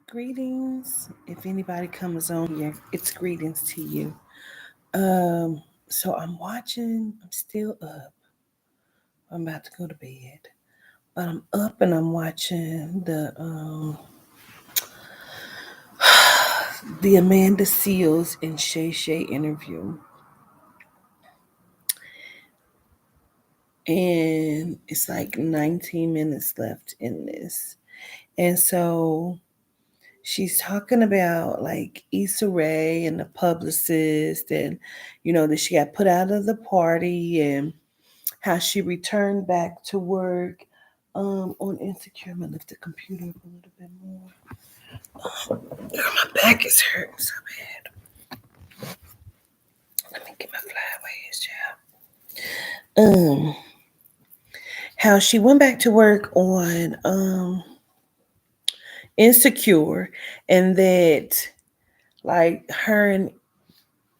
Greetings. If anybody comes on here, it's greetings to you. So I'm still up. I'm about to go to bed. But I'm up and I'm watching the Amanda Seals and Shay Shay interview. And it's like 19 minutes left in this. And so she's talking about like Issa Rae and the publicist and that she got put out of the party and how she returned back to work on Insecure. I'm gonna lift the computer up a little bit more. My back is hurting so bad. Let me get my flyaways, child. How she went back to work on Insecure, and that like her and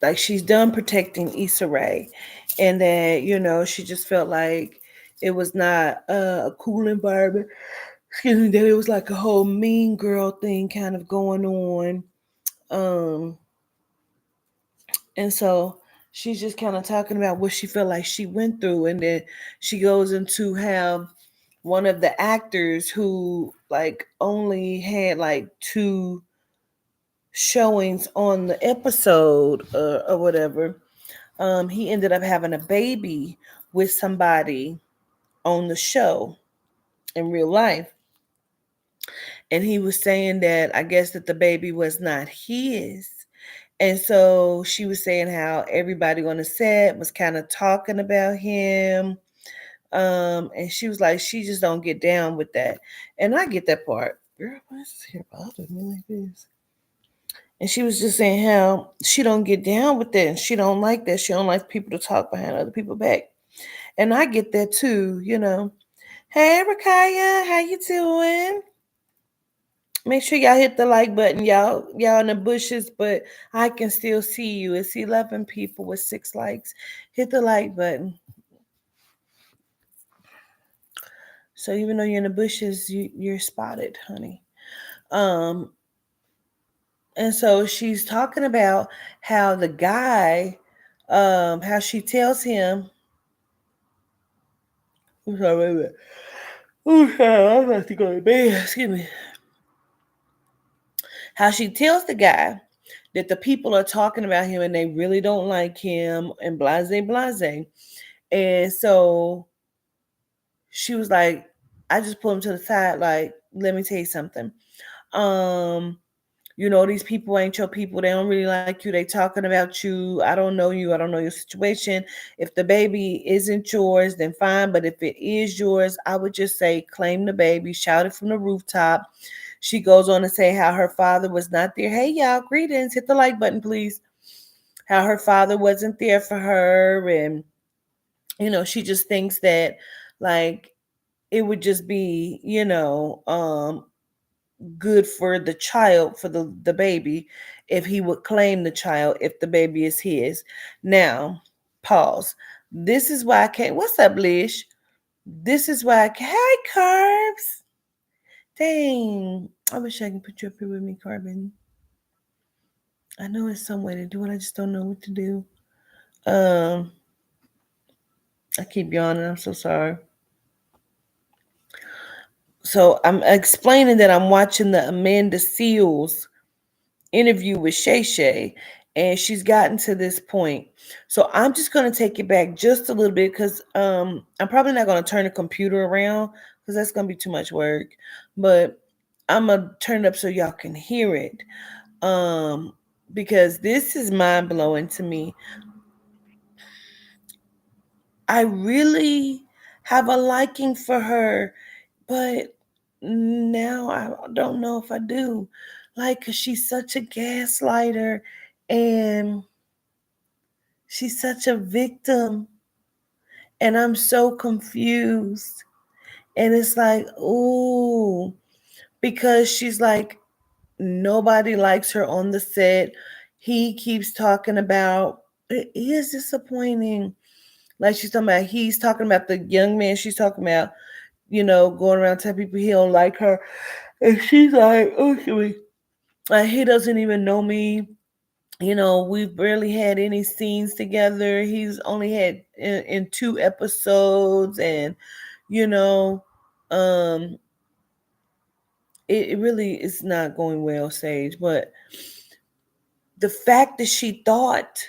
like she's done protecting Issa Rae, and that she just felt like it was not a cool environment. Excuse me, that it was like a whole mean girl thing kind of going on. Um, and so she's just kind of talking about what she felt like she went through, and then she goes into how one of the actors who like only had like two showings on the episode or whatever, he ended up having a baby with somebody on the show in real life. And he was saying that I guess that the baby was not his. And so she was saying how everybody on the set was kind of talking about him. And she was like, she just don't get down with that. And I get that part. Girl, why is this here bothering me like this? And she was just saying how she don't get down with that and she don't like that. She don't like people to talk behind other people's back. And I get that too. Hey Rakaya, how you doing? Make sure y'all hit the like button, y'all in the bushes, but I can still see you. It's 11 people with 6 likes. Hit the like button. So even though you're in the bushes, you're spotted, honey. Um, and so she's talking about how the guy, how she tells him, I'm sorry, wait a minute. Oh, sorry, I'm about to go to bed. Excuse me. How she tells the guy that the people are talking about him and they really don't like him and blase blase. And so she was like, I just pulled him to the side, like, let me tell you something. Um, these people ain't your people. They don't really like you. They talking about you. I don't know you. I don't know your situation. If the baby isn't yours, then fine. But if it is yours, I would just say claim the baby, shout it from the rooftop. She goes on to say how her father was not there. Hey, y'all, greetings. Hit the like button, please. How her father wasn't there for her. And, she just thinks that, like, it would just be, good for the child, for the baby, if he would claim the child if the baby is his. Now, pause. This is why I can't. What's up, Lish? This is why I can't. Hey, Carbs. Dang. I wish I could put you up here with me, Carbon. I know it's some way to do it. I just don't know what to do. Um, I keep yawning. I'm so sorry. So I'm explaining that I'm watching the Amanda Seals interview with Shay Shay, and she's gotten to this point. So I'm just gonna take it back just a little bit because I'm probably not gonna turn the computer around because that's gonna be too much work. But I'm gonna turn it up so y'all can hear it. Um, because this is mind blowing to me. I really have a liking for her, but now I don't know if I do. Like, cause she's such a gaslighter and she's such a victim. And I'm so confused. And it's like, ooh, because she's like, nobody likes her on the set. He keeps talking about it is disappointing. Like she's talking about, he's talking about the young man she's talking about, going around telling people he don't like her. And she's like, oh, excuse me. He doesn't even know me. We've barely had any scenes together. He's only had in 2 episodes, and you know, um, it really is not going well, Sage. But the fact that she thought,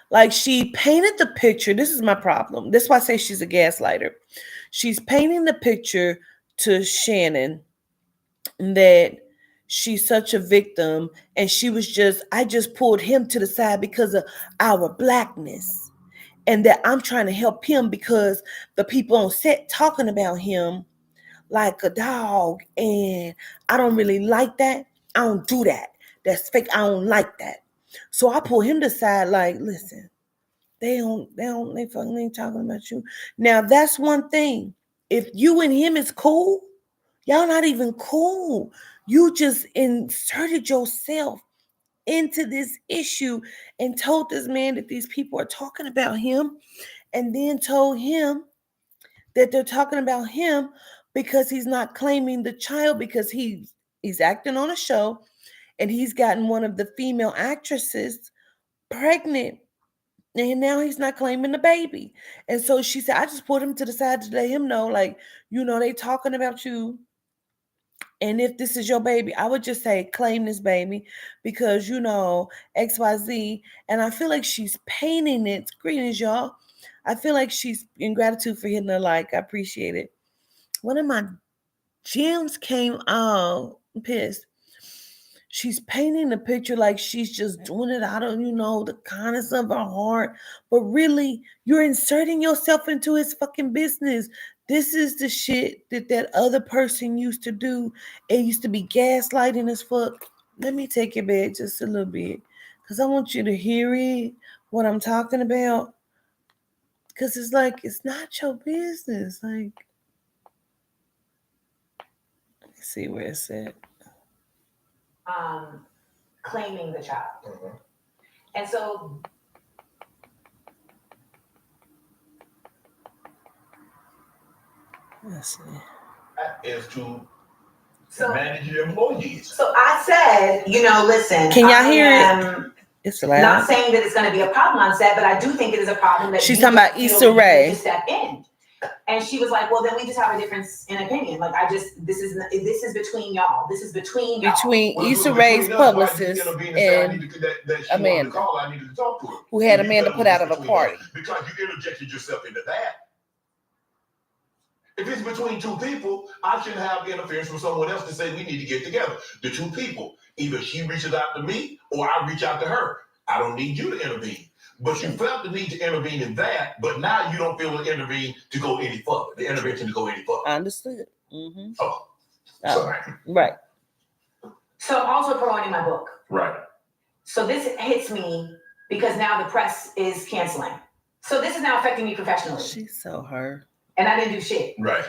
like, she painted the picture. This is my problem. That's why I say she's a gaslighter. She's painting the picture to Shannon that she's such a victim, and I just pulled him to the side because of our blackness, and that I'm trying to help him because the people on set talking about him like a dog, and I don't really like that. I don't do that. That's fake. I don't like that. So I pull him to the side like, listen, they fucking ain't talking about you. Now that's one thing. If you and him is cool, y'all not even cool. You just inserted yourself into this issue and told this man that these people are talking about him, and then told him that they're talking about him because he's not claiming the child, because he's acting on a show and he's gotten one of the female actresses pregnant, and now he's not claiming the baby. And so she said, I just put him to the side to let him know, like, they talking about you. And if this is your baby, I would just say claim this baby because, XYZ. And I feel like she's painting it. Greetings, y'all. I feel like she's in gratitude for hitting the like. I appreciate it. One of my gems came out. I'm pissed. She's painting the picture like she's just doing it out of, the kindness of her heart. But really, you're inserting yourself into his fucking business. This is the shit that other person used to do. It used to be gaslighting as fuck. Let me take it back just a little bit, because I want you to hear it, what I'm talking about. Because it's like, it's not your business. Like, let me see where it's at. Claiming the child. Mm-hmm. And so let's see. Is to manage your employees. So I said, listen. Can y'all hear it? It's loud. Not saying that it's going to be a problem on set, but I do think it is a problem that she's talking about Issa Rae to step in. And she was like, well, then we just have a difference in opinion. Like, this is between y'all. This is between y'all. Between Issa Rae's publicist and Amanda, who had Amanda put out of a party. Because you interjected yourself into that. If it's between two people, I shouldn't have interference from someone else to say we need to get together. The two people, either she reaches out to me or I reach out to her. I don't need you to intervene. But you felt the need to intervene in that, but now you don't feel the intervention to go any further. I understood. Mm-hmm. Oh, sorry. Right. So I'm also promoting my book. Right. So this hits me because now the press is canceling. So this is now affecting me professionally. She's so hurt. And I didn't do shit. Right.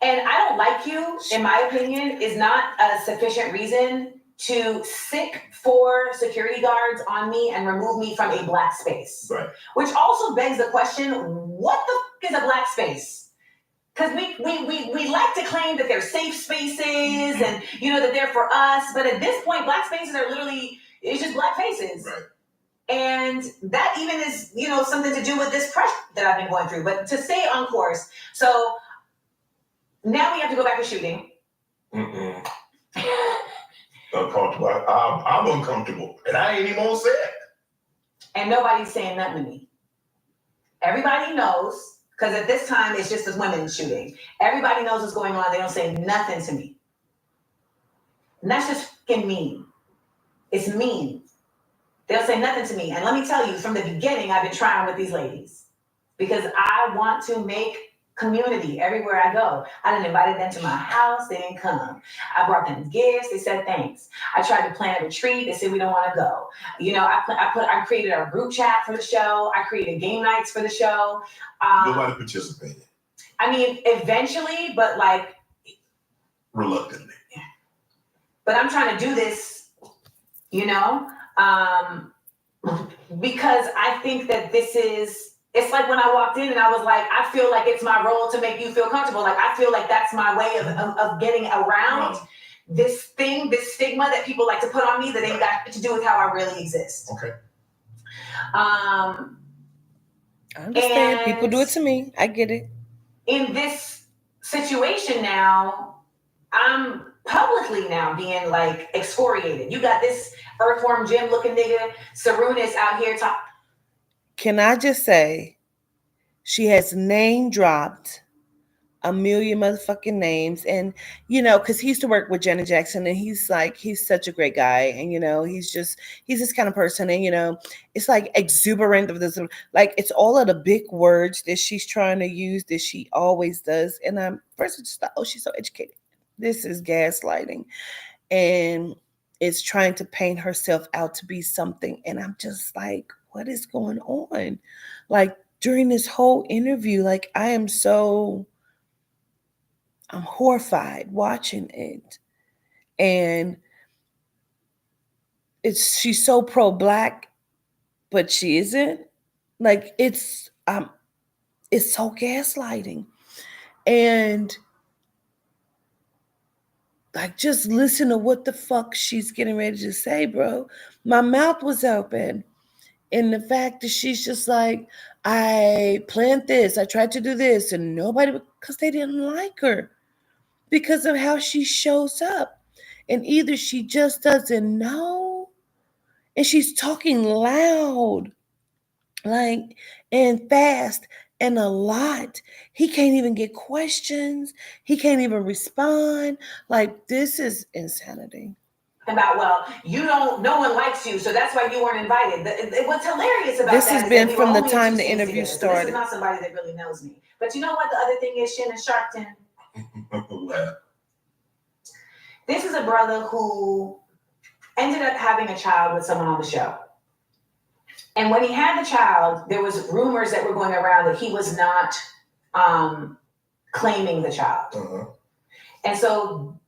And I don't like you, in my opinion, is not a sufficient reason to sick 4 security guards on me and remove me from a black space. Right. Which also begs the question, what the f is a black space? Because we like to claim that they're safe spaces and, that they're for us. But at this point, black spaces are literally, it's just black faces. Right. And that even is, something to do with this pressure that I've been going through. But to stay on course, so now we have to go back to shooting. Mm-mm. Uncomfortable. I'm uncomfortable, and I ain't even on set. And nobody's saying nothing to me. Everybody knows, because at this time it's just as women shooting. Everybody knows what's going on. They don't say nothing to me. And that's just fucking mean. It's mean. They'll say nothing to me. And let me tell you, from the beginning, I've been trying with these ladies because I want to make community everywhere I go. I done invited them to my house. They didn't come. I brought them gifts. They said thanks. I tried to plan a retreat. They said we don't want to go. I created a group chat for the show. I created game nights for the show. Nobody participated. I mean, eventually, but like reluctantly. Yeah. But I'm trying to do this, because I think that this is. It's like when I walked in and I was like, I feel like it's my role to make you feel comfortable. Like, I feel like that's my way of getting around this thing, this stigma that people like to put on me that ain't got to do with how I really exist. Okay. I understand. People do it to me. I get it. In this situation now, I'm publicly now being like excoriated. You got this earthworm Jim looking nigga, Sarunas out here talking. Can I just say, she has name dropped a million motherfucking names, and because he used to work with Janet Jackson, and he's such a great guy, and he's this kind of person, and it's like exuberant of this, like it's all of the big words that she's trying to use that she always does, and I'm first just thought, oh, she's so educated. This is gaslighting, and it's trying to paint herself out to be something, and I'm just like, what is going on? Like during this whole interview, like I'm horrified watching it. And she's so pro-black, but she isn't. Like it's so gaslighting. And like just listen to what the fuck she's getting ready to say, bro. My mouth was open. And the fact that she's just like, I planned this, I tried to do this, and nobody, because they didn't like her because of how she shows up. And either she just doesn't know, and she's talking loud, like, and fast and a lot. He can't even get questions. He can't even respond. Like, this is insanity. About, well, no one likes you, so that's why you weren't invited. What's hilarious about this that has is been that we from were the only time in the two scenes interview together, started. So this is not somebody that really knows me. But you know what the other thing is, Shannon Sharpton? This is a brother who ended up having a child with someone on the show. And when he had the child, there was rumors that were going around that he was not claiming the child. Uh-huh. And so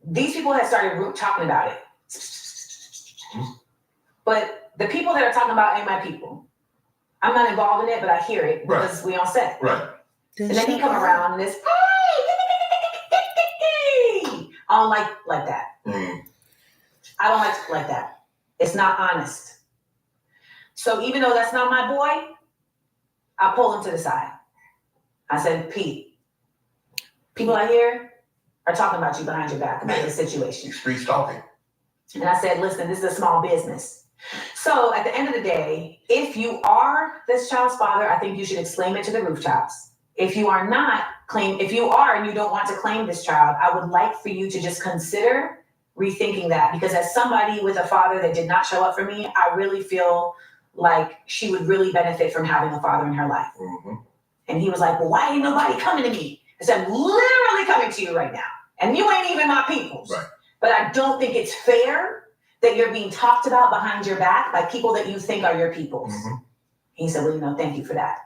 these people had started talking about it. But the people that are talking about ain't my people. I'm not involved in it, but I hear it because we on set. Right. And then he come around and it's, hey, I don't like that. I don't like that. It's not honest. So even though that's not my boy, I pull him to the side. I said, Pete, people out here are talking about you behind your back about this situation. Street talking. And I said, listen, this is a small business. So at the end of the day, if you are this child's father, I think you should exclaim it to the rooftops. If you are not, if you are and you don't want to claim this child, I would like for you to just consider rethinking that, because as somebody with a father that did not show up for me, I really feel like she would really benefit from having a father in her life. Mm-hmm. And he was like, well, why ain't nobody coming to me? I said, I'm literally coming to you right now. And you ain't even my people's. Right. But I don't think it's fair that you're being talked about behind your back by people that you think are your people's. Mm-hmm. He said, well, thank you for that.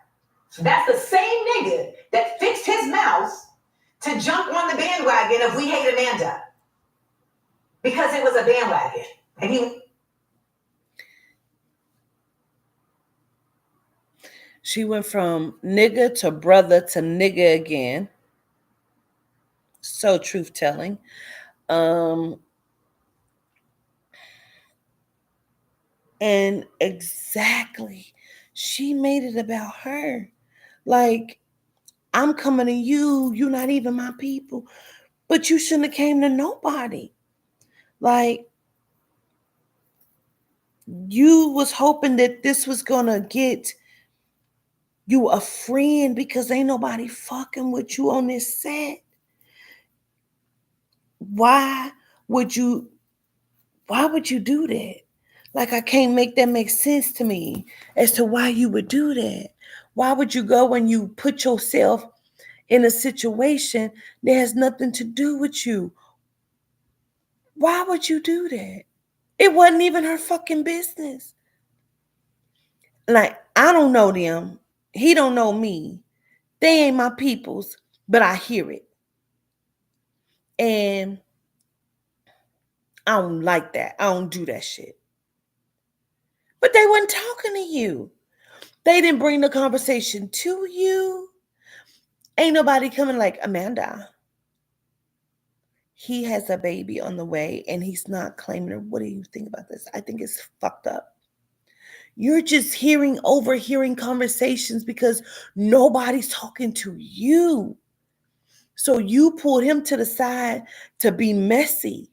That's the same nigga that fixed his mouth to jump on the bandwagon of we hate Amanda. Because it was a bandwagon. And she went from nigga to brother to nigga again. So truth telling. And exactly, she made it about her. Like, I'm coming to you, you're not even my people, but you shouldn't have came to nobody. Like, you was hoping that this was gonna get you a friend because ain't nobody fucking with you on this set. Why would you do that? Like, I can't make that make sense to me as to why you would do that. Why would you go when you put yourself in a situation that has nothing to do with you? Why would you do that? It wasn't even her fucking business. Like, I don't know them. He don't know me. They ain't my peoples, but I hear it. And I don't like that. I don't do that shit. But they wasn't talking to you. They didn't bring the conversation to you. Ain't nobody coming like, Amanda, he has a baby on the way and he's not claiming her. What do you think about this? I think it's fucked up. You're just overhearing conversations because nobody's talking to you. So you pulled him to the side to be messy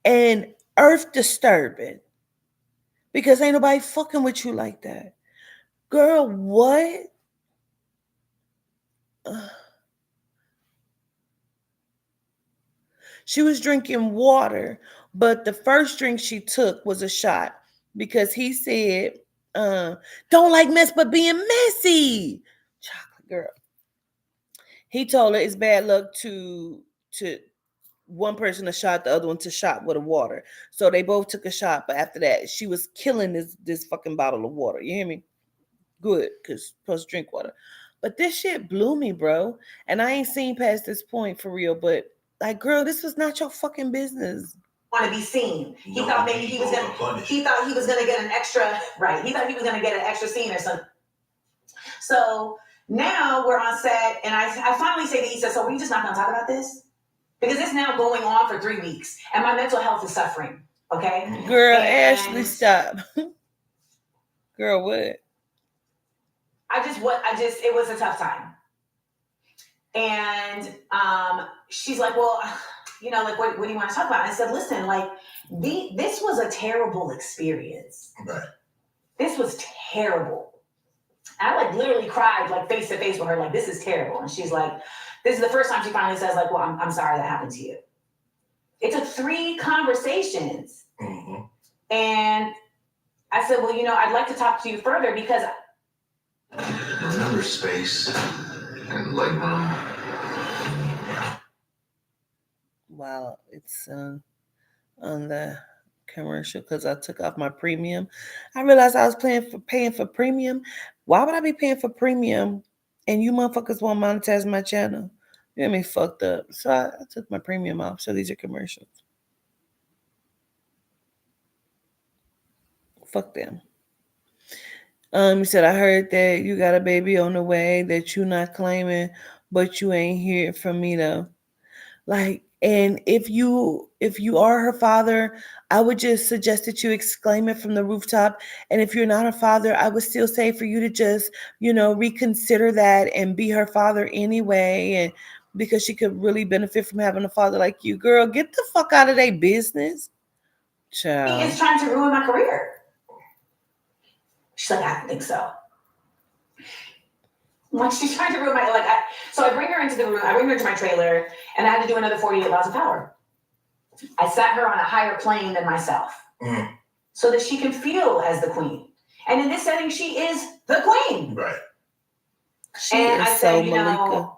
and earth disturbing because ain't nobody fucking with you like that. Girl, what? Ugh. She was drinking water, but the first drink she took was a shot because he said, uh, don't like mess but being messy. Chocolate girl. He told her it's bad luck to one person a shot, the other one to shot with a water. So they both took a shot, but after that, she was killing this fucking bottle of water. You hear me? Good, cause plus drink water. But this shit blew me, bro. And I ain't seen past this point for real. But like, girl, this was not your fucking business. Want to be seen. He thought maybe he was gonna. He thought he was gonna get an extra. Right. He thought he was gonna get an extra scene or something. So now we're on set, and I finally say to Issa, so we're just not gonna talk about this because it's now going on for 3 weeks, and my mental health is suffering. Okay. Girl, and Ashley, stop. Girl, what? It was a tough time. And she's like, well, like, what do you want to talk about? And I said, listen, like, this was a terrible experience. Right. This was terrible. I like literally cried like face to face with her, like, this is terrible. And she's like, this is the first time she finally says, like, well, I'm sorry that happened to you. It took 3 conversations. Mm-hmm. And I said, well, I'd like to talk to you further because remember space and leg room. Wow, it's on the commercial because I took off my premium. I realized I was paying for premium. Why would I be paying for premium and you motherfuckers won't monetize my channel? You got me fucked up. So I took my premium off. So these are commercials. Fuck them. He said, I heard that you got a baby on the way that you not claiming, but you ain't hear from me though. Like, and if you are her father, I would just suggest that you exclaim it from the rooftop. And if you're not her father, I would still say for you to just, reconsider that and be her father anyway. And because she could really benefit from having a father like you. Girl, get the fuck out of their business. Child. It's trying to ruin my career. She's like, I don't think so. Like, she's trying to ruin my, so I bring her into the room, I bring her into my trailer, and I had to do another 48 laws of power. I sat her on a higher plane than myself so that she can feel as the queen. And in this setting, she is the queen. Right. She is so Malika.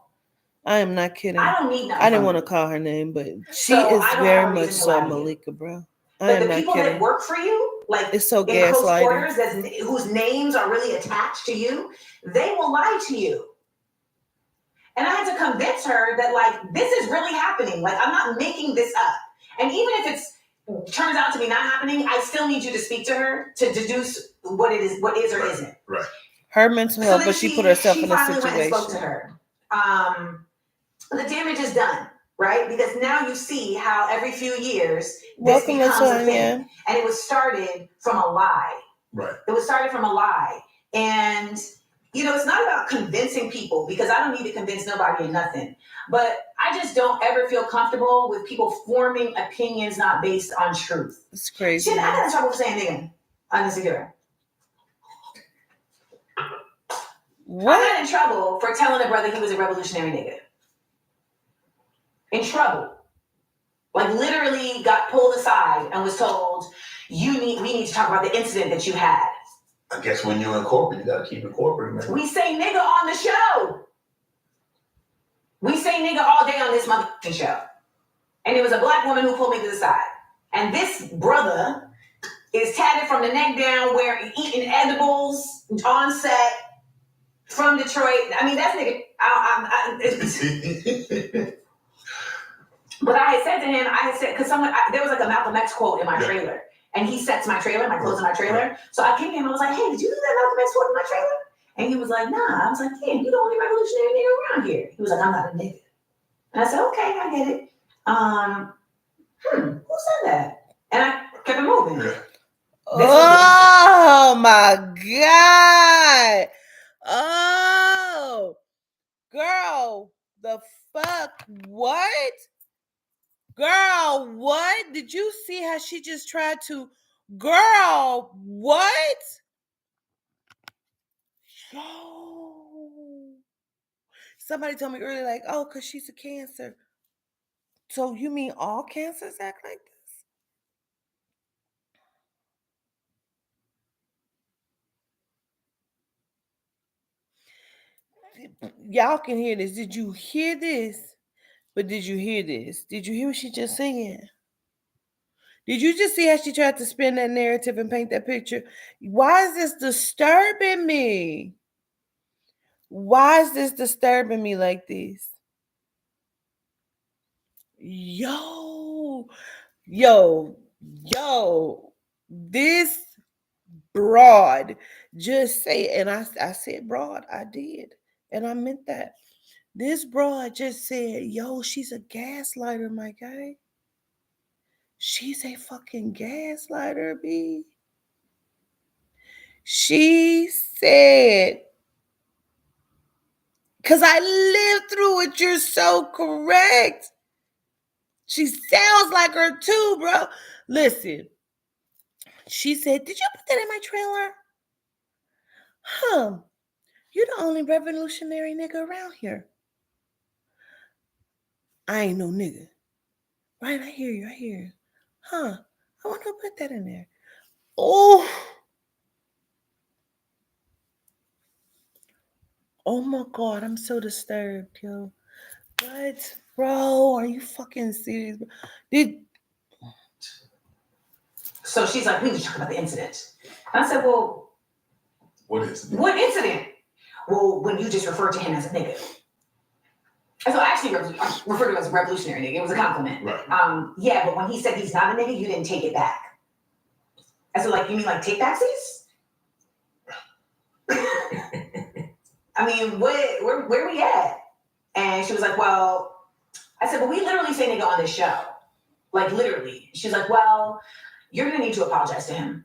I am not kidding. I don't need nothing. I didn't want to call her name, but she is very much so Malika, bro. But the people that work for you, like it's so in close gaslighting. quarters, whose names are really attached to you, they will lie to you. And I had to convince her that, like, this is really happening. Like, I'm not making this up. And even if it turns out to be not happening, I still need you to speak to her to deduce what is or isn't. Right. Her mental health, but she put herself in a situation. Went and spoke to her. The damage is done. Right? Because now you see how every few years this becomes a thing. And it was started from a lie. Right. It was started from a lie. And, it's not about convincing people because I don't need to convince nobody of nothing. But I just don't ever feel comfortable with people forming opinions not based on truth. It's crazy. Shit, I got in trouble for saying nigga on Insecure. What? I got in trouble for telling a brother he was a revolutionary nigga. In trouble. Like, literally got pulled aside and was told, we need to talk about the incident that you had. I guess when you're in corporate, you gotta keep it corporate, man. We say nigga on the show. We say nigga all day on this motherfucking show. And it was a black woman who pulled me to the side. And this brother is tatted from the neck down, eating edibles on set from Detroit. I mean, that's nigga. But I had said to him, because there was like a Malcolm X quote in my trailer. And he sets my trailer, my clothes in my trailer. So I came to him and I was like, hey, did you do that Malcolm X quote in my trailer? And he was like, nah. I was like, yeah, you the only revolutionary nigga around here. He was like, I'm not a nigga. And I said, okay, I get it. Um, who said that? And I kept it moving. Yeah. Oh my God. Oh, girl, the fuck? What? Girl, what? Did you see how she just tried to? Girl, what? Yo. Somebody told me earlier, like, oh, because she's a cancer. So you mean all cancers act like this? Y'all can hear this. Did you hear this? But did you hear this? Did you hear what she just said? Did you just see how she tried to spin that narrative and paint that picture? Why is this disturbing me? Why is this disturbing me like this? Yo, yo, yo, this broad just say, and I said broad, I did, and I meant that. This broad just said, yo, she's a gaslighter, my guy. She's a fucking gaslighter, B. She said, because I lived through it, you're so correct. She sounds like her too, bro. Listen, she said, did you put that in my trailer? Huh. You're the only revolutionary nigga around here. I ain't no nigga. Right, I hear you, I hear you. Huh. I want to put that in there. Oh. Oh my God, I'm so disturbed, yo. What? Bro, are you fucking serious? Did So she's like, we need to talk about the incident. And I said, well, What incident? what incident? Well, when you just referred to him as a nigga. And so I actually referred to him as a revolutionary nigga. It was a compliment. Right. Yeah, but when he said he's not a nigga, you didn't take it back. I said, like, you mean like take backsies? I mean, where we at? And she was like, well, I said, but we literally say nigga on this show. Like, literally. She's like, well, you're going to need to apologize to him.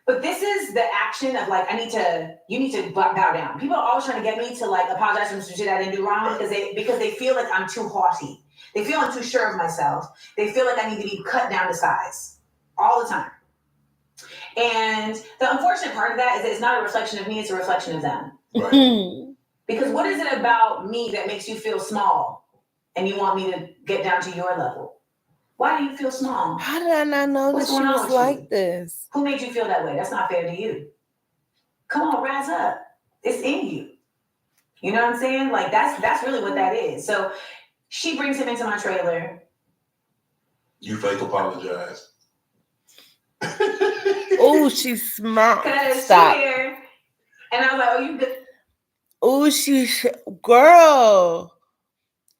But this is the action of like, you need to bow down. People are always trying to get me to like apologize for some shit I didn't do wrong because they feel like I'm too haughty. They feel I'm too sure of myself. They feel like I need to be cut down to size all the time. And the unfortunate part of that is that it's not a reflection of me, it's a reflection of them. Right. Because what is it about me that makes you feel small and you want me to get down to your level? Why do you feel small? How did I not know What's that she going on was with like you? this? Who made you feel that way? That's not fair to you. Come on, rise up. It's in you. You know what I'm saying? Like that's really what that is. So she brings him into my trailer. You fake apologize. Oh, she's smart. Cause Stop. she here. And I was like, oh, you good. Oh, she's girl.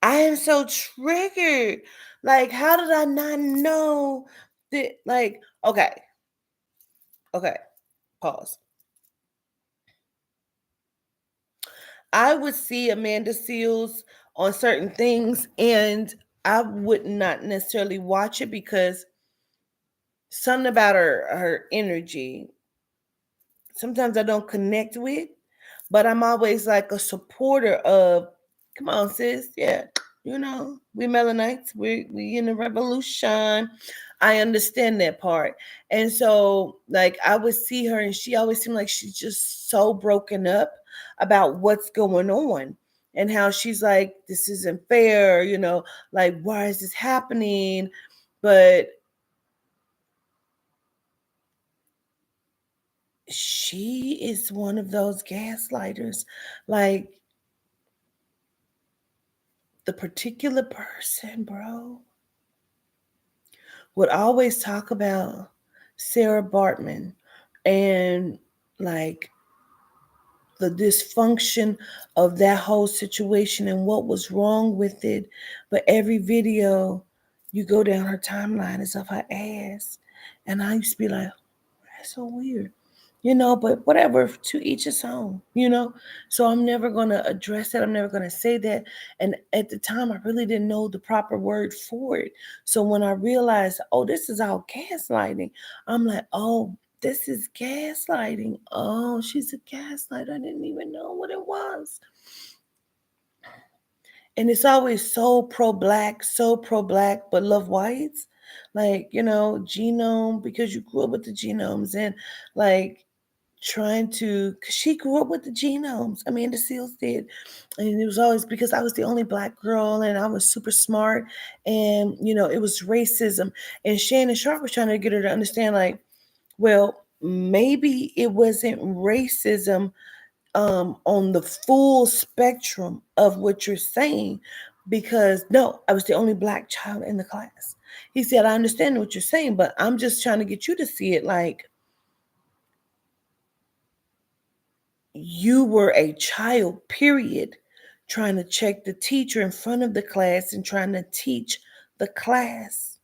I am so triggered. Like, how did I not know that? Like, okay, pause. I would see Amanda Seals on certain things, and I would not necessarily watch it because something about her energy. Sometimes I don't connect with, but I'm always like a supporter of. Come on, sis. Yeah, we Melanites. We in the revolution. I understand that part, and so like I would see her, and she always seemed like she's just so broken up about what's going on. And how she's like, this isn't fair, like, why is this happening? But she is one of those gaslighters. Like, the particular person, bro, would always talk about Sarah Bartman and like the dysfunction of that whole situation and what was wrong with it. But every video you go down her timeline is of her ass. And I used to be like, that's so weird. but whatever, to each his own. So I'm never going to address that. I'm never going to say that. And at the time, I really didn't know the proper word for it. So when I realized, oh, this is all gaslighting, I'm like, oh, this is gaslighting. Oh, she's a gaslighter. I didn't even know what it was. And it's always so pro black, but love whites. Like, genome, because you grew up with the genomes, and like trying to, because she grew up with the genomes. I mean, the Seals did. And it was always because I was the only black girl and I was super smart. And, it was racism. And Shannon Sharp was trying to get her to understand, like, well, maybe it wasn't racism on the full spectrum of what you're saying, because no, I was the only black child in the class. He said, I understand what you're saying, but I'm just trying to get you to see it like you were a child, period, trying to check the teacher in front of the class and trying to teach the class.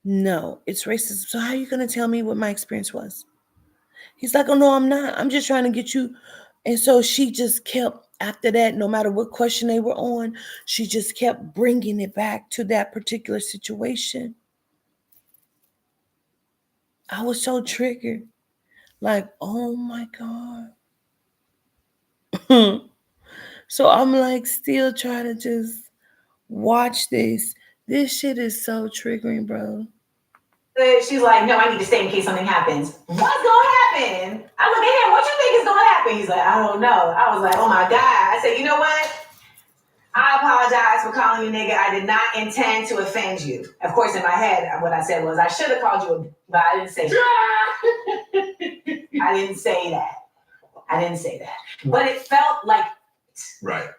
No, it's racism. So how are you going to tell me what my experience was? He's like, oh, no, I'm not. I'm just trying to get you. And so she just kept, after that, no matter what question they were on, she just kept bringing it back to that particular situation. I was so triggered. Like, oh my God. So I'm like still trying to just watch this. This shit is so triggering, bro. She's like, no, I need to stay in case something happens. What's gonna happen? I look at him, what you think is gonna happen? He's like, I don't know. I was like, oh my God. I said, you know what? I apologize for calling you nigga. I did not intend to offend you. Of course, in my head, what I said was, I should have called you a, but I didn't say that. I didn't say that. I didn't say that. But it felt like, right.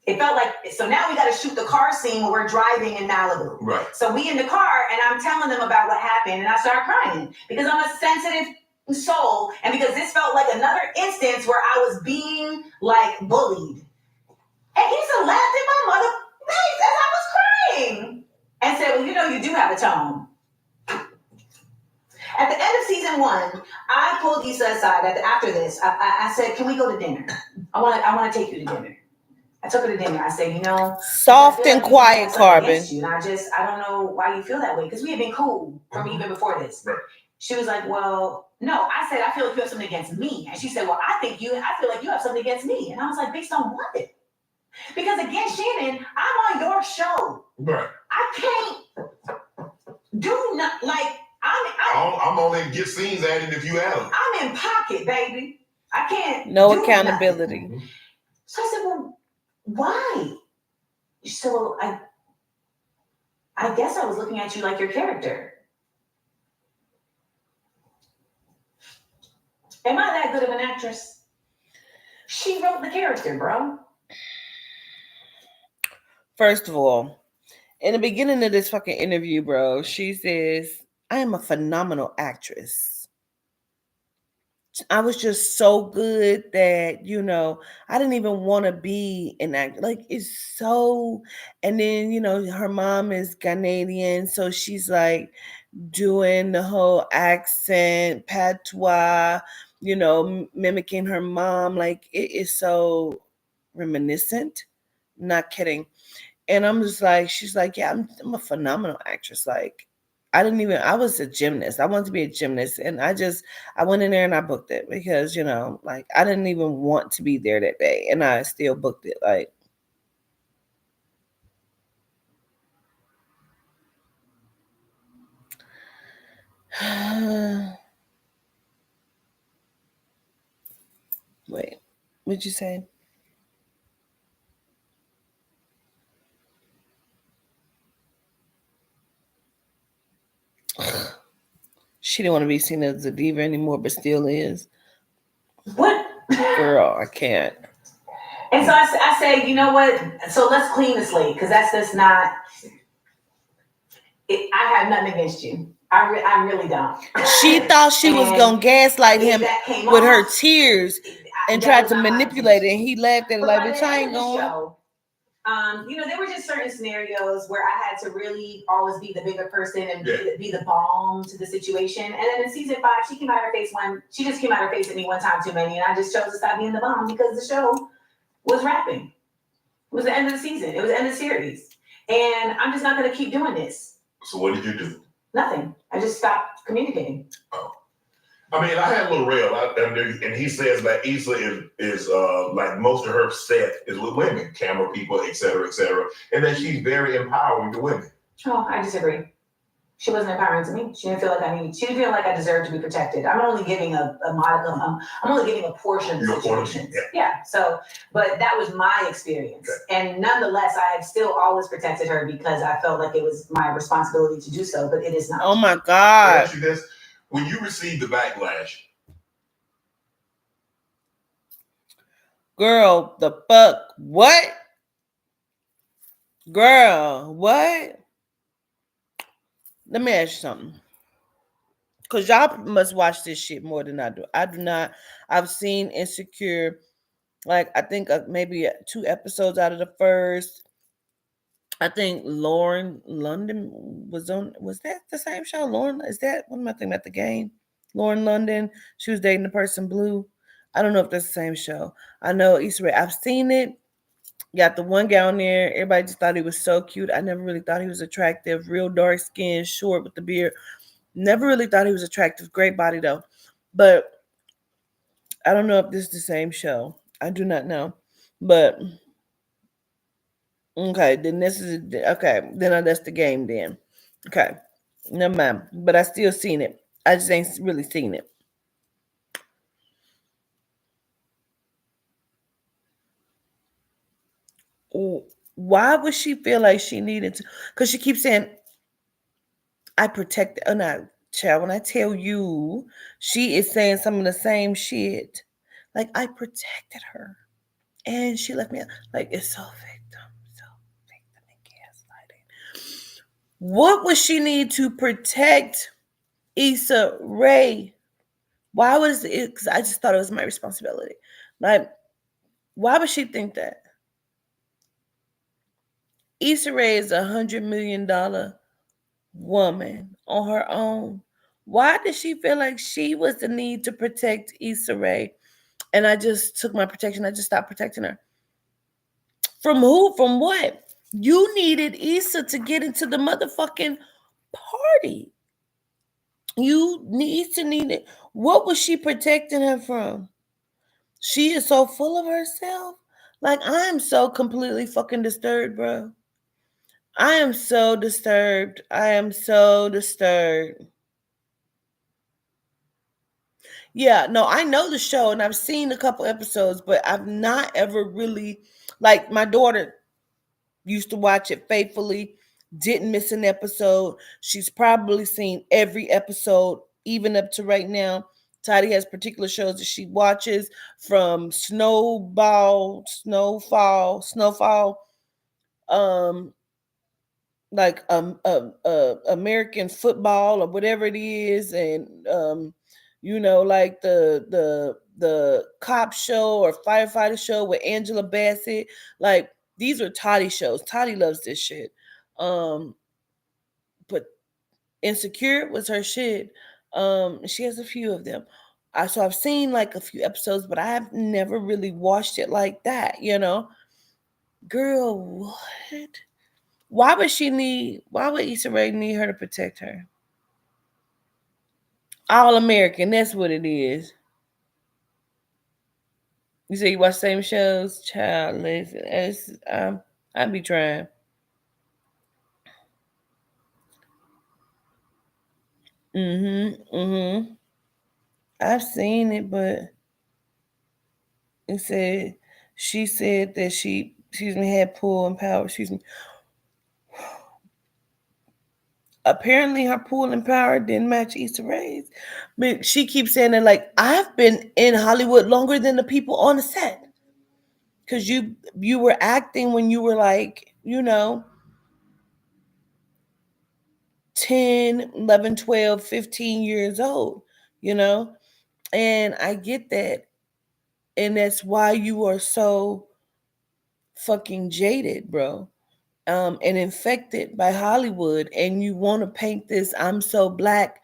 It felt like, so now we got to shoot the car scene where we're driving in Malibu. Right. So we in the car and I'm telling them about what happened and I start crying because I'm a sensitive soul and because this felt like another instance where I was being like bullied. And he just laughed in my mother face as I was crying and said, well, you do have a tone. At the end of season 1, I pulled Issa aside after this. I said, can we go to dinner? I want to take you to dinner. I took her to dinner. I said, soft and quiet, Carbon. You, and I don't know why you feel that way because we had been cool from even before this. Right. She was like, well, no. I said, I feel like you have something against me. And she said, well, I feel like you have something against me. And I was like, based on what? Because again, Shannon, I'm on your show. Right. I can't do not like I'm only get scenes added if you add them. I'm in pocket, baby. I can't. No accountability. Nothing. So I said, well, why? So I guess I was looking at you like your character. Am I that good of an actress? She wrote the character, bro. First of all, in the beginning of this fucking interview, bro, she says, I am a phenomenal actress. I was just so good that, I didn't even want to be an actor. Like, it's so, and then, her mom is Ghanaian. So she's like doing the whole accent, patois, mimicking her mom. Like, it is so reminiscent. Not kidding. And I'm just like, she's like, yeah, I'm a phenomenal actress. Like, I was a gymnast. I wanted to be a gymnast. And I went in there and I booked it because, like, I didn't even want to be there that day. And I still booked it. Like, wait, what'd you say? She didn't want to be seen as a diva anymore, but still is. What? Girl, I can't. And so I say, you know what? So let's clean the slate because that's just not. I have nothing against you. I really don't. She thought she was gonna gaslight him with her tears and tried to manipulate it. And he laughed at it like, bitch, I ain't going. There were just certain scenarios where I had to really always be the bigger person and be the balm to the situation. And then in season 5, she just came out her face at me one time too many, and I just chose to stop being the balm because the show was wrapping. It was the end of the season. It was the end of the series, and I'm just not going to keep doing this. So what did you do? Nothing. I just stopped communicating. Oh. I mean, I had L'Oreal, and he says that Issa is like most of her set is with women, camera people, et cetera, and that she's very empowering to women. Oh, I disagree. She wasn't empowering to me. She didn't feel like she didn't feel like I deserved to be protected. I'm only giving a modicum. I'm only giving a portion of the situation. Yeah. So, but that was my experience, and nonetheless, I have still always protected her because I felt like it was my responsibility to do so. But it is not. Oh my God! Ask you this: when you received the backlash, girl, the fuck what? Girl, what? Let me ask you something. Because y'all must watch this shit more than I do. I do not. I've seen Insecure, like, I think maybe 2 episodes out of the first. I think Lauren London was on. Was that the same show? Lauren, is that, what am I thinking about, the game? Lauren London, she was dating the person blue. I don't know if that's the same show. I know Issa Rae. I've seen it. Got the one guy on there. Everybody just thought he was so cute. I never really thought he was attractive. Real dark skin, short with the beard. Never really thought he was attractive. Great body though. But I don't know if this is the same show. I do not know. But okay, then this is okay. Then that's the game. Then okay, never mind. But I still seen it. I just ain't really seen it. Why would she feel like she needed to? Because she keeps saying, "I protect." Oh no, child. When I tell you, she is saying some of the same shit. Like, I protected her, and she left me out. Like, it's so victim, and gaslighting. What would she need to protect Issa Rae? Why was it? Because I just thought it was my responsibility. Like, why would she think that? Issa Rae is $100 million woman on her own. Why did she feel like she was the need to protect Issa Rae? And I just took my protection. I just stopped protecting her. From who? From what? You needed Issa to get into the motherfucking party. You need to need it. What was she protecting her from? She is so full of herself. Like, I am so completely fucking disturbed, bro. I am so disturbed. I am so disturbed. Yeah, no, I know the show and I've seen a couple episodes, but I've not ever really, like, my daughter used to watch it faithfully, didn't miss an episode. She's probably seen every episode, even up to right now. Toddy has particular shows that she watches, from Snowfall, um, like American football or whatever it is, and like the cop show or firefighter show with Angela Bassett. Like, these are Toddy shows. Toddy loves this shit. But Insecure was her shit. She has a few of them. So I've seen like a few episodes, but I have never really watched it like that. Girl, what? Why would Issa Rae need her to protect her? All American, that's what it is. You say you watch the same shows? Child, listen, I be trying. Mm-hmm. I've seen it, but it said, she said that she, excuse me, had pull and power, excuse me. Apparently her pool and power didn't match Issa Rae's. But she keeps saying that, like, I've been in Hollywood longer than the people on the set. Cause you were acting when you were like, 10, 11, 12, 15 years old, you know? And I get that. And that's why you are so fucking jaded, bro. And infected by Hollywood, and you want to paint this "I'm so black"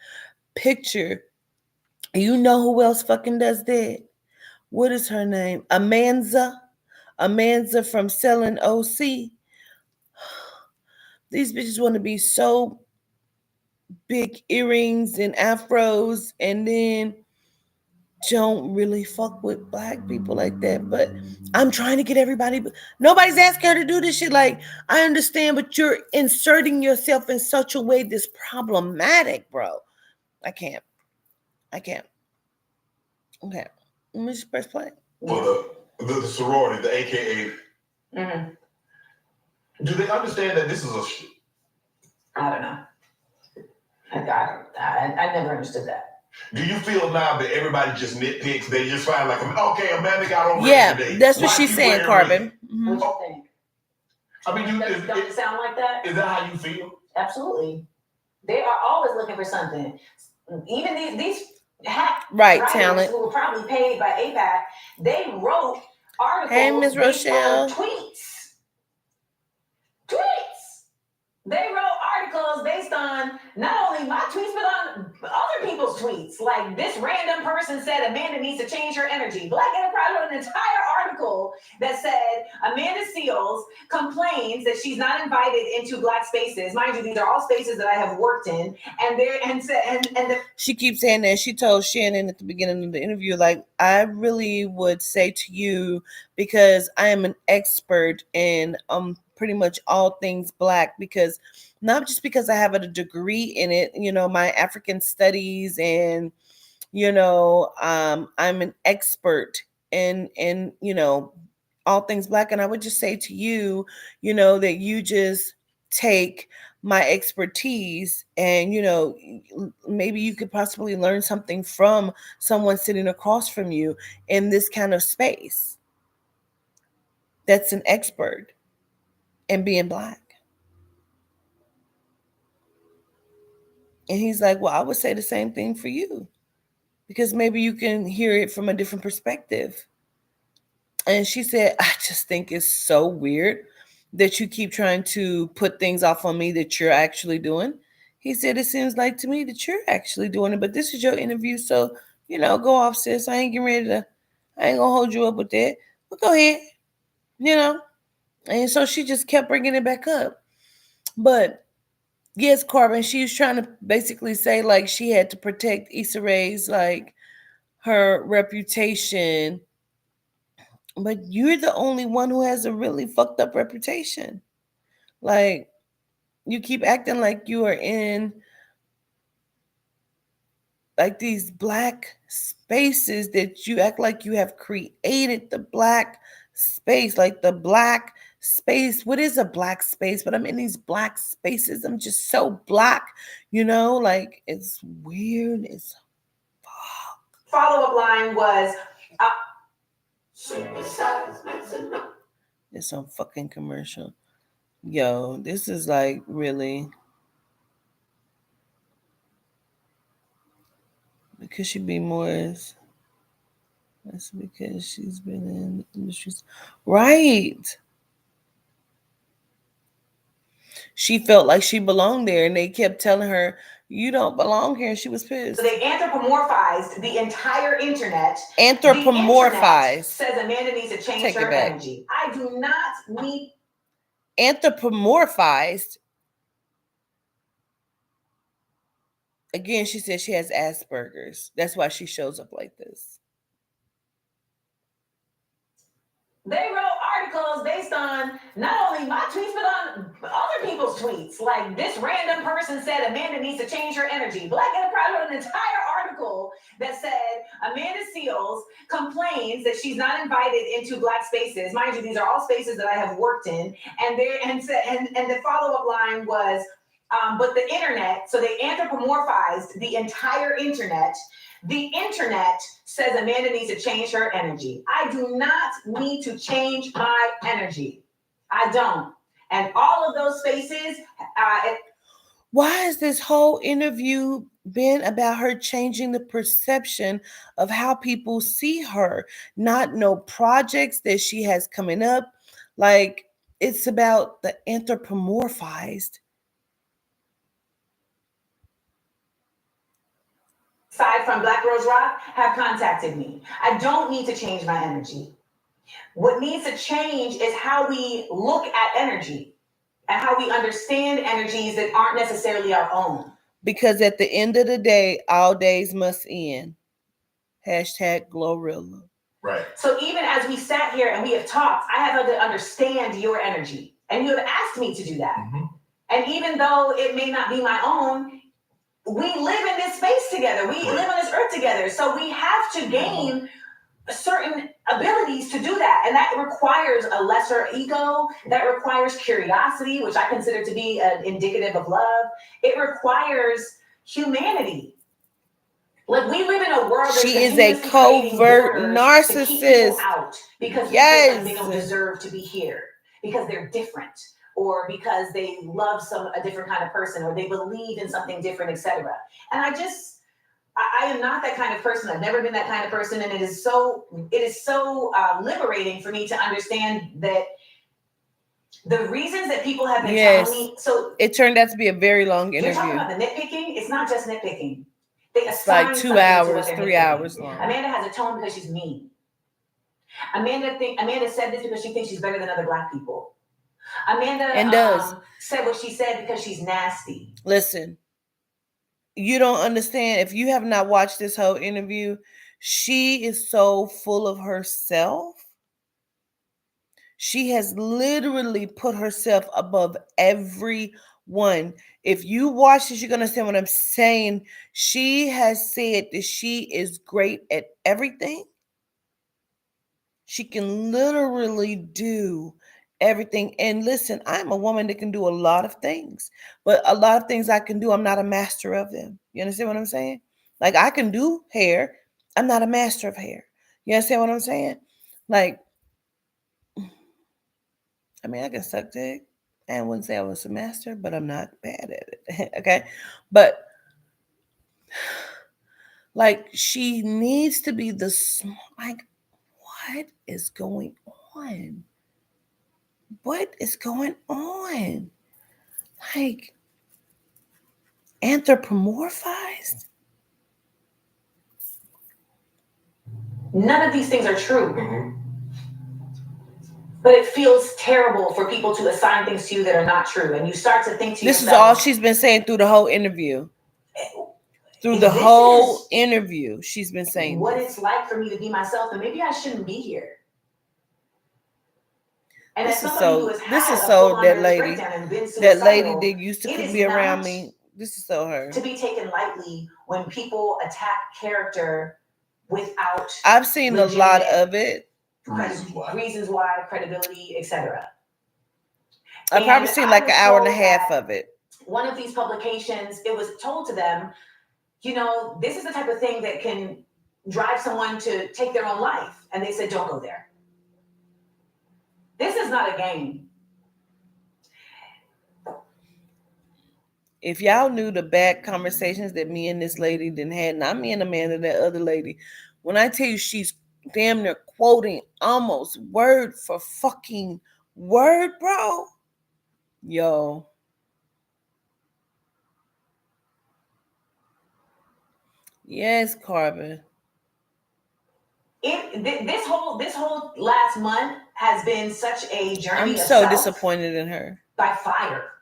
picture. You know who else fucking does that? What is her name? Amanza from Selling OC. These bitches want to be so big earrings and afros, and then don't really fuck with black people like that. But I'm trying to get everybody. Nobody's asking her to do this shit. Like, I understand, but you're inserting yourself in such a way that's problematic, bro. I can't. I can't. Okay. Let me just press play. For the sorority, the AKA. Mm-hmm. Do they understand that this is a? I don't know. I never understood that. Do you feel now that everybody just nitpicks? They just find like, okay, Amanda got on red today. That's what she's saying, Carbon. Mm-hmm. What you think? I mean, don't it sound like that? Is that how you feel? Absolutely. They are always looking for something. Even these hack talent who were probably paid by APAC, they wrote articles. Hey, Ms. Rochelle. Tweets. They wrote articles based on not only my tweets, but on other people's tweets. Like, this random person said Amanda needs to change her energy. Black Enterprise wrote an entire article that said Amanda Seales complains that she's not invited into black spaces. Mind you, these are all spaces that I have worked in. She keeps saying that. She told Shannon at the beginning of the interview, like, I really would say to you, because I am an expert in pretty much all things black, because not just because I have a degree in it, my African studies, and I'm an expert in all things black. And I would just say to you, that you just take my expertise, and maybe you could possibly learn something from someone sitting across from you in this kind of space that's an expert and being black. And he's like, well, I would say the same thing for you, because maybe you can hear it from a different perspective. And she said, I just think it's so weird that you keep trying to put things off on me that you're actually doing. He said, it seems like to me that you're actually doing it, but this is your interview. So, go off, sis. I ain't going to hold you up with that. But go ahead, And so she just kept bringing it back up. But yes, Carbon, she was trying to basically say, like, she had to protect Issa Rae's, like, her reputation. But you're the only one who has a really fucked up reputation. Like, you keep acting like you are in, like, these black spaces, that you act like you have created the black space, like the black space. What is a black space? But I'm in these black spaces. I'm just so black, like, it's weird. It's fuck. Follow-up line was, it's some fucking commercial. Yo, this is like, really, because she be Morris. That's because she's been in the industries. Right. She felt like she belonged there, and they kept telling her, you don't belong here, and she was pissed. So they anthropomorphized the entire internet. Anthropomorphized. Says Amanda needs to change her energy. I do not need... Anthropomorphized. Again, she said she has Asperger's. That's why she shows up like this. They wrote articles based on not only my tweets, but on other people's tweets. Like, this random person said Amanda needs to change her energy. Black Enterprise wrote an entire article that said Amanda Seales complains that she's not invited into black spaces. Mind you, these are all spaces that I have worked in. And the follow-up line was, but the internet, so they anthropomorphized the entire internet. The internet says Amanda needs to change her energy. I do not need to change my energy. I don't. And all of those spaces... Why has this whole interview been about her changing the perception of how people see her? Not no projects that she has coming up. Like, it's about the anthropomorphized. Aside from Black Rose Rock, have contacted me. I don't need to change my energy. What needs to change is how we look at energy and how we understand energies that aren't necessarily our own. Because at the end of the day, all days must end. Hashtag Glorilla. Right. So even as we sat here and we have talked, I have had to understand your energy. And you have asked me to do that. Mm-hmm. And even though it may not be my own, we live in this space together. We live on this earth together. So we have to gain certain abilities to do that. And that requires a lesser ego. That requires curiosity, which I consider to be indicative of love. It requires humanity. Like, we live in a world she is a covert narcissist. To keep people out because yes. we think like they don't deserve to be here because they're different, or because they love a different kind of person, or they believe in something different, etc. And I am not that kind of person. I've never been that kind of person, and it is so liberating for me to understand that the reasons that people have been telling me. So it turned out to be a very long interview. You're talking about the nitpicking. It's not just nitpicking. They it's like 2 hours, 3 hours long. Amanda has a tone because she's mean. Amanda said this because she thinks she's better than other Black people. Amanda said what she said because she's nasty. Listen, you don't understand. If you have not watched this whole interview, she is so full of herself. She has literally put herself above everyone. If you watch this, you're going to understand what I'm saying. She has said that she is great at everything. She can literally do everything. And listen, I'm a woman that can do a lot of things, but a lot of things I can do, I'm not a master of them. You understand what I'm saying? Like, I can do hair. I'm not a master of hair. You understand what I'm saying? Like, I mean, I can suck dick. I wouldn't say I was a master, but I'm not bad at it. Okay? But like, she needs to be like, what is going on? What is going on? Like, anthropomorphized? None of these things are true. Mm-hmm. But it feels terrible for people to assign things to you that are not true. And you start to think to yourself. This is all she's been saying through the whole interview. Through the whole interview, she's been saying what it's like for me to be myself, and maybe I shouldn't be here. And this is so that lady that used to be around me. This is so her. To be taken lightly when people attack character without. I've seen a lot of it. Reasons why, credibility, etc. I've probably seen like an hour and a half of it. One of these publications, it was told to them, this is the type of thing that can drive someone to take their own life. And they said, don't go there. This is not a game. If y'all knew the bad conversations that me and this lady didn't had, not me and Amanda, that other lady, when I tell you she's damn near quoting almost word for fucking word, bro. Yo. Yes, Carbon. This whole last month has been such a journey. I'm so disappointed in her. By fire,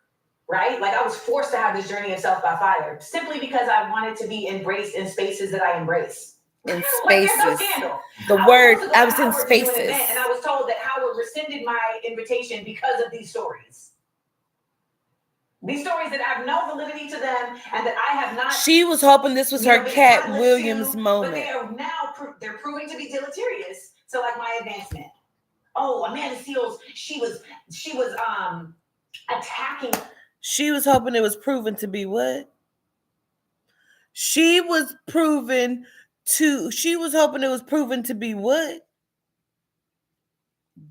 right? Like, I was forced to have this journey of self by fire simply because I wanted to be embraced in spaces that I embrace. In spaces. Like, the word, I was in spaces. And I was told that Howard rescinded my invitation because of these stories. These stories that have no validity to them and that I have not. She was hoping this was her Cat Williams moment. But they are now they're proving to be deleterious to, like, my advancement. Oh, Amanda Seals, she was attacking. She was hoping it was proven to be what? She was hoping it was proven to be what?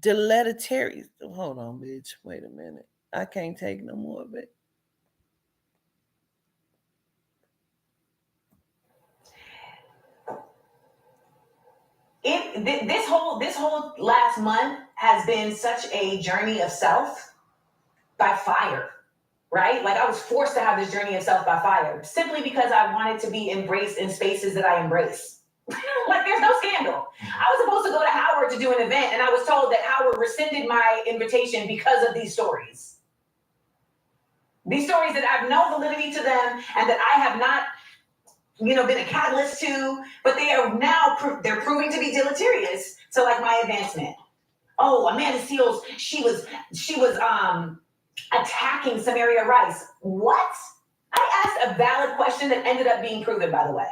Deleterious. Hold on, bitch. Wait a minute. I can't take no more of it. This whole last month has been such a journey of self by fire, right? Like I was forced to have this journey of self by fire simply because I wanted to be embraced in spaces that I embrace. Like there's no scandal. I was supposed to go to Howard to do an event and I was told that Howard rescinded my invitation because of these stories. These stories that have no validity to them and that I have not, been a catalyst to, but they are now, they're proving to be deleterious to like my advancement. Oh, Amanda Seals, she was attacking Samaria Rice. What? I asked a valid question that ended up being proven, by the way.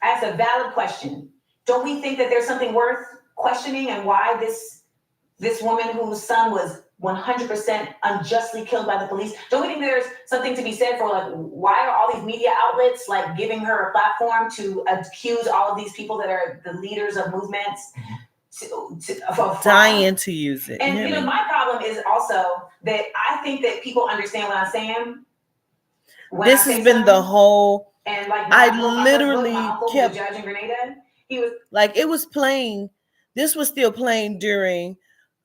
I asked a valid question. Don't we think that there's something worth questioning and why this woman whose son was 100% unjustly killed by the police, don't we think there's something to be said for like, why are all these media outlets like giving her a platform to accuse all of these people that are the leaders of movements? Dying to use it. And my problem is also that I think that people understand what I'm saying. This has been the whole. And like I literally my uncle, kept the judge in Grenada. He was like, it was playing. This was still playing during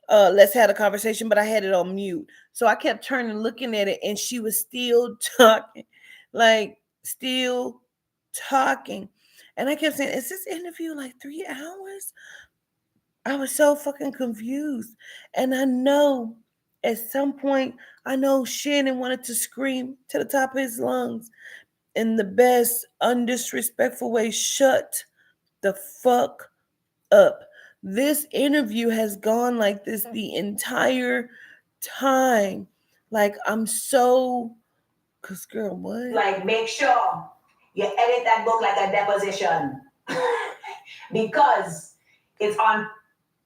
Let's Have a Conversation, but I had it on mute, so I kept turning, looking at it, and she was still talking, and I kept saying, "Is this interview like 3 hours?" I was so fucking confused. And I know at some point, I know Shannon wanted to scream to the top of his lungs in the best, undisrespectful way, shut the fuck up. This interview has gone like this the entire time. Like, I'm so, cause girl, what? Like, make sure you edit that book like a deposition. Because it's on.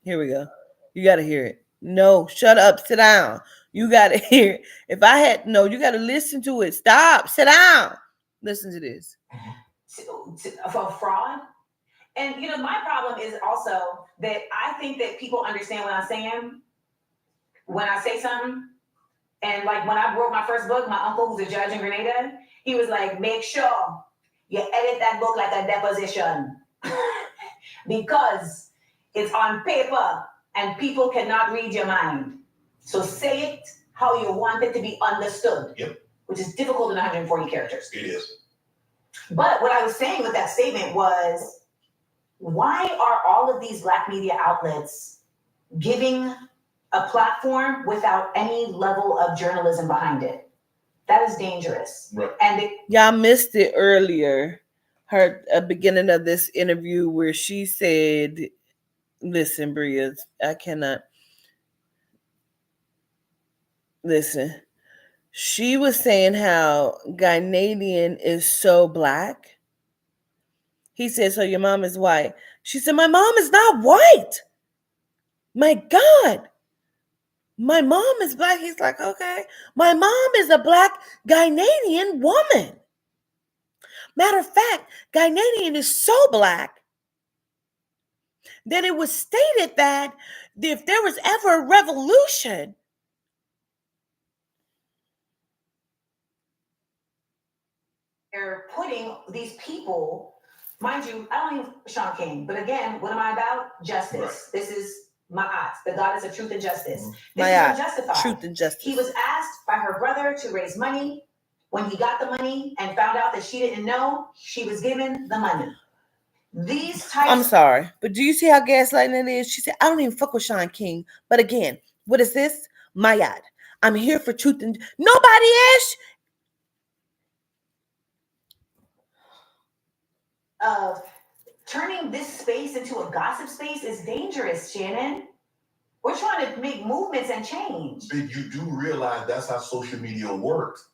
Here we go. You got to hear it. No, shut up. Sit down. You got to hear it. If I had, no, you got to listen to it. Stop. Sit down. Listen to this. For fraud. And, my problem is also that I think that people understand what I'm saying when I say something. And like when I wrote my first book, my uncle, who's a judge in Grenada, he was like, make sure you edit that book like a deposition. Because it's on paper and people cannot read your mind. So say it how you want it to be understood. Yep. Which is difficult in 140 characters. It is. But what I was saying with that statement was, why are all of these Black media outlets giving a platform without any level of journalism behind it? That is dangerous. Right. And y'all missed it earlier. Her beginning of this interview where she said, listen, Bria, I cannot. Listen. She was saying how Ghanaian is so Black. He said, so your mom is white. She said, my mom is not white. My God. My mom is Black. He's like, okay. My mom is a Black Ghanaian woman. Matter of fact, Ghanaian is so Black that it was stated that if there was ever a revolution, they're putting these people, mind you, I don't even Sean King, but again, what am I about? Justice. Right. This is Ma'at, the goddess of truth and justice. Mm-hmm. This is unjustified. Truth and justice. He was asked by her brother to raise money. When he got the money and found out that she didn't know, she was given the money. These types. I'm sorry, but do you see how gaslighting it is? She said, I don't even fuck with Sean King. But again, what is this? Mayad. I'm here for truth and nobody is. Turning this space into a gossip space is dangerous, Shannon. We're trying to make movements and change. But you do realize that's how social media works.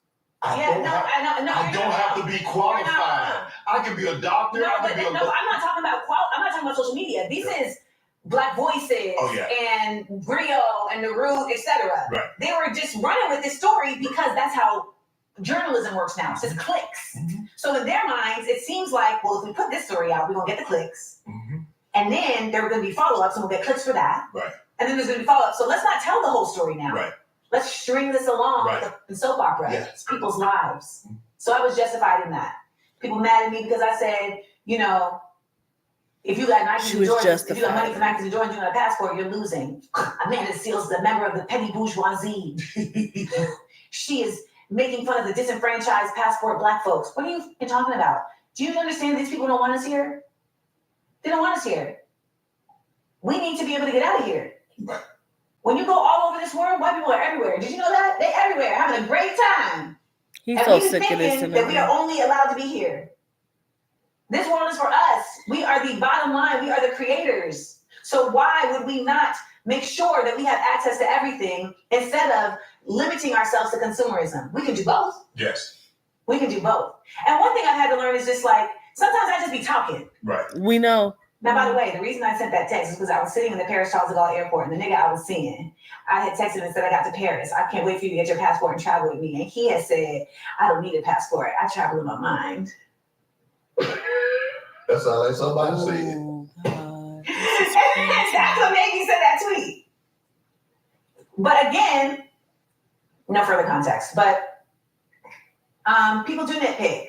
I don't have to be qualified. I can be a doctor. I'm not talking about social media. This is Black Voices and Brio and the Root, etc. Right. They were just running with this story because that's how journalism works now. It's just clicks. Mm-hmm. So in their minds, it seems like, well, if we put this story out, we're going to get the clicks. Mm-hmm. And then there are going to be follow-ups and we'll get clicks for that. Right. And then there's going to be follow-ups. So let's not tell the whole story now. Right. Let's string this along like a soap opera. Yeah. It's people's lives. Mm-hmm. So I was justified in that. People mad at me because I said, If you got Nikes She and was Jordans, if you got justified. money for Nikes and Jordans, you got a passport, you're losing. Amanda Seals is a member of the petty bourgeoisie. She is making fun of the disenfranchised passport black folks. What are you talking about? Do you understand these people don't want us here? They don't want us here. We need to be able to get out of here. Right. When you go all over this world, white people are everywhere. Did you know that? They're everywhere, having a great time. He's And so we be sick of this thinking that we are only allowed to be here. This world is for us. We are the bottom line. We are the creators. So why would we not make sure that we have access to everything instead of limiting ourselves to consumerism? We can do both. Yes. We can do both. And one thing I've had to learn is just like, sometimes I just be talking. Right. We know. Now, by the way, the reason I sent that text is because I was sitting in the Paris Charles de Gaulle airport, and the nigga I was seeing, I had texted him and said, I got to Paris. I can't wait for you to get your passport and travel with me. And he had said, I don't need a passport. I travel in my mind. That sounds like somebody said. Oh, God. That's what made me send that tweet. But again, no further context. But people do nitpick.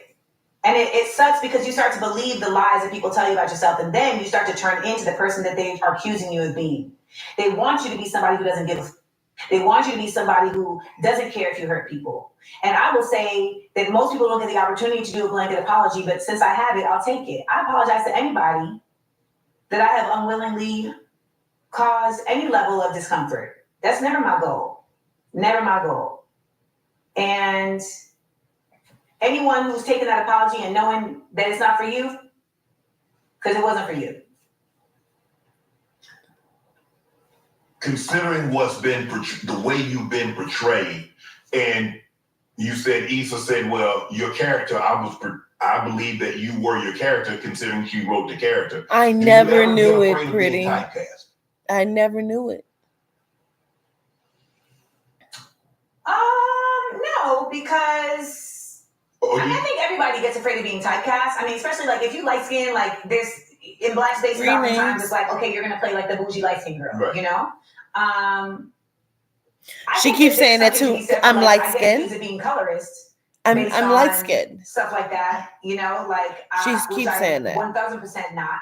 And it sucks because you start to believe the lies that people tell you about yourself, and then you start to turn into the person that they are accusing you of being. They want you to be somebody who doesn't give a f. They want you to be somebody who doesn't care if you hurt people. And I will say that most people don't get the opportunity to do a blanket apology, but since I have it, I'll take it. I apologize to anybody that I have unwillingly caused any level of discomfort. That's never my goal. Never my goal. And anyone who's taking that apology and knowing that it's not for you, because it wasn't for you. Considering what's been the way you've been portrayed, and you said Issa said, "Well, your character, I believe that you were your character, considering she wrote the character." I Do you never ever knew get it, afraid of Pretty. being typecast? I never knew it. No, because I think everybody gets afraid of being typecast. I mean, especially like if you light skin, like there's in black spaces oftentimes it's like, okay, you're gonna play like the bougie light skin girl, right. You know? She keeps saying that too. I'm like, light I get skinned. accused of being colorist. I'm light skinned. Stuff like that, you know, like She keeps saying that. 1000% not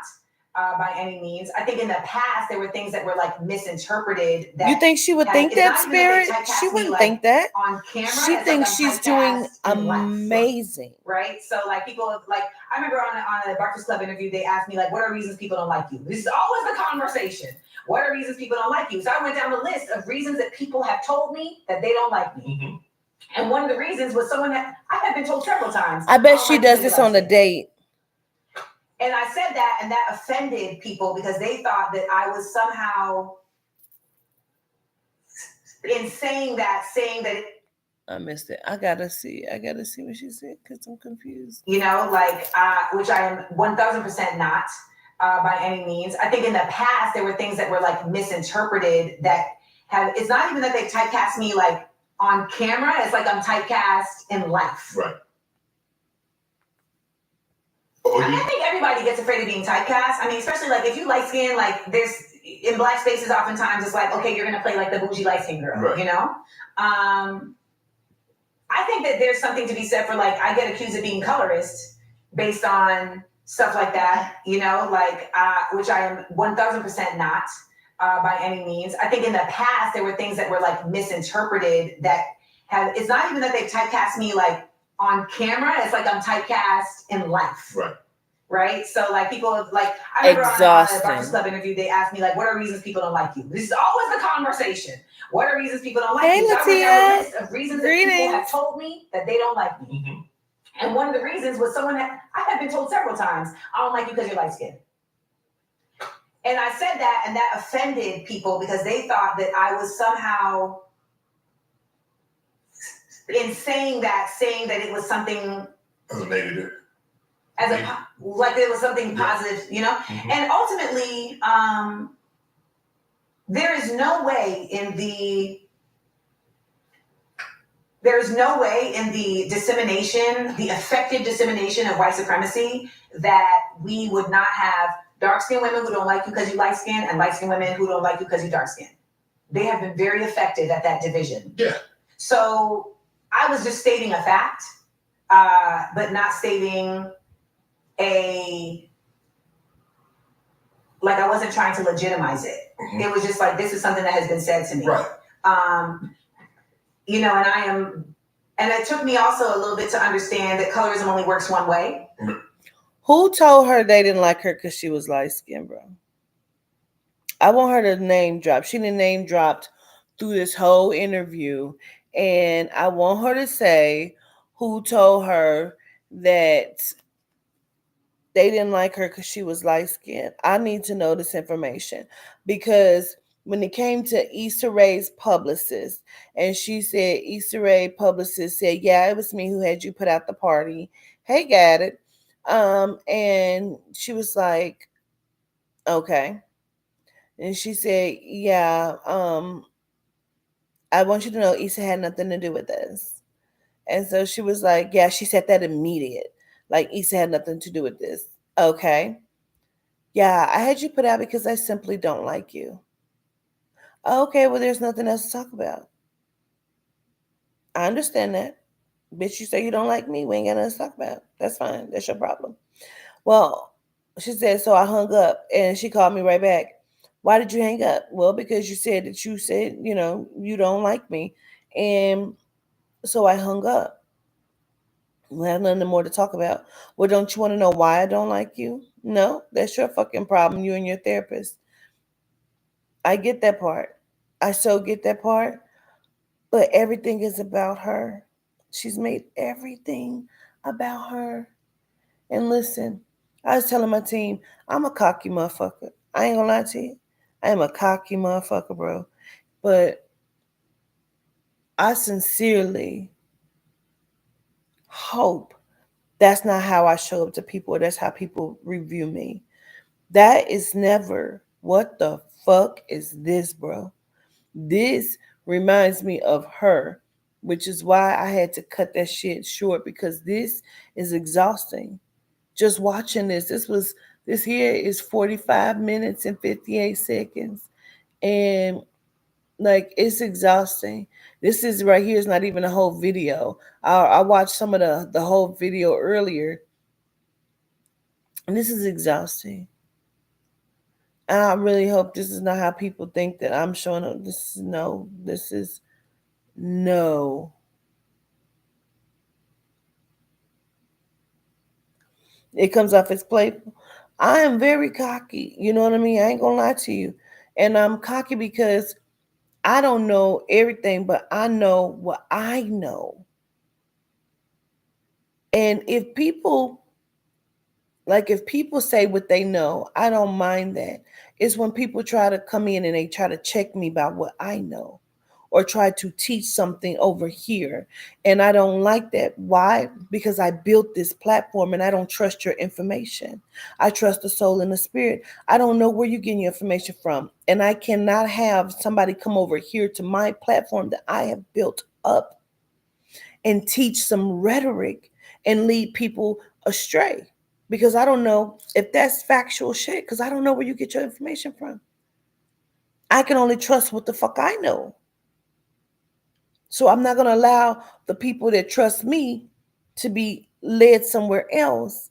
by any means. I think in the past there were things that were like misinterpreted. That you think she would think that, Spirit? She wouldn't think that. On camera, she thinks she's doing amazing, right? So like people like I remember on a Breakfast Club interview, they asked me like, what are reasons people don't like you? This is always the conversation. What are reasons people don't like you? So I went down the list of reasons that people have told me that they don't like me. Mm-hmm. And one of the reasons was someone that I have been told several times. I bet she does this on a date. And I said that, and that offended people because they thought that I was somehow, in saying that it, I missed it. I gotta see what she said because I'm confused. You know, like which I am 1000% not by any means. I think in the past there were things that were like misinterpreted that have. It's not even that they typecast me like on camera. It's like I'm typecast in life. Right. I think everybody gets afraid of being typecast. I mean, especially like if you light skin, like there's in black spaces oftentimes it's like, okay, you're gonna play like the bougie light skin girl, right. You know? I think that there's something to be said for like I get accused of being colorist based on stuff like that, you know, like which I am 1000% not by any means. I think in the past there were things that were like misinterpreted that have. It's not even that they typecast me like on camera. It's like I'm typecast in life. Right. Right. So like people like I remember on a Breakfast Club interview, they asked me like, what are reasons people don't like you? This is always the conversation. What are reasons people don't like you? So I went down the list of reasons that people have told me that they don't like me. Mm-hmm. And one of the reasons was someone that I have been told several times, I don't like you because you're light skinned. And I said that, and that offended people because they thought that I was somehow, in saying that it was something as a negative. Like it was something positive, you know? Mm-hmm. And ultimately, there is no way in the dissemination, the effective dissemination of white supremacy, that we would not have dark-skinned women who don't like you because you light-skinned and light-skinned women who don't like you because you dark-skinned. They have been very effective at that division. Yeah. So I was just stating a fact, but not stating a like I wasn't trying to legitimize it. Mm-hmm. It was just like, this is something that has been said to me. Right. You know, and I am, and it took me also a little bit to understand that colorism only works one way. Who told her they didn't like her because she was light skinned, bro? I want her to name drop. She didn't name dropped through this whole interview. And I want her to say who told her that they didn't like her because she was light skinned. I need to know this information because when it came to Issa Rae's publicist, and she said, Issa Rae publicist said, yeah, it was me who had you put out the party. Hey, got it. And she was like, okay. And she said, yeah, I want you to know Issa had nothing to do with this. And so she was like, yeah, she said that immediate. Like, Issa had nothing to do with this. Okay. Yeah, I had you put out because I simply don't like you. Okay, well, there's nothing else to talk about. I understand that. Bitch, you say you don't like me. We ain't got nothing to talk about. That's fine. That's your problem. Well, she said, so I hung up and she called me right back. Why did you hang up? Well, because you said, you don't like me. And so I hung up. We have nothing more to talk about. Well, don't you want to know why I don't like you? No, that's your fucking problem, you and your therapist. I get that part. I so get that part. But everything is about her. She's made everything about her. And listen, I was telling my team, I'm a cocky motherfucker. I ain't gonna lie to you. I am a cocky motherfucker, bro. But I sincerely hope that's not how I show up to people, or that's how people review me. That is never, what the fuck is this, bro? This reminds me of her, which is why I had to cut that shit short because this is exhausting. Just watching this here is 45 minutes and 58 seconds. And like it's exhausting. This is right here is not even a whole video. I watched some of the whole video earlier, and this is exhausting. And I really hope this is not how people think that I'm showing up. This is no. This is no. It comes off as playful. I am very cocky. You know what I mean? I ain't gonna lie to you. And I'm cocky because I don't know everything, but I know what I know. And if people say what they know, I don't mind that. It's when people try to come in and they try to check me about what I know or try to teach something over here. And I don't like that. Why? Because I built this platform and I don't trust your information. I trust the soul and the spirit. I don't know where you're getting your information from. And I cannot have somebody come over here to my platform that I have built up and teach some rhetoric and lead people astray because I don't know if that's factual shit because I don't know where you get your information from. I can only trust what the fuck I know. So I'm not going to allow the people that trust me to be led somewhere else.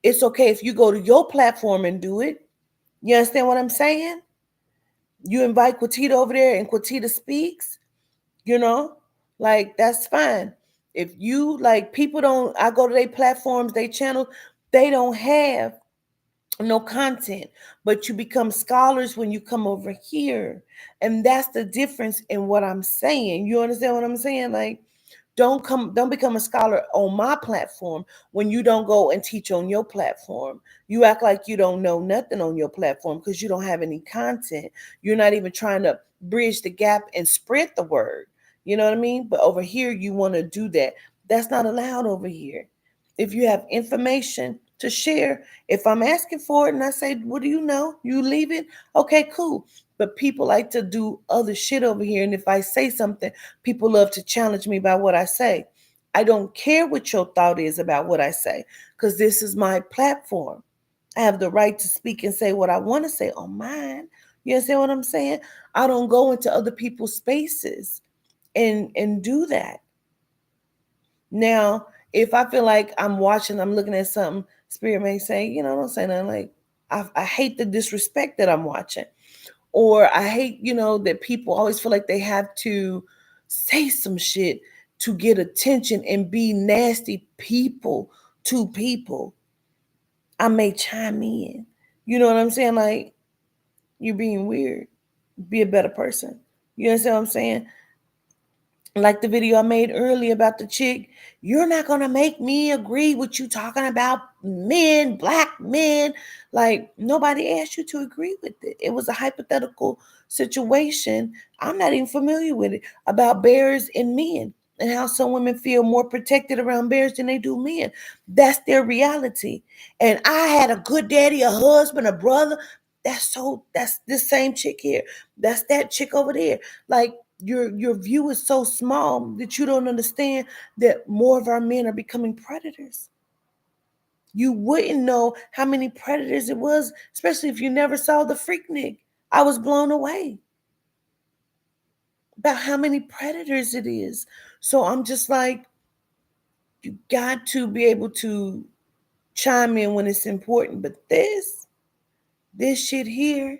It's okay if you go to your platform and do it. You understand what I'm saying? You invite Quatita over there and Quatita speaks, you know, like that's fine. If you like people don't, I go to their platforms, they channel, they don't have no content, but you become scholars when you come over here. And that's the difference in what I'm saying. You understand what I'm saying? Like, don't become a scholar on my platform when you don't go and teach on your platform. You act like you don't know nothing on your platform because you don't have any content. You're not even trying to bridge the gap and spread the word. You know what I mean? But over here you want to do that. That's not allowed over here. If you have information to share, if I'm asking for it and I say, what do you know? You leave it? Okay, cool. But people like to do other shit over here. And if I say something, people love to challenge me by what I say. I don't care what your thought is about what I say because this is my platform. I have the right to speak and say what I want to say on mine. You understand what I'm saying? I don't go into other people's spaces and do that. Now, if I feel like I'm watching, I'm looking at something, Spirit may say, don't say nothing like, I hate the disrespect that I'm watching. Or I hate, that people always feel like they have to say some shit to get attention and be nasty people to people. I may chime in. You know what I'm saying? Like, you're being weird. Be a better person. You understand what I'm saying? Like the video I made earlier about the chick, you're not gonna make me agree with you talking about men, black men. Like, nobody asked you to agree with it. It was a hypothetical situation. I'm not even familiar with it, about bears and men, and how some women feel more protected around bears than they do men. That's their reality. And I had a good daddy, a husband, a brother. That's this same chick here. That's that chick over there. Like, your view is so small that you don't understand that more of our men are becoming predators. You wouldn't know how many predators it was, especially if you never saw the Freaknik. I was blown away about how many predators it is. So I'm just like, you got to be able to chime in when it's important. But this shit here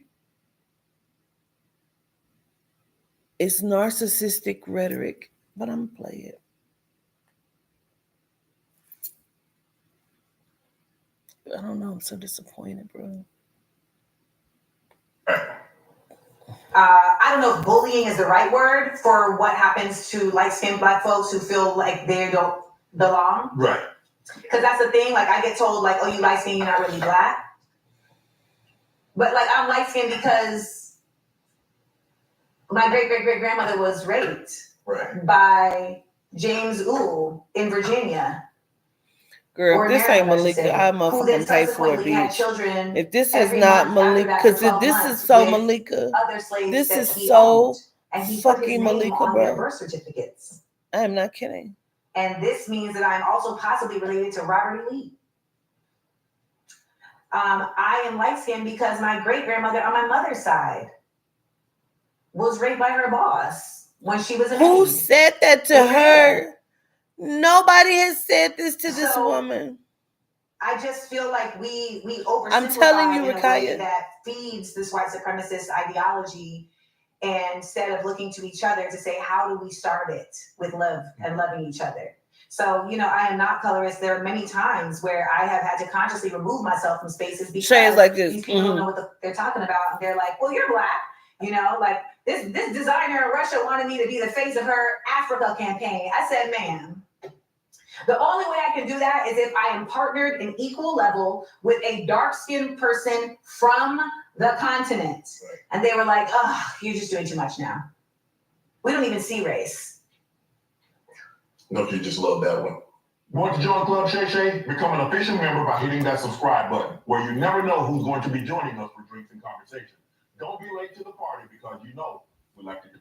is narcissistic rhetoric. But I'm gonna play it. I don't know. I'm so disappointed, bro. I don't know if bullying is the right word for what happens to light-skinned black folks who feel like they don't belong. Right. Because that's the thing. Like, I get told, like, oh, you light-skinned, you're not really black. But, like, I'm light-skinned because my great-great-great-grandmother was raped by James Ool in Virginia. Girl, if this ain't Malika, I motherfucking pay for it, bitch. If this is not Malika, because if this is so Malika, this is so fucking Malika, bro. Birth certificates. I am not kidding. And this means that I'm also possibly related to Robert E. Lee. I am light-skinned because my great-grandmother on my mother's side was raped by her boss when she was a Who maid. said that to her? Nobody has said this to this woman. I just feel like we oversimplify I'm telling you, in a way Rakaya, that feeds this white supremacist ideology, instead of looking to each other to say, how do we start it with love and loving each other? So, I am not colorist. There are many times where I have had to consciously remove myself from spaces because like this. These people don't know what they're talking about. And they're like, well, you're black. Like this designer in Russia wanted me to be the face of her Africa campaign. I said, ma'am, the only way I can do that is if I am partnered in equal level with a dark-skinned person from the continent. And they were like, oh, you're just doing too much now. We don't even see race. Don't you just love that one? Want to join Club Shay Shay? Become an official member by hitting that subscribe button, where you never know who's going to be joining us for drinks and conversation. Don't be late to the party because we like to do.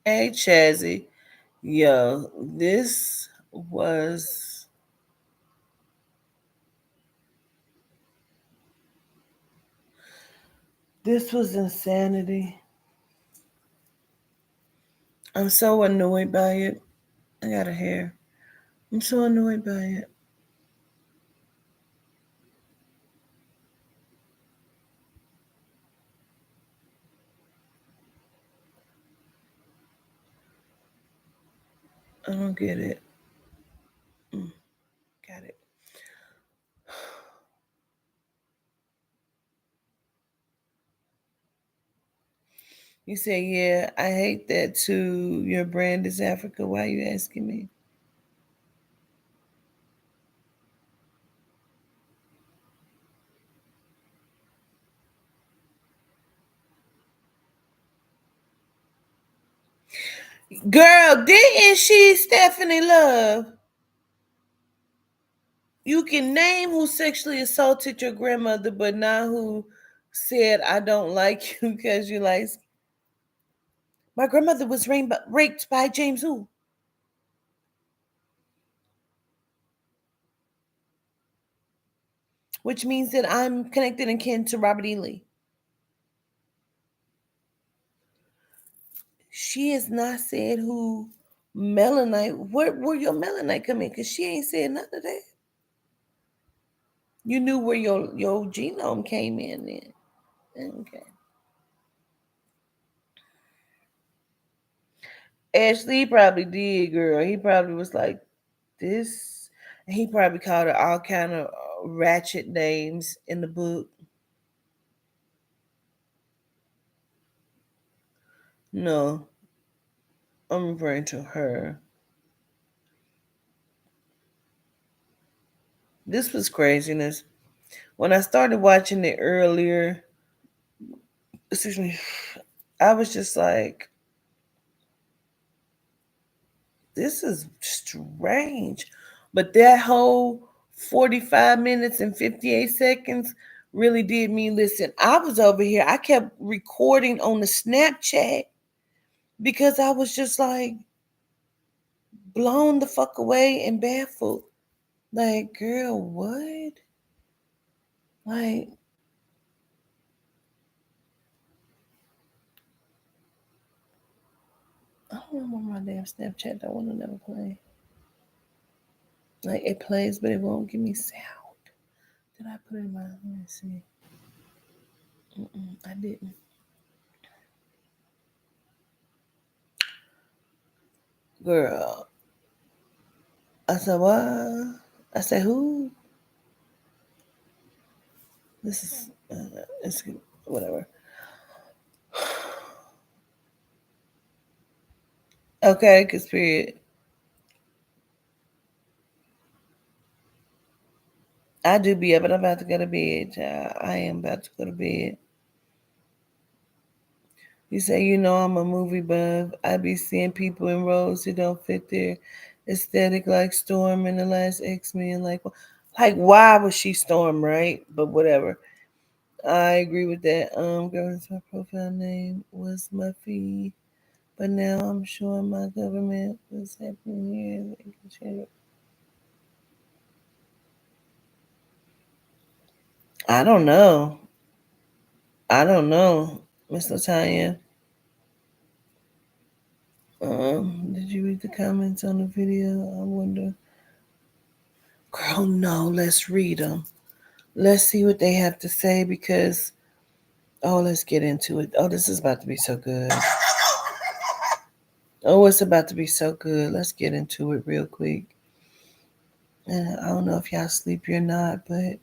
Hey, Chazzy. Yo, this was... This was insanity. I'm so annoyed by it. I got a hair. I'm so annoyed by it. I don't get it. Got it. You say, yeah, I hate that too. Your brand is Africa. Why are you asking me? Girl, didn't she, Stephanie Love? You can name who sexually assaulted your grandmother, but not who said, I don't like you because you like... My grandmother was raped by James Who? Which means that I'm connected and kin to Robert E. Lee. She has not said who Melanite... Where your Melanite come in? Because she ain't said none of that. You knew where your genome came in then. Okay. Ashley he probably did, girl. He probably was like this. And he probably called her all kind of ratchet names in the book. No, I'm referring to her. This was craziness. When I started watching it earlier, excuse me, I was just like, this is strange. But that whole 45 minutes and 58 seconds really did me listen. I was over here, I kept recording on the Snapchat because I was just like blown the fuck away and baffled. Like, girl, what? Like, I don't know why my damn Snapchat don't want to never play. Like, it plays, but it won't give me sound. Did I put it in my? Let me see. I didn't. Girl, I said what? I said who? This is it's whatever. Okay, cause period. I do be up, but I'm about to go to bed. Child. I am about to go to bed. You say you know I'm a movie buff. I be seeing people in roles who don't fit their aesthetic, like Storm in the last X Men. Like why was she Storm, right? But whatever. I agree with that. Government's my profile name was Muffy, but now I'm showing my government what's happening here. I don't know. I don't know, Miss Latanya. Did you read the comments on the video? I wonder. Girl, no. Let's read them. Let's see what they have to say because let's get into it. Oh, this is about to be so good. Oh, it's about to be so good. Let's get into it real quick. And I don't know if y'all sleepy or not, but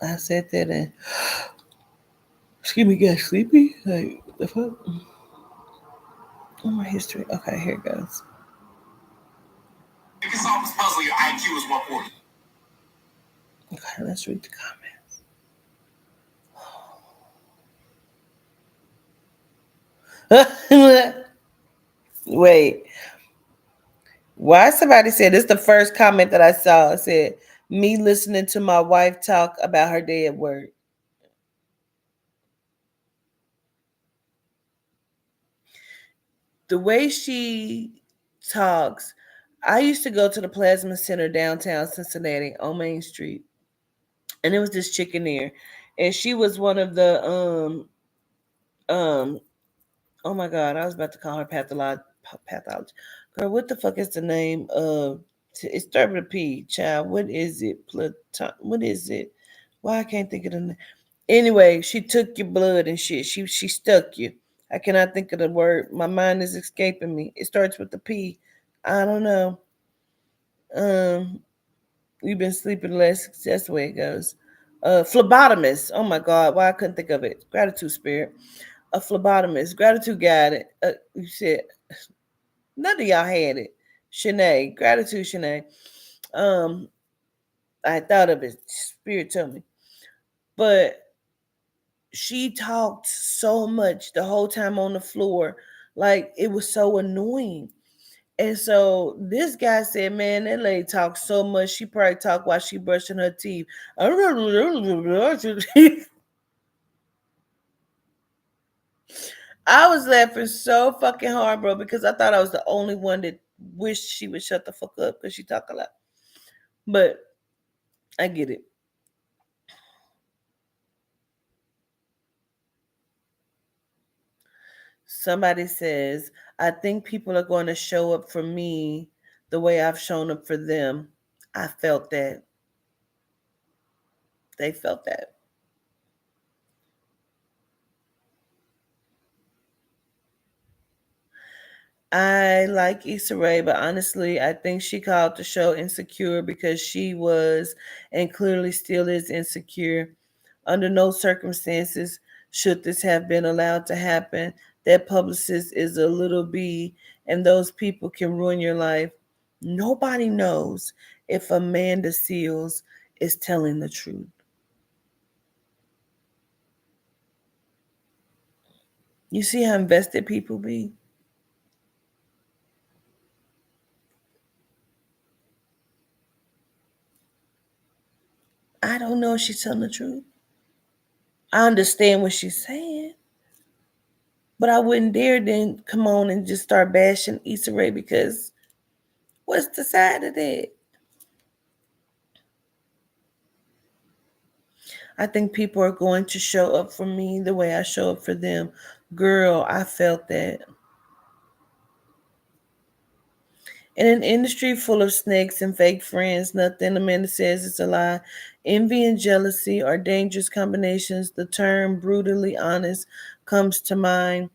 I said that and excuse me, got sleepy? Like the fuck? Oh my history. Okay, here it goes. If you solve this puzzle, your IQ is 140. Okay, let's read the comments. Wait, why somebody said this is the first comment that I saw. It said me listening to my wife talk about her day at work. The way she talks, I used to go to the Plasma Center downtown Cincinnati on Main Street, and there was this chick in there, and she was one of the um oh my god, I was about to call her pathologist. Girl, what the fuck is the name of? It starts with a P. Child, what is it? What is it? Why I can't think of the name? Anyway, she took your blood and shit. She stuck you. I cannot think of the word. My mind is escaping me. It starts with the P. I don't know. Um, we've been sleeping less. That's the way it goes. Phlebotomist. Oh my god, why I couldn't think of it? Gratitude spirit. A phlebotomist. Gratitude guide. You said none of y'all had it. Shanae. Gratitude, Shanae. Um, I thought of it. Spirit told me. But she talked so much the whole time on the floor. Like it was so annoying. And so this guy said, man, that lady talks so much. She probably talked while she brushing her teeth. I was laughing so fucking hard, bro, because I thought I was the only one that wished she would shut the fuck up because she talk a lot. But I get it. Somebody says, I think people are going to show up for me the way I've shown up for them. I felt that. They felt that. I like Issa Rae, but honestly, I think she called the show insecure because she was and clearly still is insecure. Under no circumstances should this have been allowed to happen. That publicist is a little bee, and those people can ruin your life. Nobody knows if Amanda Seals is telling the truth. You see how invested people be? I don't know if she's telling the truth. I understand what she's saying, but I wouldn't dare then come on and just start bashing Issa Rae because what's the side of that? I think people are going to show up for me the way I show up for them. Girl, I felt that. In an industry full of snakes and fake friends, nothing Amanda says is a lie. Envy and jealousy are dangerous combinations. The term brutally honest comes to mind.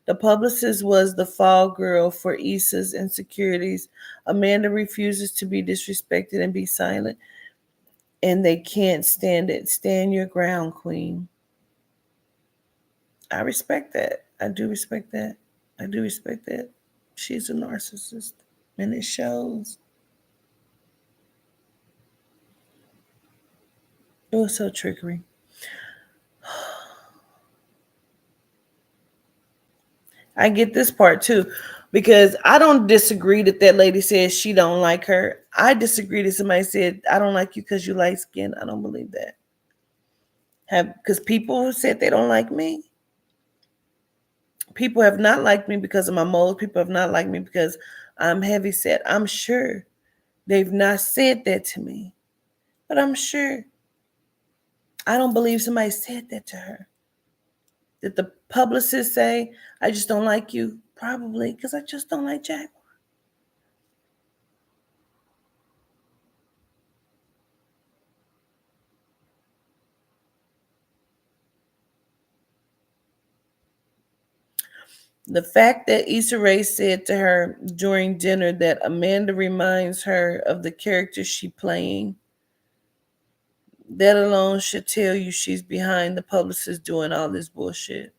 The publicist was the fall girl for Issa's insecurities. Amanda refuses to be disrespected and be silent, and they can't stand it. Stand your ground, queen. I respect that. I do respect that. I do respect that. She's a narcissist, and it shows. It was so trickery. I get this part too, because I don't disagree that that lady says she don't like her. I disagree that somebody said I don't like you because you light skin. I don't believe that. Have because people said they don't like me. People have not liked me because of my moles. People have not liked me because I'm heavy set. I'm sure they've not said that to me, but I'm sure. I don't believe somebody said that to her. Did the publicist say, I just don't like you? Probably, because I just don't like Jack. The fact that Issa Rae said to her during dinner that Amanda reminds her of the character she's playing, that alone should tell you she's behind the publicist doing all this bullshit.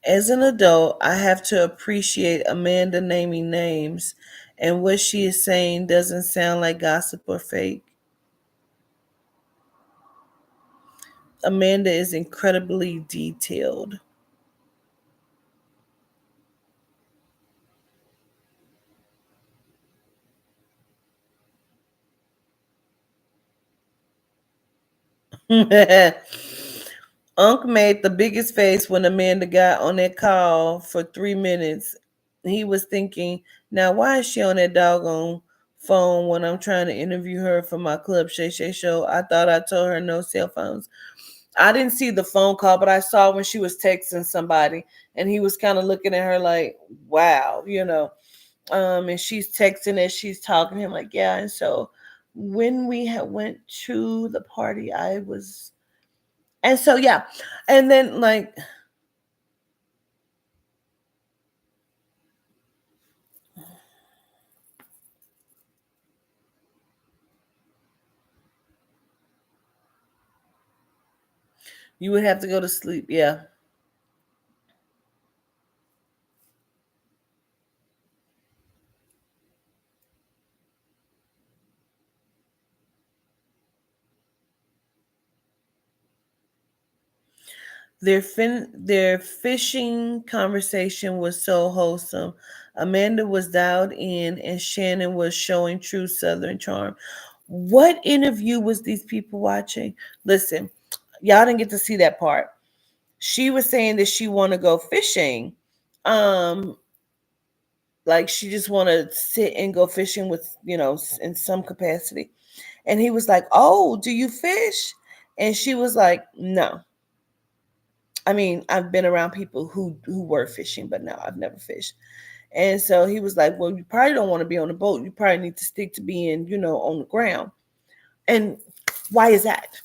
As an adult, I have to appreciate Amanda naming names, and what she is saying doesn't sound like gossip or fake. Amanda is incredibly detailed. Unc made the biggest face when Amanda got on that call for 3 minutes. He was thinking, now why is she on that doggone phone when I'm trying to interview her for my Club Shay Shay show? I thought I told her no cell phones. I didn't see the phone call, but I saw when she was texting somebody and he was kind of looking at her like, wow, you know. And she's texting as she's talking to him like, yeah. And so when we had went to the party, I was, and so yeah, and then like you would have to go to sleep. Yeah. Their fishing conversation was so wholesome. Amanda was dialed in, and Shannon was showing true Southern charm. What interview was these people watching? Listen, y'all didn't get to see that part. She was saying that she want to go fishing, um, like she just want to sit and go fishing with in some capacity. And he was like, "Oh, do you fish?" And she was like, "No. I mean, I've been around people who were fishing, but no, I've never fished." And so he was like, "Well, you probably don't want to be on a boat. You probably need to stick to being, on the ground." And why is that?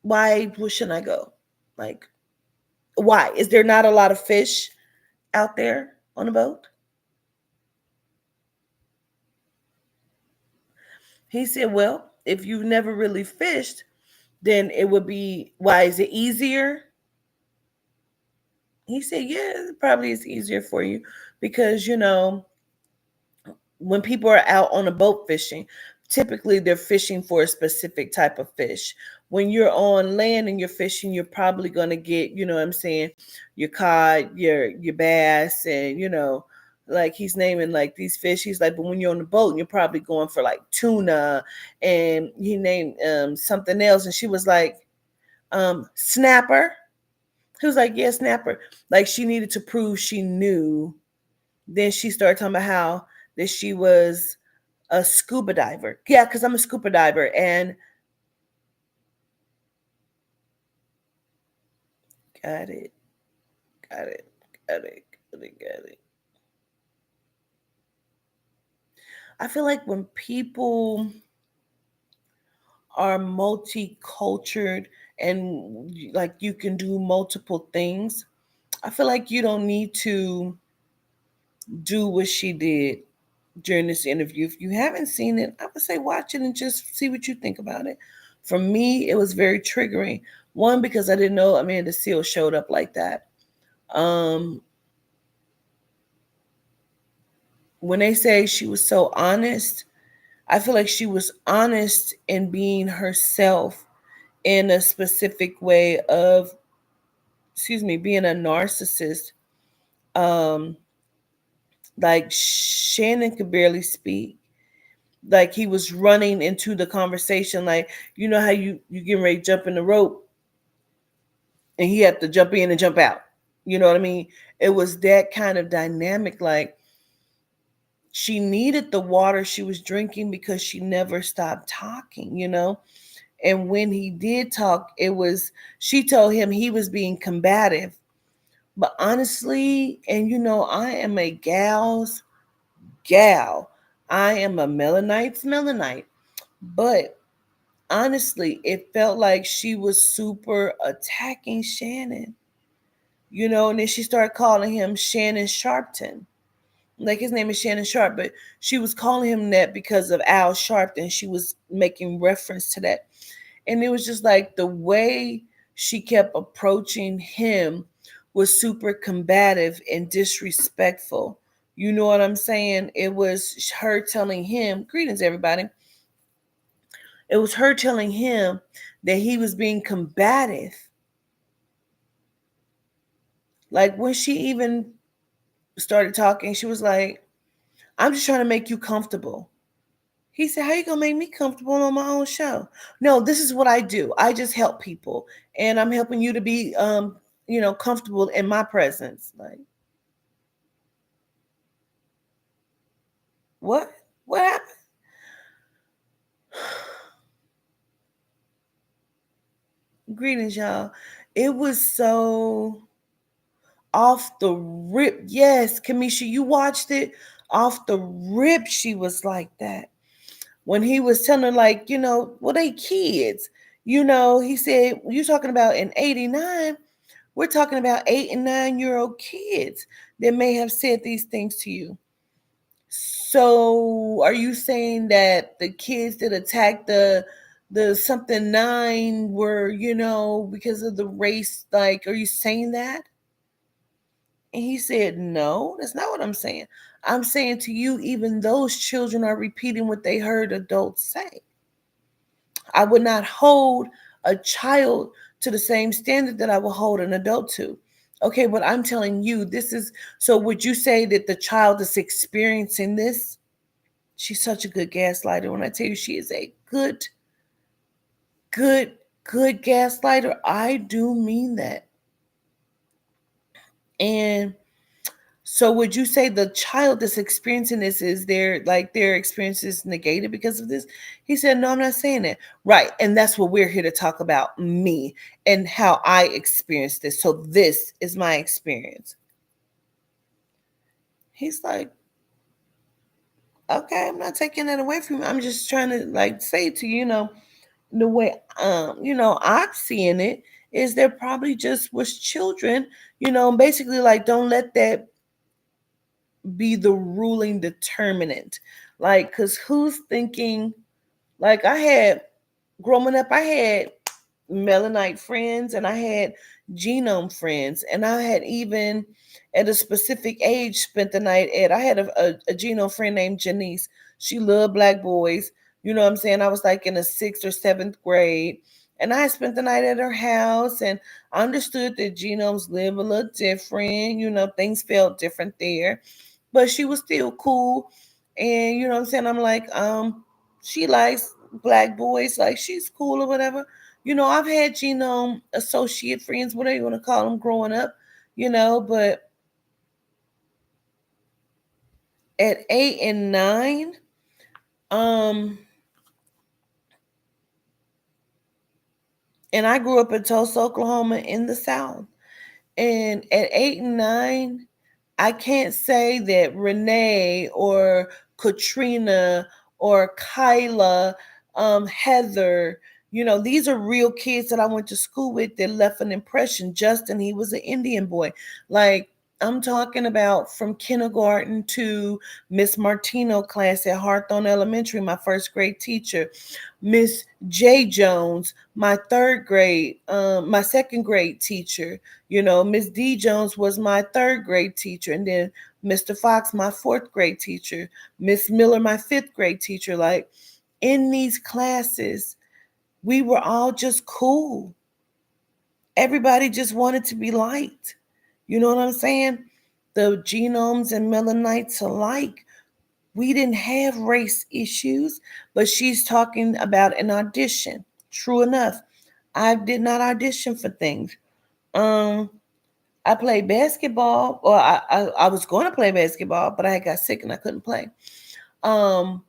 Why shouldn't I go? Like, why? Is there not a lot of fish out there on a boat? He said, "Well, if you've never really fished, then it would be, why is it easier?" He said, "Yeah, it probably is easier for you because, when people are out on a boat fishing, typically they're fishing for a specific type of fish. When you're on land and you're fishing, you're probably going to get, what I'm saying, your cod, your bass, and like he's naming like these fish. He's like, but when you're on the boat, you're probably going for like tuna, and he named something else, and she was like, snapper. He was like, yeah, snapper. Like she needed to prove she knew. Then she started talking about how that she was a scuba diver. Yeah, because I'm a scuba diver. And got it, got it, got it, got it, got it. I feel like when people are multicultural and like you can do multiple things, I feel like you don't need to do what she did during this interview. If you haven't seen it, I would say watch it and just see what you think about it. For me, it was very triggering. One, because I didn't know Amanda Seales showed up like that. Um, when they say she was so honest, I feel like she was honest in being herself in a specific way of, excuse me, being a narcissist. Um, like Shannon could barely speak. Like he was running into the conversation, like how you getting ready to jump in the rope, and he had to jump in and jump out. You know what I mean? It was that kind of dynamic. Like she needed the water she was drinking because she never stopped talking. And when he did talk, it was, she told him he was being combative. But honestly, and I am a gal's gal. I am a Melanite's Melanite. But honestly, it felt like she was super attacking Shannon. And then she started calling him Shannon Sharpton. Like his name is Shannon Sharp, but she was calling him that because of Al Sharpton. She was making reference to that. And it was just like the way she kept approaching him was super combative and disrespectful. You know what I'm saying? It was her telling him, greetings, everybody. It was her telling him that he was being combative. Like when she even started talking, she was like, "I'm just trying to make you comfortable." He said, "How you gonna make me comfortable on my own show?" "No, this is what I do. I just help people, and I'm helping you to be, comfortable in my presence." Like, what? What happened? Greetings, y'all. It was so off the rip. Yes, Kamisha, you watched it. Off the rip, she was like that. When he was telling her, like, well, they kids. He said, "You talking about in '89? We're talking about 8 and 9-year-old kids that may have said these things to you." So, are you saying that the kids that attacked the something nine were, because of the race? Like, are you saying that? And he said, "No, that's not what I'm saying. I'm saying to you, even those children are repeating what they heard adults say. I would not hold a child to the same standard that I will hold an adult to." Okay, but I'm telling you, this is, so would you say that the child is experiencing this? She's such a good gaslighter. When I tell you she is a good, good, good gaslighter, I do mean that. And So would you say the child that's experiencing this is their experience is negated because of this? He said, no, I'm not saying that. Right. And that's what we're here to talk about, me and how I experienced this. So this is my experience. He's like, okay, I'm not taking that away from you. I'm just trying to like say to you, the way I'm seeing it is there probably just was children, basically like don't let that be the ruling determinant. Like, cause who's thinking like I had growing up, I had melanite friends and I had genome friends. And I had even at a specific age spent the night at I had a genome friend named Janice. She loved black boys. You know what I'm saying? I was like in the sixth or seventh grade. And I spent the night at her house and I understood that genomes live a little different. Things felt different there. But she was still cool. And you know what I'm saying? I'm like, she likes black boys, like she's cool or whatever. I've had genome associate friends, whatever you want to call them, growing up, but at 8 and 9, um, and I grew up in Tulsa, Oklahoma in the South. And at 8 and 9, I can't say that Renee or Katrina or Kyla, Heather, these are real kids that I went to school with that left an impression. Justin, he was an Indian boy. Like, I'm talking about from kindergarten to Miss Martino class at Hawthorne Elementary, my first grade teacher. Miss J. Jones, my second grade teacher. Miss D. Jones was my third grade teacher, and then Mr. Fox, my fourth grade teacher, Miss Miller, my fifth grade teacher. Like, in these classes, we were all just cool. Everybody just wanted to be liked. You know what I'm saying? The genomes and melanites alike, we didn't have race issues, but she's talking about an audition. True enough, I did not audition for things. Um, I played basketball, or I was going to play basketball, but I got sick and I couldn't play. Um,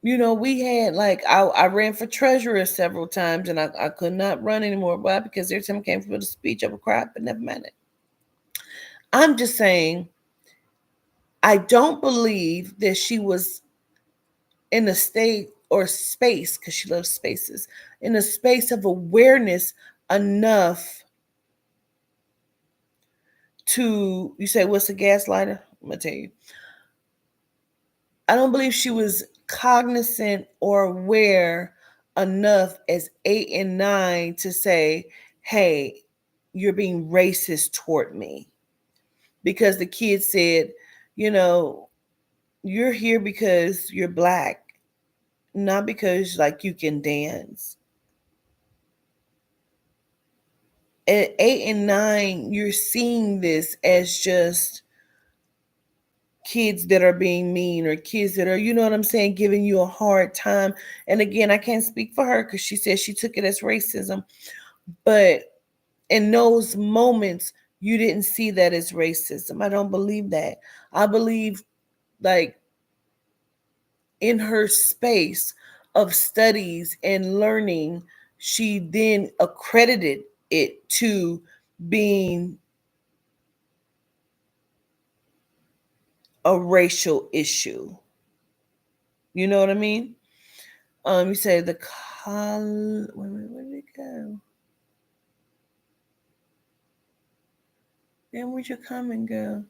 we had like I ran for treasurer several times, and I could not run anymore. Why? Because every time I came for the speech, I would cry, but never mind it. I'm just saying, I don't believe that she was in a state or space, because she loves spaces, in a space of awareness enough to, you say, what's a gaslighter? I'm going to tell you. I don't believe she was cognizant or aware enough as 8 and 9 to say, hey, you're being racist toward me. Because the kid said, you know, you're here because you're black, not because like you can dance. At 8 and 9, you're seeing this as just kids that are being mean, or kids that are, you know what I'm saying, giving you a hard time. And again, I can't speak for her because she said she took it as racism. But in those moments, you didn't see that as racism. I don't believe that. I believe, like, in her space of studies and learning, she then accredited it to being a racial issue. You know what I mean? You say the where did it go? Then where'd your comment go?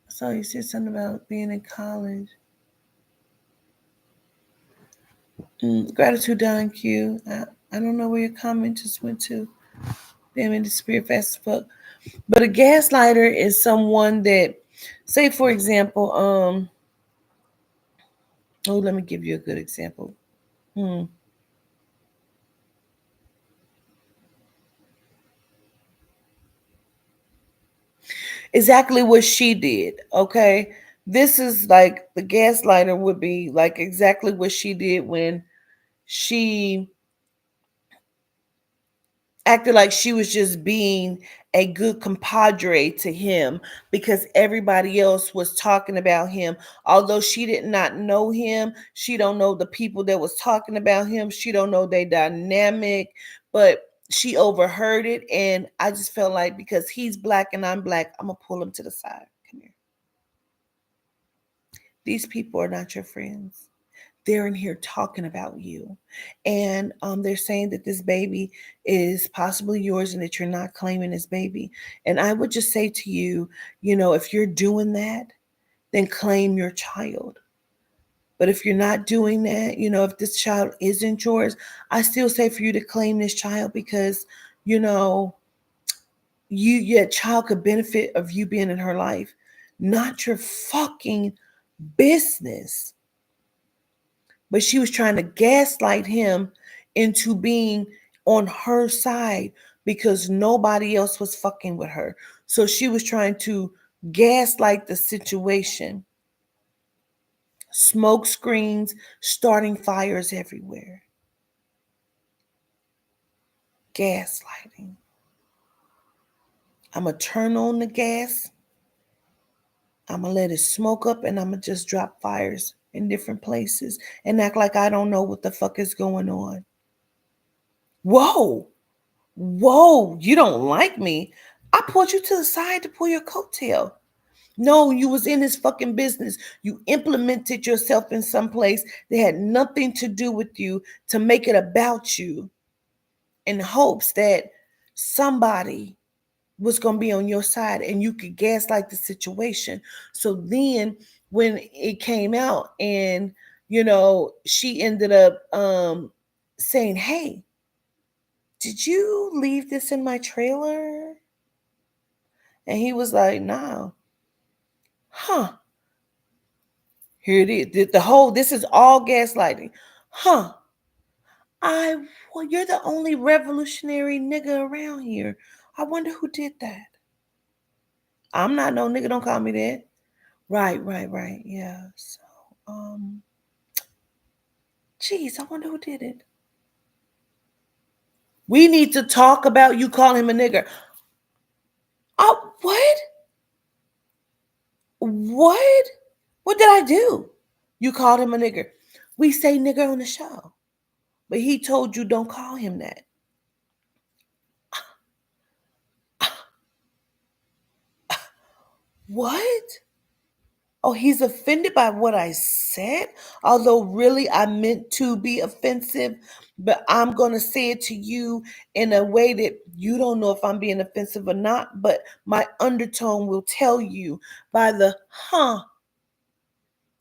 I saw you said something about being in college. Gratitude, Don Q. I don't know where your comment just went to. Damn, it disappeared fast as fuck. But a gaslighter is someone that, say for example, oh, let me give you a good example. Hmm. Exactly what she did. Okay. This is like the gaslighter would be like exactly what she did when she acted like she was just being a good compadre to him because everybody else was talking about him. Although she did not know him, she don't know the people that was talking about him. She don't know their dynamic, but she overheard it. And I just felt like because he's black and I'm black, I'm gonna pull him to the side. Come here. These people are not your friends. They're in here talking about you. And they're saying that this baby is possibly yours and that you're not claiming this baby. And I would just say to you, if you're doing that, then claim your child. But if you're not doing that, if this child isn't yours, I still say for you to claim this child because, you know, your child could benefit of you being in her life, not your fucking business. But she was trying to gaslight him into being on her side because nobody else was fucking with her. So she was trying to gaslight the situation. Smoke screens, starting fires everywhere. Gaslighting. I'm going to turn on the gas. I'm going to let it smoke up and I'm going to just drop fires in different places and act like I don't know what the fuck is going on. Whoa. Whoa, you don't like me? I pulled you to the side to pull your coattail. No, you was in his fucking business. You implemented yourself in some place that had nothing to do with you to make it about you in hopes that somebody was going to be on your side and you could gaslight the situation. So then when it came out and, she ended up saying, hey, did you leave this in my trailer? And he was like, no. Huh. Here it is. This is all gaslighting. Huh. Well, you're the only revolutionary nigga around here. I wonder who did that. I'm not no nigga, don't call me that. Right. Yeah. So, geez, I wonder who did it. We need to talk about you calling him a nigger. Oh, what? What? What did I do? You called him a nigger. We say nigger on the show. But he told you don't call him that. What? Oh, he's offended by what I said? Although really I meant to be offensive, but I'm going to say it to you in a way that you don't know if I'm being offensive or not, but my undertone will tell you by the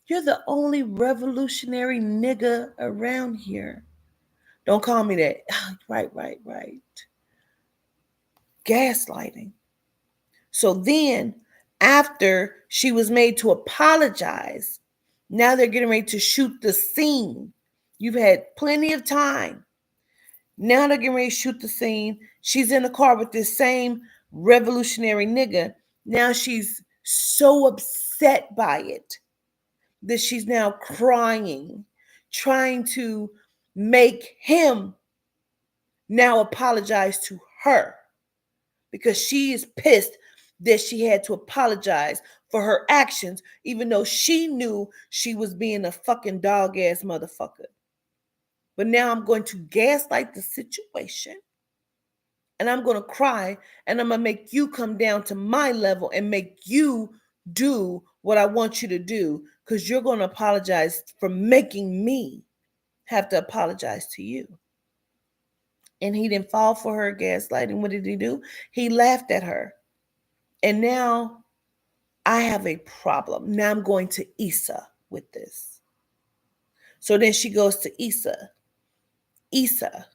you're the only revolutionary nigga around here. Don't call me that. Right. Gaslighting. So then, after she was made to apologize, now they're getting ready to shoot the scene. You've had plenty of time. Now they're getting ready to shoot the scene. She's in the car with this same revolutionary nigga. Now she's so upset by it that she's now crying, trying to make him now apologize to her because she is pissed that she had to apologize for her actions, even though she knew she was being a fucking dog ass motherfucker. But now I'm going to gaslight the situation and I'm going to cry and I'm going to make you come down to my level and make you do what I want you to do because you're going to apologize for making me have to apologize to you. And he didn't fall for her gaslighting. What did he do? He laughed at her. And now I have a problem. Now I'm going to Issa with this. So then she goes to Issa. Issa,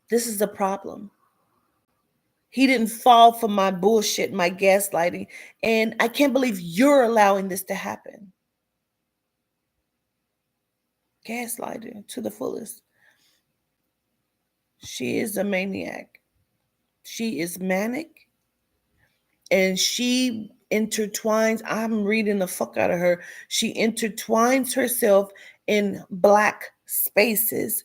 this is the problem. He didn't fall for my bullshit, my gaslighting. And I can't believe you're allowing this to happen. Gaslighting to the fullest. She is a maniac. She is manic. And she intertwines, I'm reading the fuck out of her. She intertwines herself in Black spaces.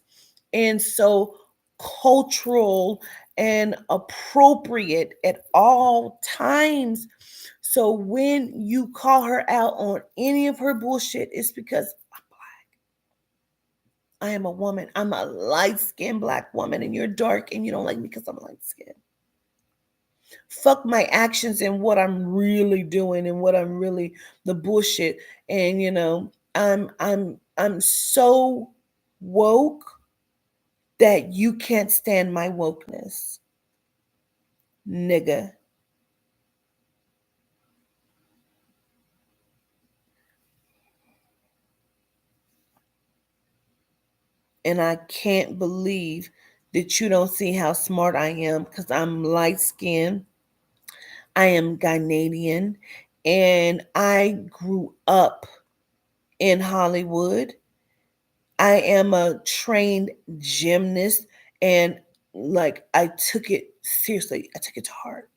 And so cultural and appropriate at all times. So when you call her out on any of her bullshit, it's because I am a woman. I'm a light skinned black woman, and you're dark and you don't like me because I'm light skinned. Fuck my actions and what I'm really doing and what I'm really the bullshit. And I'm so woke that you can't stand my wokeness, nigga. And I can't believe that you don't see how smart I am because I'm light skinned. I am Ghanaian and I grew up in Hollywood. I am a trained gymnast and like I took it seriously. I took it to heart.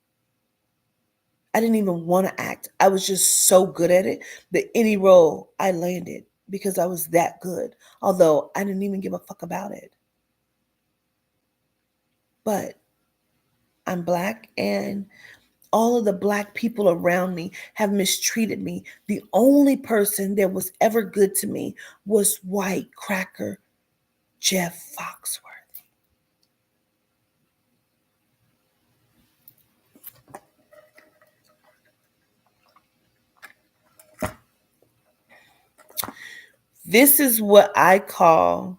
I didn't even want to act. I was just so good at it that any role I landed because I was that good. Although I didn't even give a fuck about it. But I'm black and all of the black people around me have mistreated me. The only person that was ever good to me was white cracker Jeff Foxworth. This is what I call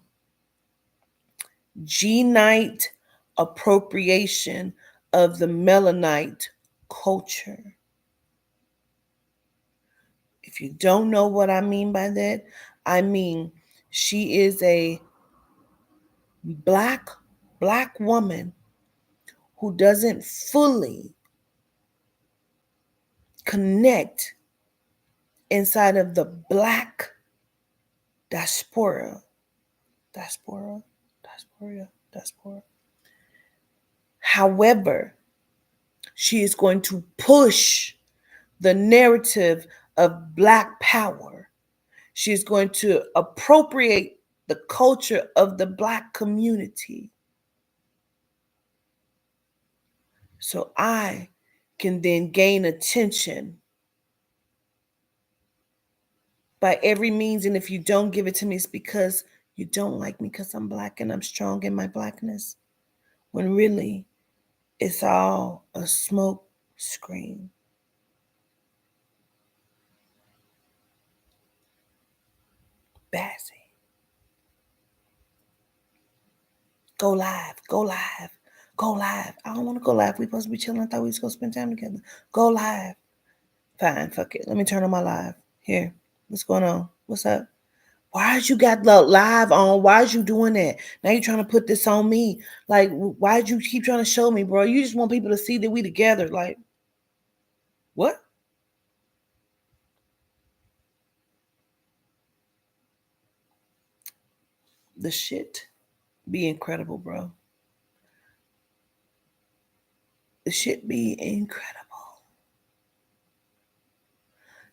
G Night appropriation of the Melanite culture. If you don't know what I mean by that, I mean she is a black woman who doesn't fully connect inside of the black diaspora. Diaspora, diaspora. However, she is going to push the narrative of black power. She is going to appropriate the culture of the black community. So I can then gain attention by every means. And if you don't give it to me, it's because you don't like me because I'm black and I'm strong in my blackness. When really, it's all a smoke screen. Bassy. Go live. Go live. Go live. I don't want to go live. We supposed to be chilling. I thought we was going to spend time together. Go live. Fine. Fuck it. Let me turn on my live. Here. What's going on? What's up? Why'd you got the live on? Why'd you doing that? Now you trying to put this on me. Like, why'd you keep trying to show me, bro? You just want people to see that we together. Like, what? The shit be incredible, bro. The shit be incredible.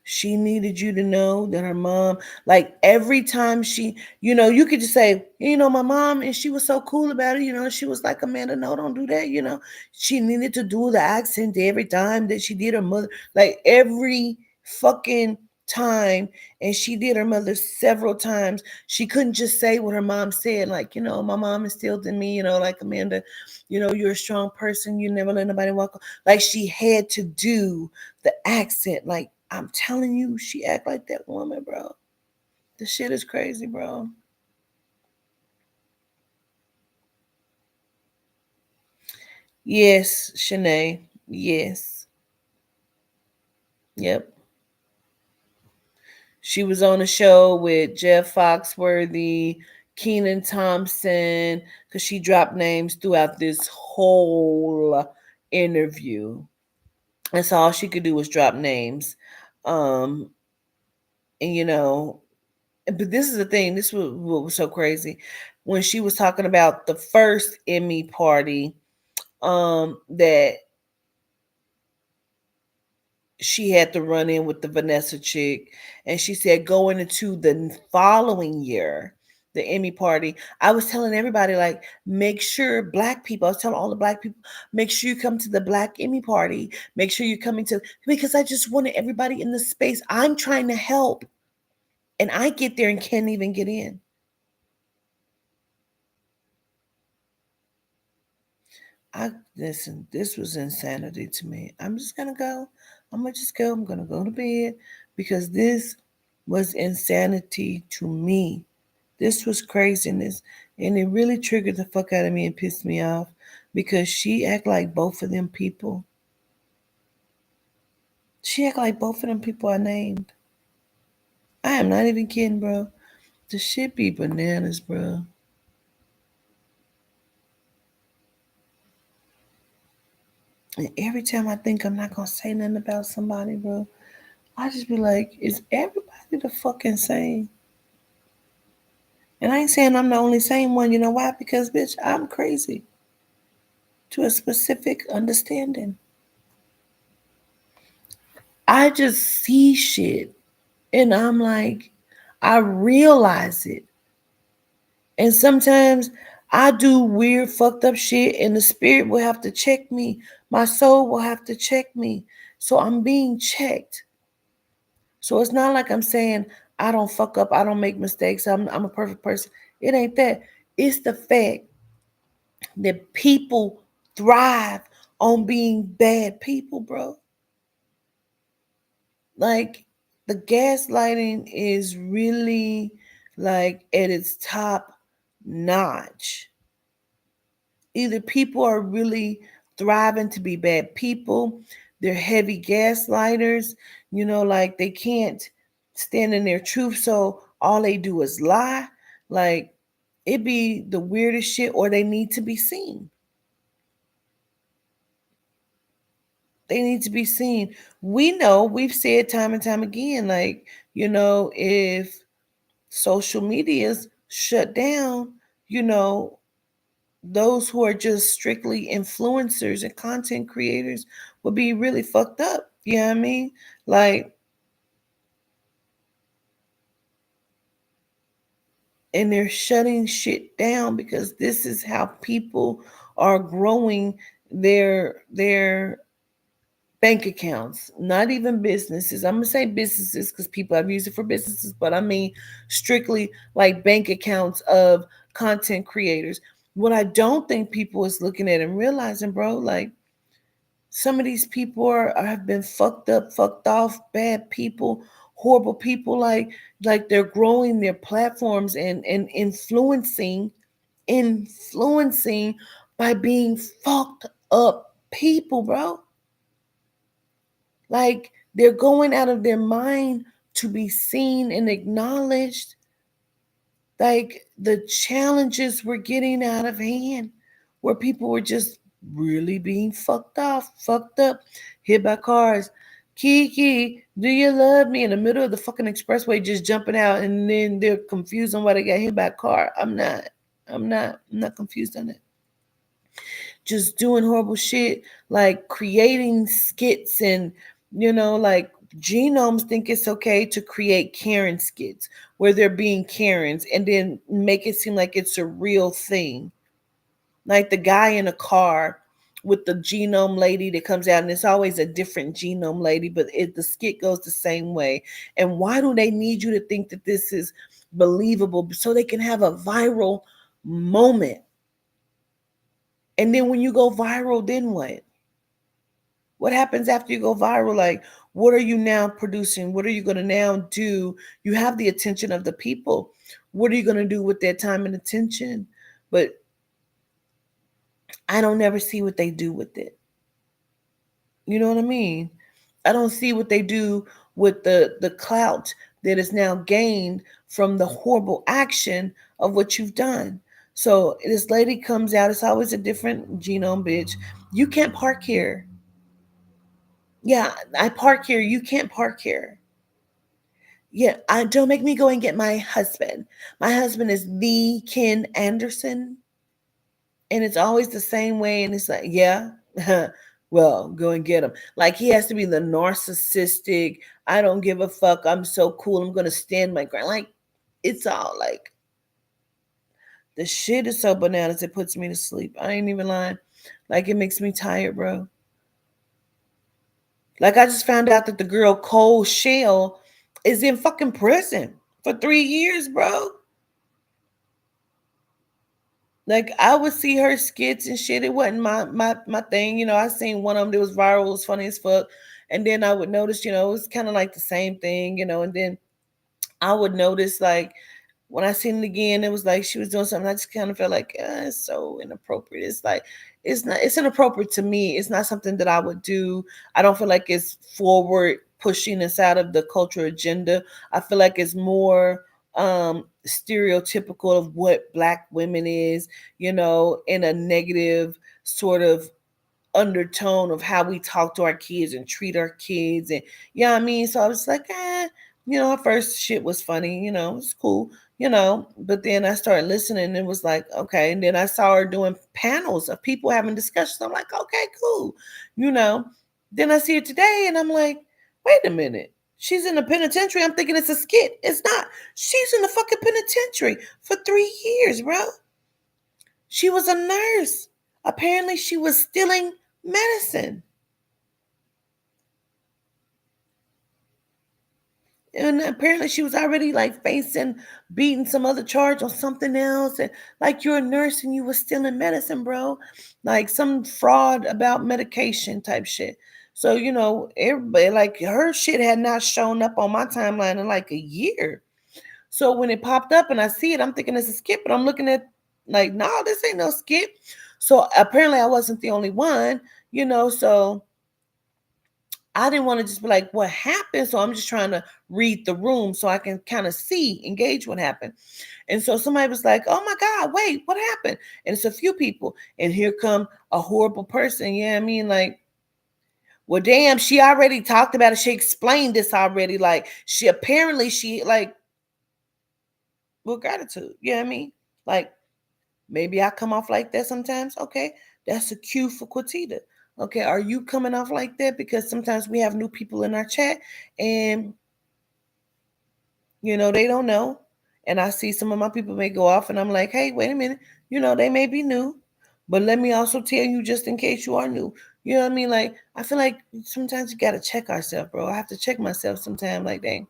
She needed you to know that her mom, like every time she, you could just say, my mom, and she was so cool about it. She was like, Amanda, no, don't do that. She needed to do the accent every time that she did her mother, like every fucking time. And she did her mother several times. She couldn't just say what her mom said, like, my mom instilled in me, like, Amanda, you're a strong person. You never let nobody walk. Like she had to do the accent, like, I'm telling you, she act like that woman, bro. The shit is crazy, bro. Yes, Shanae. Yes. Yep. She was on a show with Jeff Foxworthy, Keenan Thompson, because she dropped names throughout this whole interview. That's all she could do was drop names. Um, and but this is the thing, this was what was so crazy. When she was talking about the first Emmy party, that she had to run in with the Vanessa chick, and she said going into the following year the Emmy party. I was telling everybody, like, make sure black people, I was telling all the black people, make sure you come to the black Emmy party. Make sure you're coming to, because I just wanted everybody in the space. I'm trying to help. And I get there and can't even get in. I listen, this was insanity to me. I'm just gonna go. I'm gonna just go. I'm gonna go to bed because this was insanity to me. This was craziness. And it really triggered the fuck out of me and pissed me off because she act like both of them people. She act like both of them people I named. I am not even kidding, bro. The shit be bananas, bro. And every time I think I'm not gonna say nothing about somebody, bro, I just be like, is everybody the fucking same? And I ain't saying I'm the only sane one. You know why? Because, bitch, I'm crazy to a specific understanding. I just see shit and I'm like, I realize it. And sometimes I do weird, fucked up shit, and the spirit will have to check me. My soul will have to check me. So I'm being checked. So it's not like I'm saying I don't fuck up, I don't make mistakes, I'm a perfect person. It ain't that. It's the fact that people thrive on being bad people, bro. Like the gaslighting is really like at its top notch. Either people are really thriving to be bad people, they're heavy gaslighters, like they can't stand in their truth, so all they do is lie. Like it be the weirdest shit, or they need to be seen. They need to be seen. We know, we've said time and time again, like, if social media's shut down, you know, those who are just strictly influencers and content creators will be really fucked up. You know what I mean? Like, and they're shutting shit down because this is how people are growing their bank accounts, not even businesses. I'm gonna say businesses because people have used it for businesses, but I mean strictly like bank accounts of content creators. What I don't think people is looking at and realizing, bro, like some of these people have been fucked up, fucked off, bad people, horrible people. Like they're growing their platforms and influencing by being fucked up people, bro. Like they're going out of their mind to be seen and acknowledged. Like the challenges were getting out of hand, where people were just really being fucked off, fucked up, hit by cars. Kiki, do you love me? In the middle of the fucking expressway, just jumping out, and then they're confused on why they got hit by a car. I'm not. I'm not confused on it. Just doing horrible shit, like creating skits and, like genomes think it's okay to create Karen skits where they're being Karens and then make it seem like it's a real thing. Like the guy in a car with the genome lady that comes out, and it's always a different genome lady, but the skit goes the same way. And why do they need you to think that this is believable so they can have a viral moment? And then when you go viral, then what? What happens after you go viral? Like, what are you now producing? What are you going to now do? You have the attention of the people. What are you going to do with their time and attention? But I don't never see what they do with it. You know what I mean? I don't see what they do with the clout that is now gained from the horrible action of what you've done. So this lady comes out, it's always a different genome, bitch. You can't park here. Yeah, I park here. You can't park here. Yeah, I don't make me go and get my husband. My husband is the Ken Anderson, and it's always the same way. And it's like, yeah, well, go and get him. Like he has to be the narcissistic. I don't give a fuck. I'm so cool. I'm gonna stand my ground. Like it's all like The shit is so bananas it puts me to sleep. I ain't even lying. Like it makes me tired, bro. Like I just found out that the girl Cole Shell is in fucking prison for 3 years, bro. Like I would see her skits and shit. It wasn't my thing. I seen one of them that was viral, it was funny as fuck. And then I would notice, it was kind of like the same thing, and then I would notice like when I seen it again, it was like she was doing something. I just kind of felt like it's so inappropriate. It's like it's inappropriate to me. It's not something that I would do. I don't feel like it's forward pushing inside of the culture agenda. I feel like it's more stereotypical of what black women is, in a negative sort of undertone of how we talk to our kids and treat our kids, and what I mean. So I was like, her first shit was funny, it's cool, but then I started listening and it was like, okay. And then I saw her doing panels of people having discussions. I'm like, okay, cool, you know. Then I see her today and I'm like, wait a minute. She's in the penitentiary. I'm thinking it's a skit. It's not. She's in the fucking penitentiary for 3 years, bro. She was a nurse. Apparently, she was stealing medicine. And apparently, she was already like facing beating some other charge on something else. And like, you're a nurse and you were stealing medicine, bro. Like some fraud about medication type shit. So, everybody, like, her shit had not shown up on my timeline in like a year. So when it popped up and I see it, I'm thinking it's a skip, but I'm looking at like, no, this ain't no skip. So apparently I wasn't the only one, so I didn't want to just be like, what happened? So I'm just trying to read the room so I can kind of see, engage what happened. And so somebody was like, oh my God, wait, what happened? And it's a few people. And here come a horrible person. Yeah, I mean, like, well, damn, she already talked about it. She explained this already. Like, she like, with gratitude. You know what I mean? Like, maybe I come off like that sometimes. Okay, that's a cue for Quatita. Okay, are you coming off like that? Because sometimes we have new people in our chat and, they don't know. And I see some of my people may go off and I'm like, hey, wait a minute. They may be new, but let me also tell you just in case you are new. You know what I mean? Like, I feel like sometimes you got to check ourselves, bro. I have to check myself sometimes, like, dang,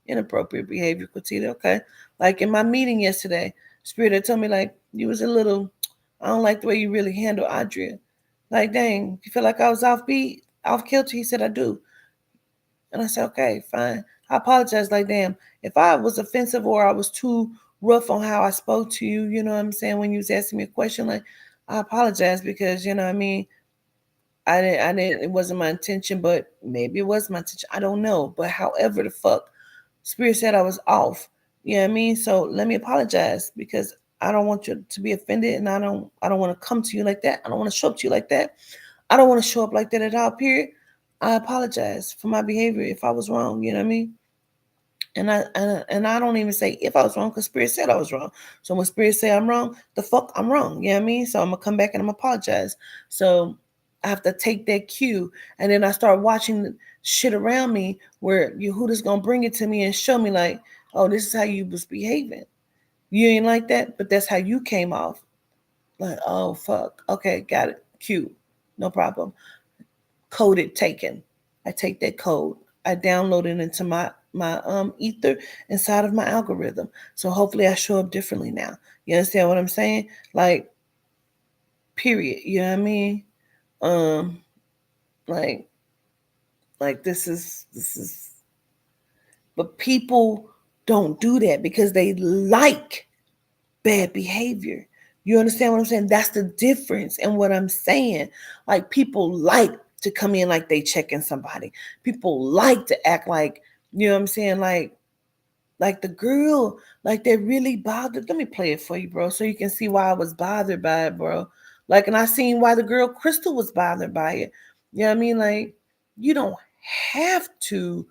inappropriate behavior, Quatita. Okay. Like in my meeting yesterday, Spirit had told me, like, you was a little, I don't like the way you really handle Adria. Like, dang, you feel like I was off beat, off kilter? He said, I do. And I said, okay, fine. I apologize. Like, damn, if I was offensive or I was too rough on how I spoke to you, you know what I'm saying, when you was asking me a question, like, I apologize because, you know what I mean, I didn't, it wasn't my intention, but maybe it was my intention. I don't know. But however the fuck, Spirit said I was off. You know what I mean? So let me apologize because I don't want you to be offended and I don't want to come to you like that. I don't want to show up to you like that. I don't want to show up like that at all, period. I apologize for my behavior if I was wrong, you know what I mean? And I don't even say if I was wrong because Spirit said I was wrong. So when Spirit say I'm wrong, the fuck I'm wrong. You know what I mean? So I'm gonna come back and I'm gonna apologize. So I have to take that cue, and then I start watching the shit around me where Yehuda's gonna bring it to me and show me like, oh, this is how you was behaving. You ain't like that, but that's how you came off. Like, oh fuck, okay, got it. Cue, no problem. Coded taken. I take that code. I download it into my ether inside of my algorithm. So hopefully I show up differently now. You understand what I'm saying? Like, period. You know what I mean? Um, like this is but people don't do that because they like bad behavior. You understand what I'm saying? That's the difference in what I'm saying. Like, people like to come in like they checking somebody. People like to act like, you know what I'm saying? Like the girl, like they're really bothered. Let me play it for you, bro, so you can see why I was bothered by it, bro. Like, and I seen why the girl Crystal was bothered by it. You know what I mean? Like, you don't have to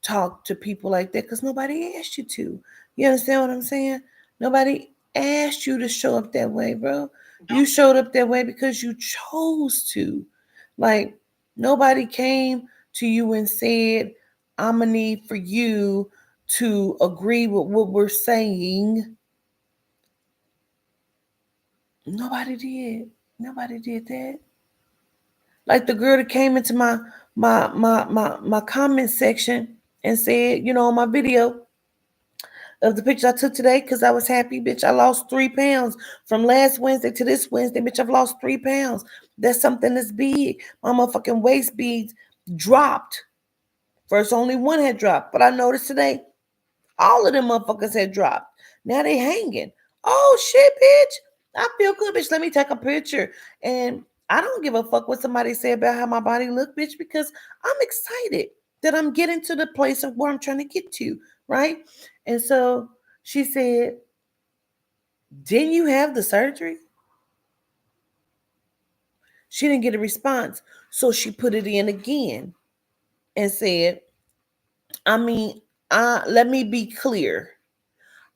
talk to people like that because nobody asked you to. You understand what I'm saying? Nobody asked you to show up that way, bro. You showed up that way because you chose to. Like, nobody came to you and said, I'm gonna need for you to agree with what we're saying Nobody did. Nobody did that. Like the girl that came into my comment section and said, on my video of the picture I took today, because I was happy, bitch. I lost 3 pounds from last Wednesday to this Wednesday, bitch. I've lost 3 pounds. That's something that's big. My motherfucking waist beads dropped. First, only one had dropped, but I noticed today all of them motherfuckers had dropped. Now they hanging. Oh shit, bitch. I feel good, bitch. Let me take a picture. And I don't give a fuck what somebody say about how my body look, bitch, because I'm excited that I'm getting to the place of where I'm trying to get to, right? And so she said, didn't you have the surgery? She didn't get a response. So she put it in again and said, I mean, let me be clear.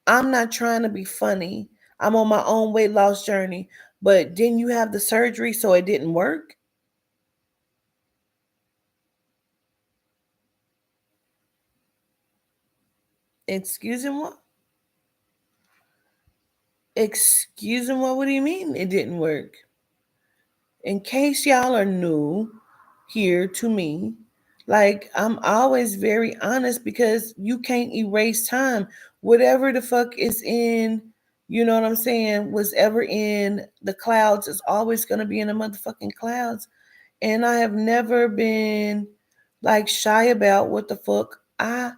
I'm not trying to be funny. I'm on my own weight loss journey. But didn't you have the surgery so it didn't work? Excuse me, what? Excuse me, what do you mean it didn't work? In case y'all are new here to me, like I'm always very honest because you can't erase time. Whatever the fuck is in, you know what I'm saying, was ever in the clouds is always gonna be in the motherfucking clouds. And I have never been like shy about what the fuck I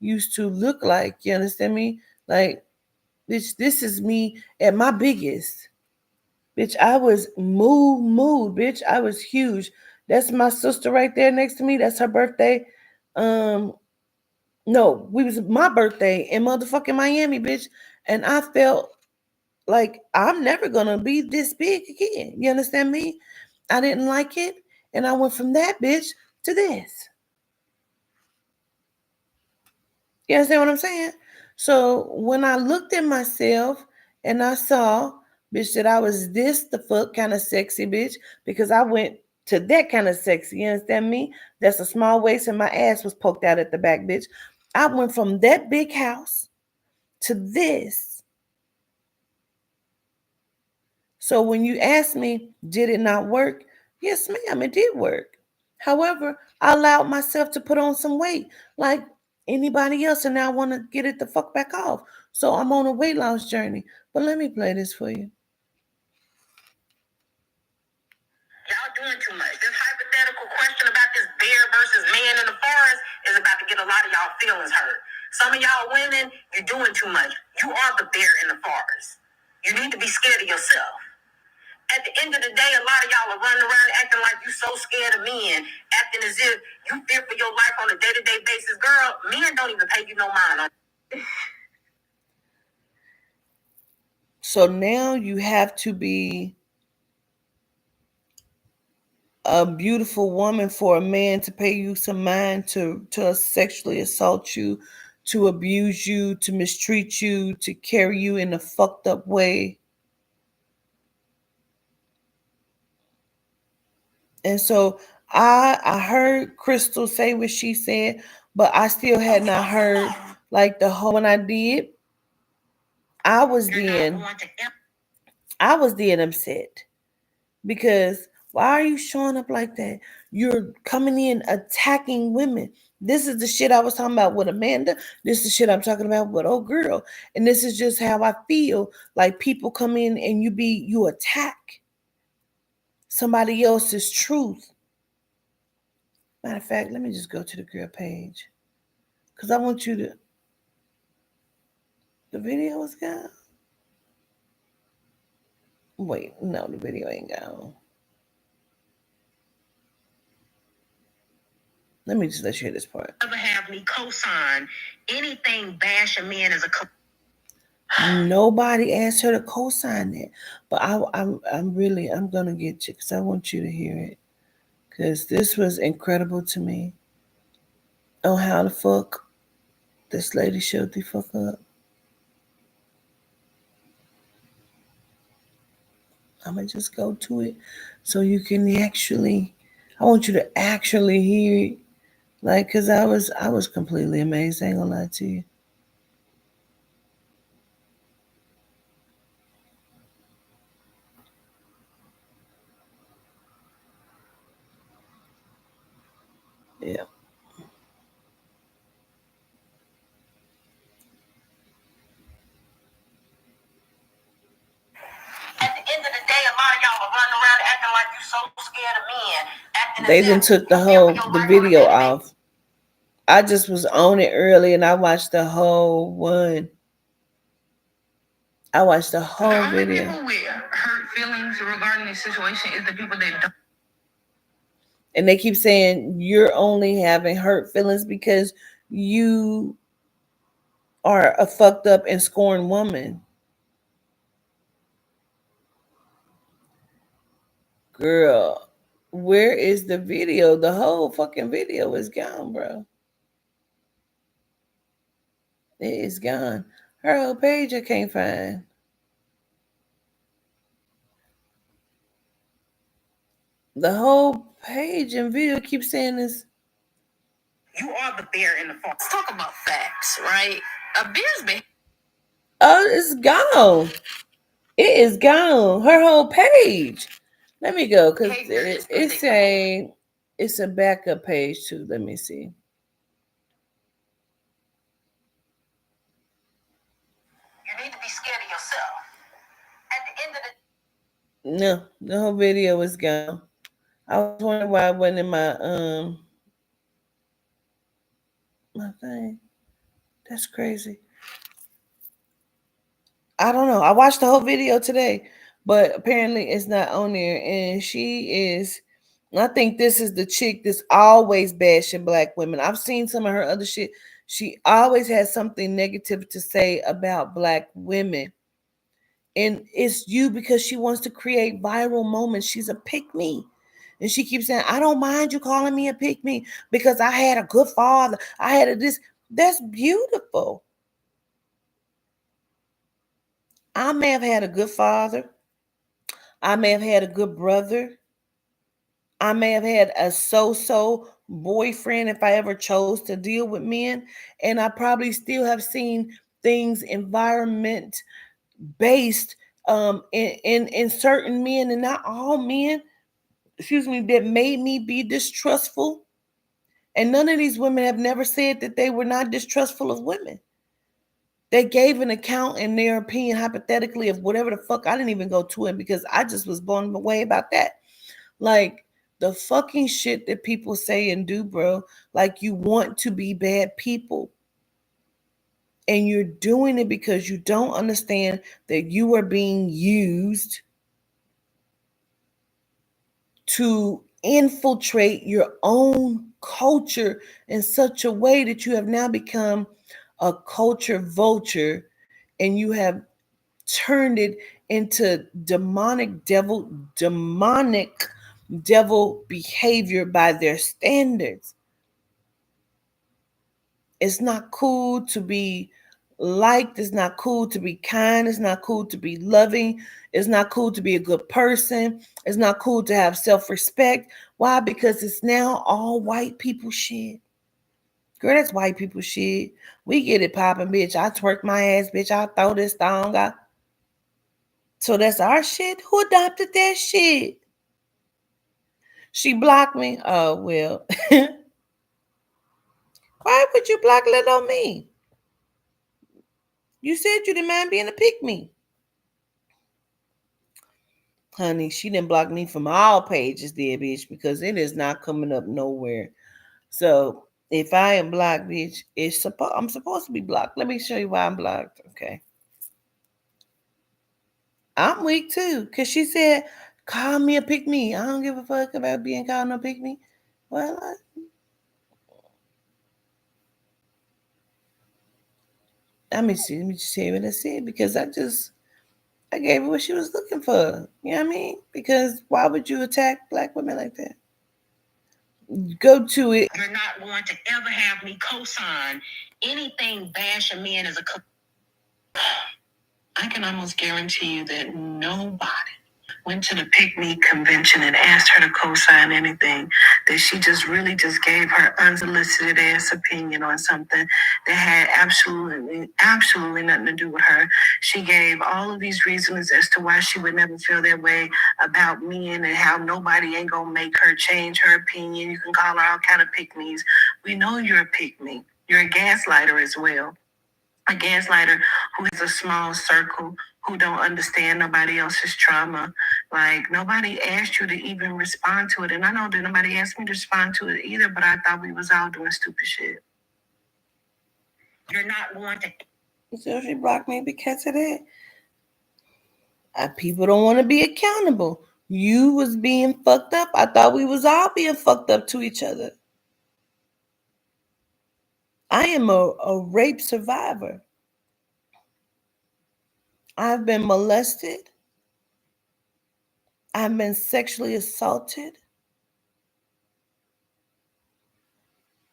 used to look like. You understand me? Like this is me at my biggest. Bitch, I was mood, bitch. I was huge. That's my sister right there next to me. That's her birthday. Um, no, we was my birthday in motherfucking Miami, bitch. And I felt like I'm never gonna be this big again. You understand me? I didn't like it, and I went from that bitch to this. You understand what I'm saying? So when I looked at myself and I saw, bitch, that I was this the fuck kind of sexy bitch because I went to that kind of sexy. You understand me? That's a small waist and my ass was poked out at the back, bitch. I went from that big house to this. So when you ask me, did it not work? Yes, ma'am, it did work. However, I allowed myself to put on some weight like anybody else, and now I want to get it the fuck back off. So I'm on a weight loss journey. But let me play this for you. Y'all doing too much. This hypothetical question about this bear versus man in the forest is about to get a lot of y'all feelings hurt. Some of y'all women, you're doing too much. You are the bear in the forest. You need to be scared of yourself. At the end of the day, a lot of y'all are running around acting like you so scared of men, acting as if you fear for your life on a day-to-day basis. Girl, men don't even pay you no mind. So now you have to be a beautiful woman for a man to pay you some mind to sexually assault you, to abuse you, to mistreat you, to carry you in a fucked up way. And so I heard Crystal say what she said, but I still had not heard like the whole when I did, I was then I was then upset because why are you showing up like that? You're coming in attacking women. This is the shit I was talking about with Amanda. This is the shit I'm talking about with old girl. And this is just how I feel. Like people come in and you attack somebody else's truth. Matter of fact, let me just go to the girl page. Cause I want you to the video is gone. Wait, no, the video ain't gone. Let me just let you hear this part. Never have me co-sign anything bashing men as a Nobody asked her to co-sign it, but I'm gonna get you because I want you to hear it because this was incredible to me. Oh, how the fuck this lady showed the fuck up. I'm gonna just go to it so you can actually. I want you to actually hear it, like, cause I was completely amazed. I ain't gonna lie to you. Yeah. At the end of the day, a lot of y'all are running around acting like you so scared of men, acting as They if then took you fear for your the life on a video daily basis. off. I just was on it early and I watched the whole one. I watched the whole video. The only people with hurt feelings regarding this situation is the people that don't. And they keep saying you're only having hurt feelings because you are a fucked up and scorned woman. Girl, where is the video? The whole fucking video is gone, bro. It is gone. Her whole page I can't find. The whole page and video keeps saying this. You are the bear in the farm. Let's talk about facts, right? A bear's been. Oh, it's gone. It is gone. Her whole page. Let me go because it's a backup page too. Let me see. You need to be scared of yourself. At the end of the No, the whole video is gone. I was wondering why it wasn't in my thing. That's crazy. I don't know. I watched the whole video today, but apparently it's not on there. And she is. I think this is the chick that's always bashing black women. I've seen some of her other shit. She always has something negative to say about black women. And it's you because she wants to create viral moments. She's a pick me. And she keeps saying, I don't mind you calling me a pick me because I had a good father. I had a this. That's beautiful. I may have had a good father. I may have had a good brother. I may have had a so boyfriend if I ever chose to deal with men. And I probably still have seen things environment based in certain men and not all men, excuse me, that made me be distrustful. And none of these women have never said that they were not distrustful of women. They gave an account in their opinion, hypothetically, of whatever the fuck. I didn't even go to it because I just was blown away about that. Like the fucking shit that people say and do, bro. Like you want to be bad people. And you're doing it because you don't understand that you are being used to infiltrate your own culture in such a way that you have now become a culture vulture and you have turned it into demonic devil behavior by their standards. It's not cool to be liked. It's not cool to be kind. It's not cool to be loving. It's not cool to be a good person. It's not cool to have self respect. Why? Because it's now all white people shit. Girl, that's white people shit. We get it popping, bitch. I twerk my ass, bitch. I throw this thong out. So that's our shit. Who adopted that shit? She blocked me. Oh well. Why would you block little me? You said you didn't mind being a pick me. Honey, she didn't block me from all pages there, bitch, because it is not coming up nowhere. So if I am blocked, bitch, I'm supposed to be blocked. Let me show you why I'm blocked. Okay. I'm weak too. Cause she said, call me a pick me. I don't give a fuck about being called no pick me. Well, let me see. Let me just say what I said because I gave her what she was looking for. You know what I mean? Because why would you attack black women like that? Go to it. You're not going to ever have me co-sign anything bashing men as a I can almost guarantee you that nobody went to the Pick Me convention and asked her to co-sign anything, that she just really just gave her unsolicited ass opinion on something that had absolutely nothing to do with her. She gave all of these reasons as to why she would never feel that way about men and how nobody ain't gonna make her change her opinion. You can call her all kind of pick-me's. We know you're a pick-me. You're a gaslighter as well. A gaslighter who has a small circle, who don't understand nobody else's trauma. Like, nobody asked you to even respond to it. And I know that nobody asked me to respond to it either, but I thought we was all doing stupid shit. You're not going to. So she blocked me because of that. People don't want to be accountable. You was being fucked up. I thought we was all being fucked up to each other. I am a rape survivor. I've been molested. I've been sexually assaulted.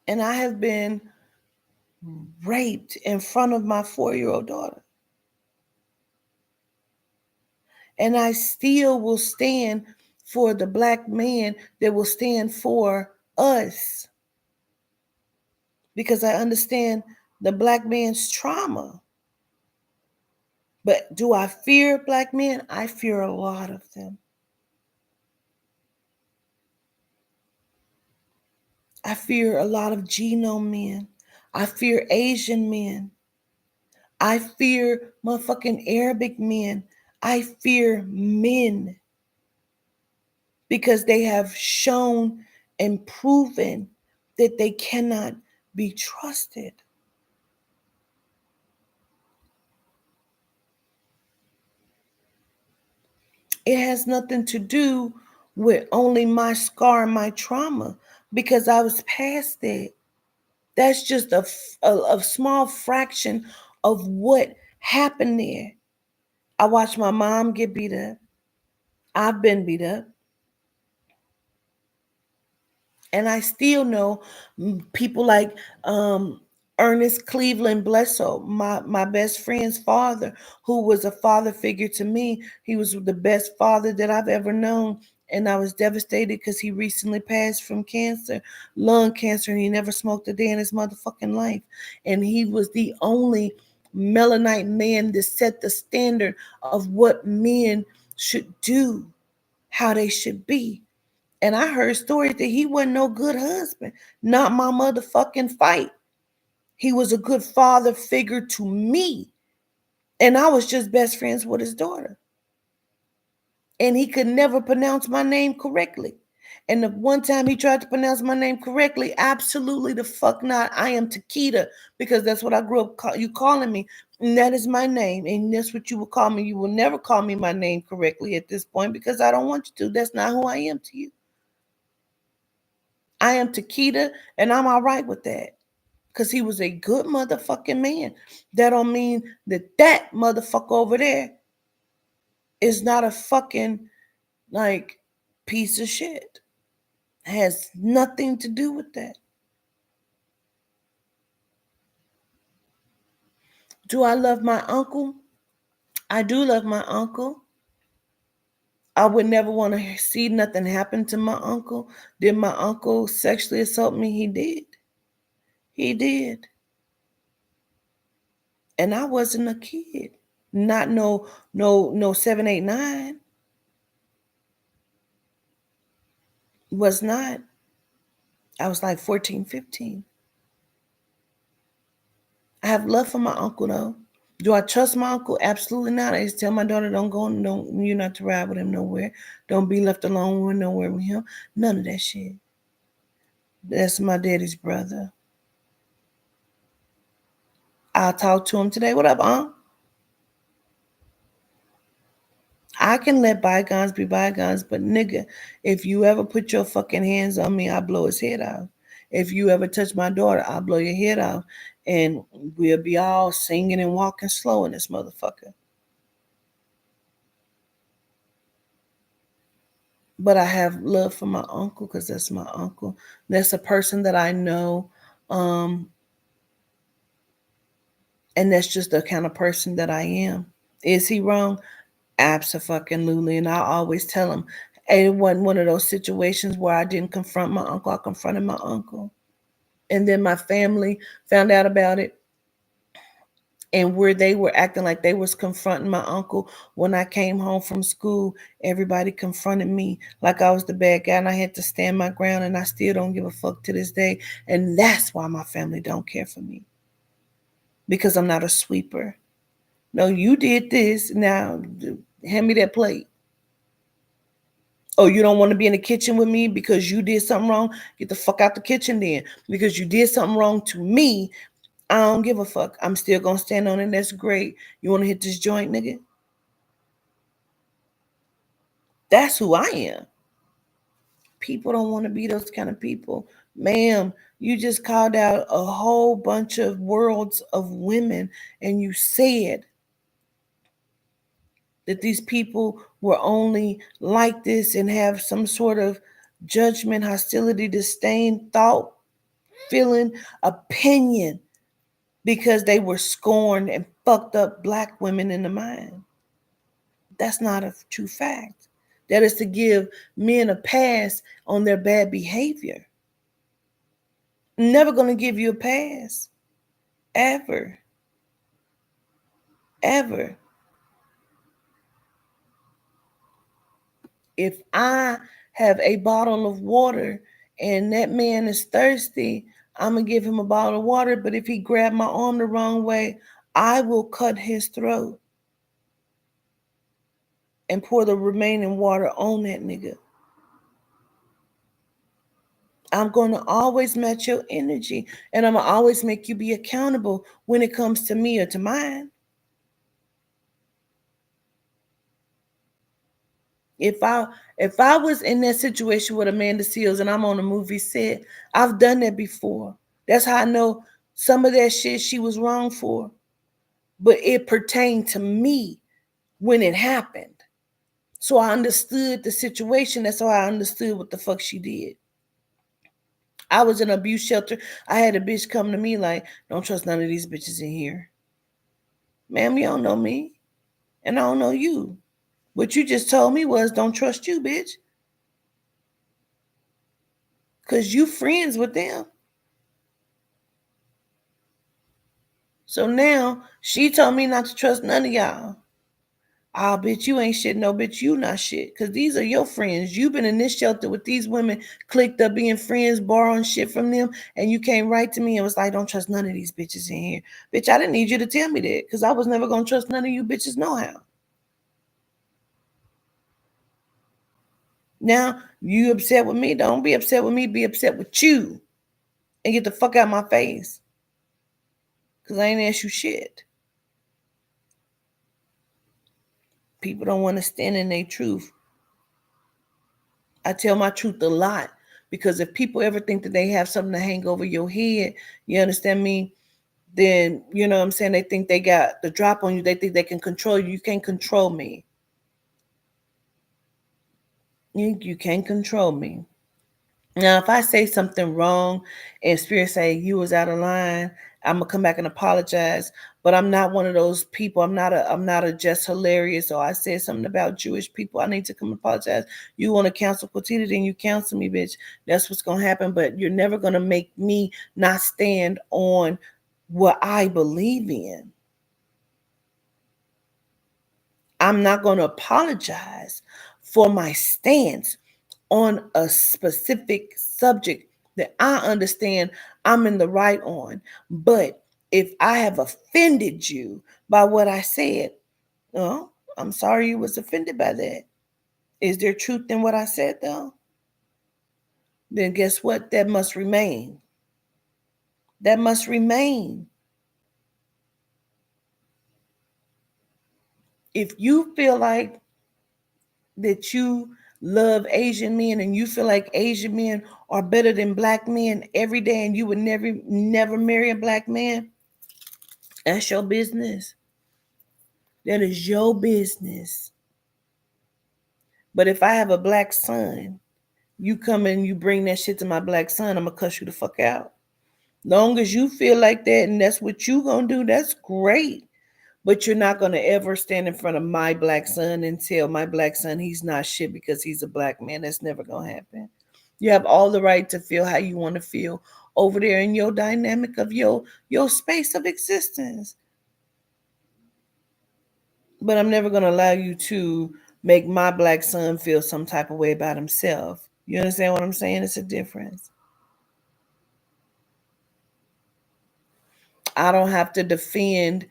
And I have been raped in front of my 4-year-old daughter. And I still will stand for the black man that will stand for us. Because I understand the black man's trauma. But do I fear black men? I fear a lot of them. I fear a lot of Geno men. I fear Asian men. I fear motherfucking Arabic men. I fear men because they have shown and proven that they cannot be trusted. It has nothing to do with only my scar and my trauma because I was past that. That's just a small fraction of what happened there. I watched my mom get beat up. I've been beat up. And I still know people like Ernest Cleveland Blesso, my best friend's father, who was a father figure to me. He was the best father that I've ever known. And I was devastated because he recently passed from cancer, lung cancer, and he never smoked a day in his motherfucking life. And he was the only Melanite man that set the standard of what men should do, how they should be. And I heard stories that he wasn't no good husband. Not my motherfucking fight. He was a good father figure to me. And I was just best friends with his daughter. And he could never pronounce my name correctly. And the one time he tried to pronounce my name correctly, absolutely the fuck not. I am Takeda because that's what I grew up you calling me. And that is my name. And that's what you will call me. You will never call me my name correctly at this point because I don't want you to. That's not who I am to you. I am Takeda, and I'm all right with that. Because he was a good motherfucking man. That don't mean that motherfucker over there is not a fucking, like, piece of shit. It has nothing to do with that. Do I love my uncle? I do love my uncle. I would never want to see nothing happen to my uncle. Did my uncle sexually assault me? He did. He did. And I wasn't a kid. Not no 7, 8, 9. Was not. I was like 14, 15. I have love for my uncle though. Do I trust my uncle? Absolutely not. I just tell my daughter, don't you're not to ride with him nowhere. Don't be left alone with nowhere with him. None of that shit. That's my daddy's brother. I'll talk to him today. What up, Aunt? I can let bygones be bygones, but nigga, if you ever put your fucking hands on me, I'll blow his head off. If you ever touch my daughter, I'll blow your head off. And we'll be all singing and walking slow in this motherfucker. But I have love for my uncle because that's my uncle. That's a person that I know. Um, and that's just the kind of person that I am. Is he wrong? Absolutely. And I always tell them, it wasn't one of those situations where I didn't confront my uncle. I confronted my uncle. And then my family found out about it, and where they were acting like they was confronting my uncle when I came home from school, everybody confronted me like I was the bad guy, and I had to stand my ground, and I still don't give a fuck to this day. And that's why my family don't care for me, because I'm not a sweeper. No, you did this, now hand me that plate. Oh, you don't want to be in the kitchen with me because you did something wrong? Get the fuck out the kitchen then. Because you did something wrong to me, I don't give a fuck. I'm still gonna stand on it. That's great. You want to hit this joint, nigga? That's who I am. People don't want to be those kind of people. Ma'am, you just called out a whole bunch of worlds of women, and you said that these people were only like this and have some sort of judgment, hostility, disdain, thought, feeling, opinion because they were scorned and fucked up black women in the mind. That's not a true fact. That is to give men a pass on their bad behavior. Never going to give you a pass. Ever. Ever. If I have a bottle of water and that man is thirsty, I'm going to give him a bottle of water. But if he grabbed my arm the wrong way, I will cut his throat and pour the remaining water on that nigga. I'm going to always match your energy, and I'm going to always make you be accountable when it comes to me or to mine. If I was in that situation with Amanda Seals and I'm on a movie set, I've done that before. That's how I know some of that shit she was wrong for. But it pertained to me when it happened. So I understood the situation. That's how I understood what the fuck she did. I was in an abuse shelter. I had a bitch come to me like, don't trust none of these bitches in here. Ma'am, you don't know me. And I don't know you. What you just told me was don't trust you, bitch. Because you friends with them. So now she told me not to trust none of y'all. I'll bet you ain't shit. No, bitch, you not shit. Because these are your friends. You've been in this shelter with these women, clicked up being friends, borrowing shit from them. And you came right to me and was like, don't trust none of these bitches in here. Bitch, I didn't need you to tell me that because I was never going to trust none of you bitches no how. Now, you upset with me. Don't be upset with me. Be upset with you. And get the fuck out of my face. Because I ain't asked you shit. People don't want to stand in their truth. I tell my truth a lot. Because if people ever think that they have something to hang over your head, you understand me? Then, you know what I'm saying? They think they got the drop on you. They think they can control you. You can't control me. You can't control me. Now, if I say something wrong and Spirit say you was out of line, I'm gonna come back and apologize. But I'm not one of those people. I'm not a just hilarious. Or I said something about Jewish people. I need to come apologize. You want to cancel Quatita, then you cancel me, bitch. That's what's gonna happen. But you're never gonna make me not stand on what I believe in. I'm not gonna apologize for my stance on a specific subject that I understand I'm in the right on. But if I have offended you by what I said, well, I'm sorry you was offended by that. Is there truth in what I said though? Then guess what? That must remain. That must remain. If you feel like that you love Asian men and you feel like Asian men are better than black men every day and you would never marry a black man, that's your business. That is your business. But if I have a black son, you come and you bring that shit to my black son, I'm gonna cuss you the fuck out. Long as you feel like that and that's what you gonna do, that's great. But you're not going to ever stand in front of my black son and tell my black son he's not shit because he's a black man. That's never going to happen. You have all the right to feel how you want to feel over there in your dynamic of your space of existence. But I'm never going to allow you to make my black son feel some type of way about himself. You understand what I'm saying? It's a difference. I don't have to defend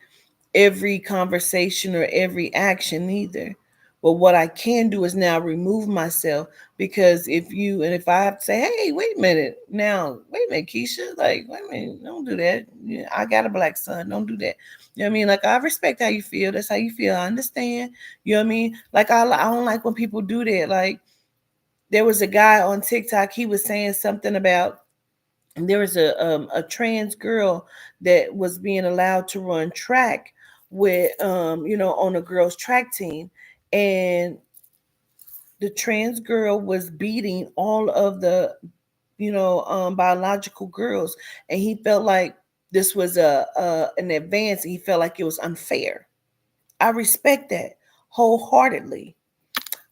every conversation or every action either. But what I can do is now remove myself, because if I have to say, hey, wait a minute, now, wait a minute, Keisha, like, wait a minute, don't do that. Yeah, I got a black son, don't do that. You know what I mean? Like, I respect how you feel. That's how you feel. I understand. You know what I mean? Like, I don't like when people do that. Like, there was a guy on TikTok, he was saying something about, and there was a trans girl that was being allowed to run track with on a girls track team, and the trans girl was beating all of the biological girls, and he felt like this was an advance, and he felt like it was unfair. I respect that wholeheartedly.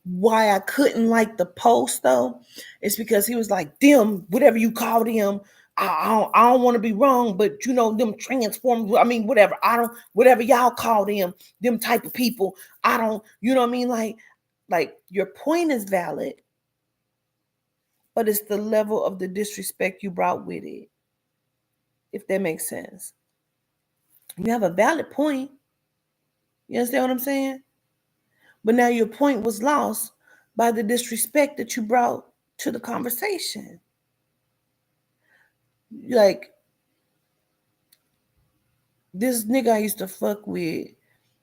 Why I couldn't like the post though is because he was like, them, whatever you call them, I don't want to be wrong, but them transform, I mean, whatever, I don't, whatever y'all call them type of people, I don't, you know what I mean? Like your point is valid, but it's the level of the disrespect you brought with it, if that makes sense. You have a valid point. You understand what I'm saying? But now your point was lost by the disrespect that you brought to the conversation. Like, this nigga I used to fuck with,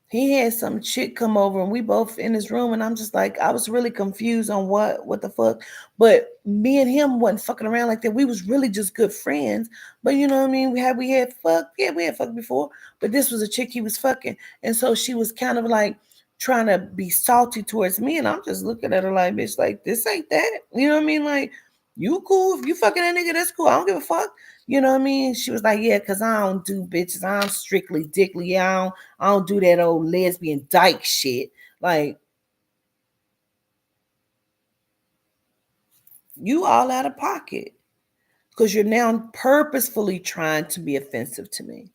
he had some chick come over and we both in his room, and I'm just like, I was really confused on what the fuck. But me and him wasn't fucking around like that. We was really just good friends. But you know what I mean? We had fucked. Yeah, we had fucked before. But this was a chick he was fucking. And so she was kind of like trying to be salty towards me. And I'm just looking at her like, bitch, like, this ain't that. You know what I mean? Like, you cool. If you fucking that nigga, that's cool. I don't give a fuck. You know what I mean? She was like, yeah, because I don't do bitches. I'm strictly dickly. Yeah, I don't do that old lesbian dyke shit. Like, you all out of pocket because you're now purposefully trying to be offensive to me.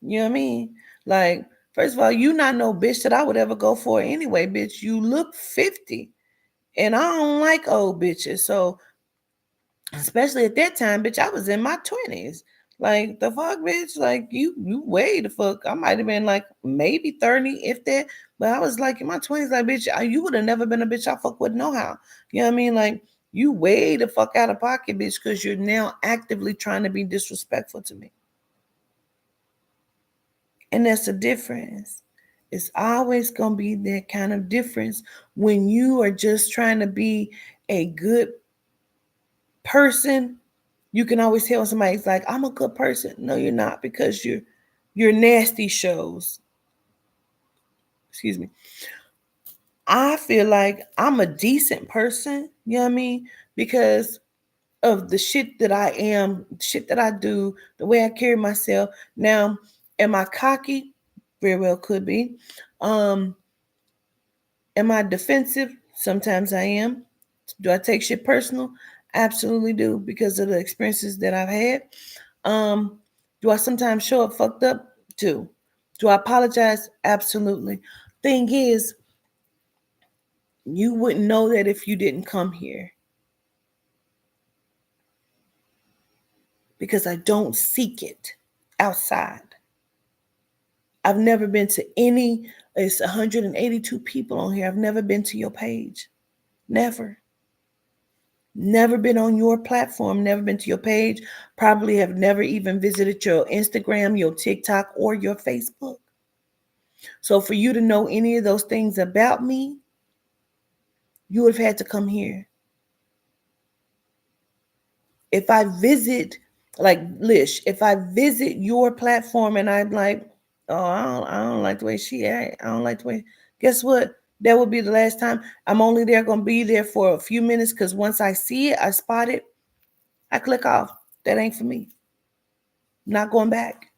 You know what I mean? Like, first of all, you not no bitch that I would ever go for anyway, bitch. You look 50. And I don't like old bitches. So, especially at that time, bitch, I was in my 20s. Like, the fuck, bitch? Like, you way the fuck. I might have been like maybe 30, if that. But I was like in my 20s, like, bitch, you would have never been a bitch I fuck with no how. You know what I mean? Like, you way the fuck out of pocket, bitch, because you're now actively trying to be disrespectful to me. And that's the difference. It's always going to be that kind of difference when you are just trying to be a good person. You can always tell somebody's like, I'm a good person. No, you're not, because your nasty shows. Excuse me. I feel like I'm a decent person, you know what I mean? Because of the shit that I am, shit that I do, the way I carry myself. Now, am I cocky? Very well could be. Um, am I defensive? Sometimes I am. Do I take shit personal? Absolutely do, because of the experiences that I've had. Um, do I sometimes show up fucked up? Too. Do I apologize? Absolutely. Thing is, you wouldn't know that if you didn't come here, because I don't seek it outside. I've never been to any, it's 182 people on here. I've never been to your page. Never. Never been on your platform, never been to your page. Probably have never even visited your Instagram, your TikTok, or your Facebook. So for you to know any of those things about me, you would have had to come here. If I visit, like Lish, if I visit your platform and I'm like, oh, I don't like the way she act. I don't like the way. Guess what? That would be the last time. I'm only going to be there for a few minutes, because once I see it, I spot it, I click off. That ain't for me. Not going back.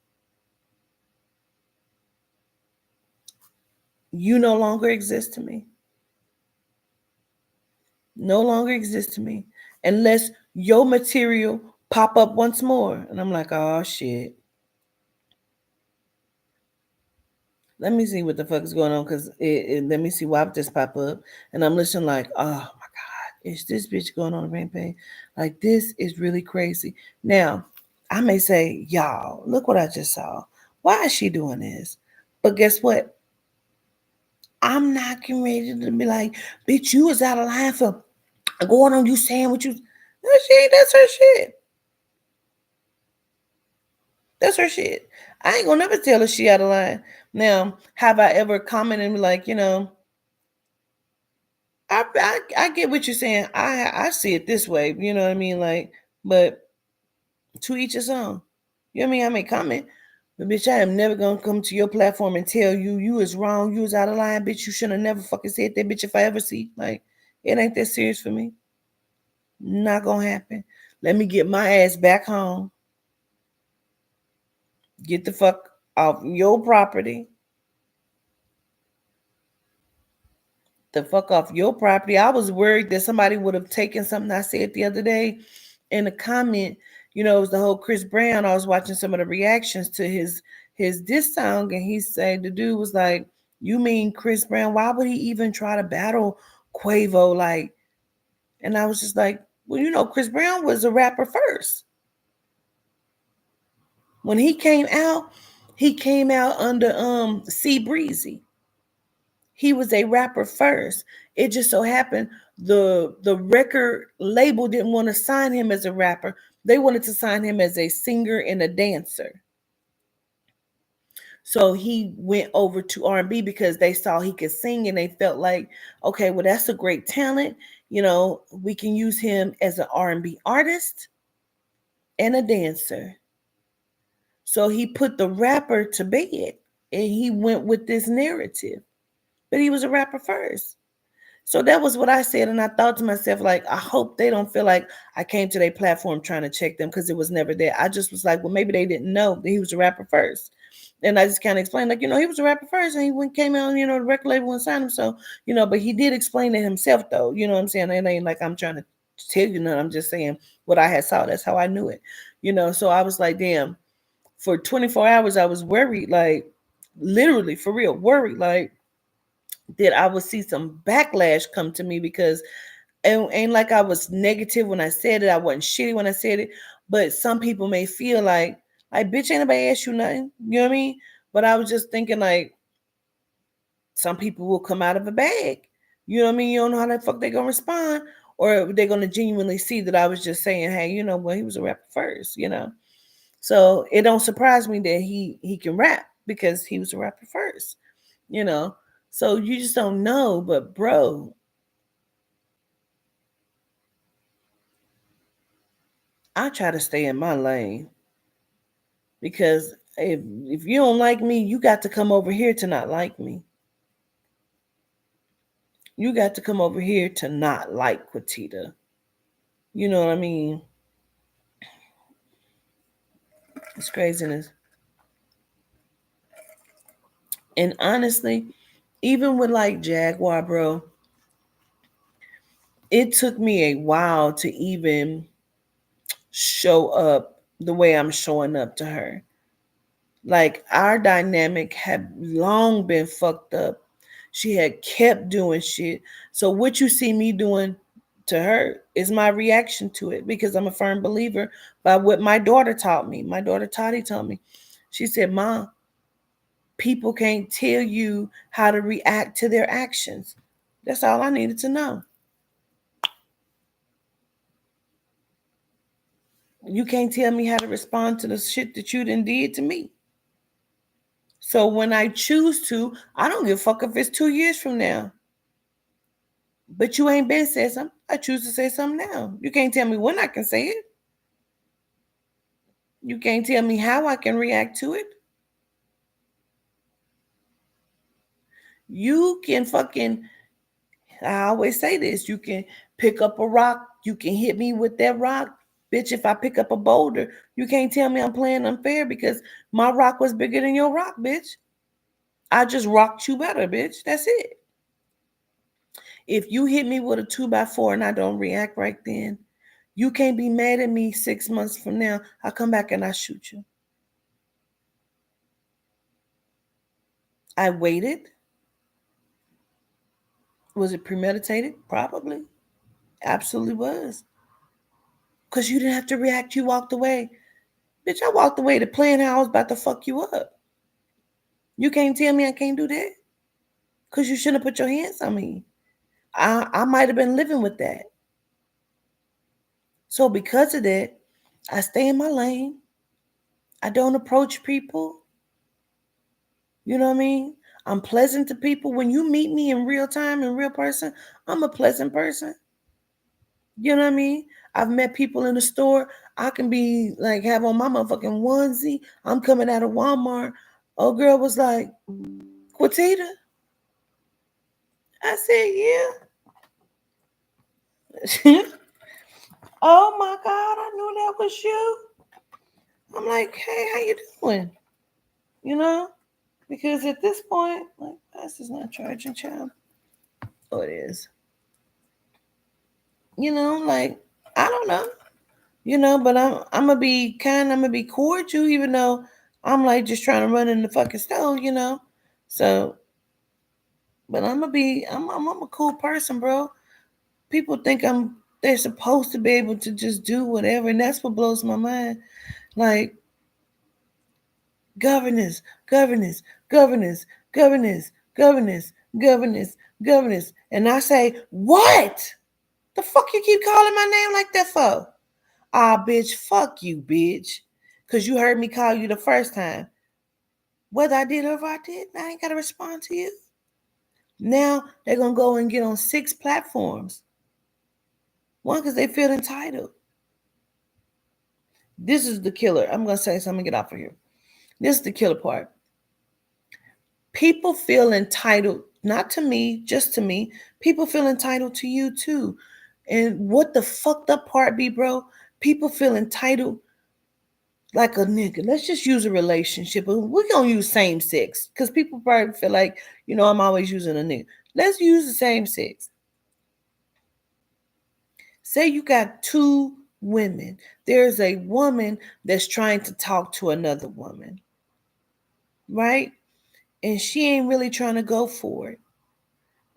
You no longer exist to me. No longer exist to me. Unless your material pop up once more. And I'm like, oh shit. Let me see what the fuck is going on because let me see why this pop up. And I'm listening like, oh my God, is this bitch going on a rampage? Like, this is really crazy. Now, I may say, y'all, look what I just saw. Why is she doing this? But guess what? I'm not getting ready to be like, bitch, you was out of line for going on you saying what you. No, she ain't. That's her shit. That's her shit. I ain't gonna never tell her she out of line. Now, have I ever commented and be like, I get what you're saying. I see it this way. You know what I mean? Like, but to each his own. You know what I mean? I may comment, but bitch, I am never gonna come to your platform and tell you you is wrong, you is out of line, bitch. You should have never fucking said that, bitch. If I ever see, like, it ain't that serious for me. Not gonna happen. Let me get my ass back home. Get the fuck off your property. The fuck off your property. I was worried that somebody would have taken something I said the other day in a comment. It was the whole Chris Brown. I was watching some of the reactions to his diss song, and he said the dude was like, "You mean Chris Brown? Why would he even try to battle Quavo?" Like, and I was just like, "Well, Chris Brown was a rapper first. When he came out under C Breezy. He was a rapper first. It just so happened the record label didn't want to sign him as a rapper. They wanted to sign him as a singer and a dancer. So he went over to R&B because they saw he could sing and they felt like, okay, well that's a great talent. We can use him as an R&B artist and a dancer. So he put the rapper to bed and he went with this narrative. But he was a rapper first. So that was what I said. And I thought to myself, like, I hope they don't feel like I came to their platform trying to check them because it was never there. I just was like, well, maybe they didn't know that he was a rapper first. And I just kind of explained, like, he was a rapper first and he came out, the record label and signed him. So, but he did explain it himself, though. You know what I'm saying? It ain't like I'm trying to tell you nothing. I'm just saying what I had saw. That's how I knew it. So I was like, damn, for 24 hours, I was worried, like, literally, for real, worried, like, that I would see some backlash come to me because it ain't like I was negative when I said it. I wasn't shitty when I said it. But some people may feel like bitch, ain't nobody asked you nothing. You know what I mean? But I was just thinking like some people will come out of a bag. You know what I mean? You don't know how the fuck they gonna respond. Or they're gonna genuinely see that I was just saying, hey, well, he was a rapper first. So it don't surprise me that he can rap because he was a rapper first, you know. So you just don't know, but bro, I try to stay in my lane because if you don't like me, you got to come over here to not like me. You got to come over here to not like Quatita. You know what I mean? It's craziness. And honestly, even with like Jaguar, bro, it took me a while to even show up the way I'm showing up to her. Like our dynamic had long been fucked up. She had kept doing shit. So what you see me doing to her is my reaction to it because I'm a firm believer by what my daughter taught me. My daughter Toddy taught me. She said, "Mom, people can't tell you how to react to their actions." That's all I needed to know. You can't tell me how to respond to the shit that you done did to me. So when I choose to, I don't give a fuck if it's 2 years from now. But you ain't been said something. I choose to say something now. You can't tell me when I can say it. You can't tell me how I can react to it. You can fucking, I always say this, you can pick up a rock, you can hit me with that rock. Bitch, if I pick up a boulder, you can't tell me I'm playing unfair because my rock was bigger than your rock, bitch. I just rocked you better, bitch. That's it. If you hit me with a 2x4 and I don't react right then, you can't be mad at me 6 months from now. I come back and I shoot you. I waited. Was it premeditated? Probably. Absolutely was. Because you didn't have to react. You walked away. Bitch, I walked away to plan how I was about to fuck you up. You can't tell me I can't do that. Because you shouldn't have put your hands on me. I might have been living with that. So because of that, I stay in my lane. I don't approach people. You know what I mean? I'm pleasant to people. When you meet me in real time, in real person, I'm a pleasant person. You know what I mean? I've met people in the store. I can be like, have on my motherfucking onesie. I'm coming out of Walmart. Old girl was like, Quatita? I said, yeah. Oh my God, I knew that was you. I'm like, hey, how you doing? You know? Because at this point, like, this is not charging, child. Oh, it is. You know, like, I don't know. You know, but I'm gonna be kind, I'm gonna be cordial, even though I'm like just trying to run in the fucking stove, you know. So, but I'm a cool person, bro. People think they're supposed to be able to just do whatever, and that's what blows my mind. Like governance, governance, governance, governance, governance, governance, governance, and I say, what? The fuck you keep calling my name like that for? Ah, bitch, fuck you, bitch. Because you heard me call you the first time. Whether I did or if I did, I ain't got to respond to you. Now they're going to go and get on 6 platforms. One, because they feel entitled. This is the killer. I'm going to say something, get off of here. This is the killer part. People feel entitled, not to me, just to me. People feel entitled to you too. And what the fucked up part be, bro? People feel entitled like a nigga. Let's just use a relationship. We're gonna use same sex because people probably feel like, I'm always using a nigga. Let's use the same sex. Say you got 2 women. There's a woman that's trying to talk to another woman, right? And she ain't really trying to go for it.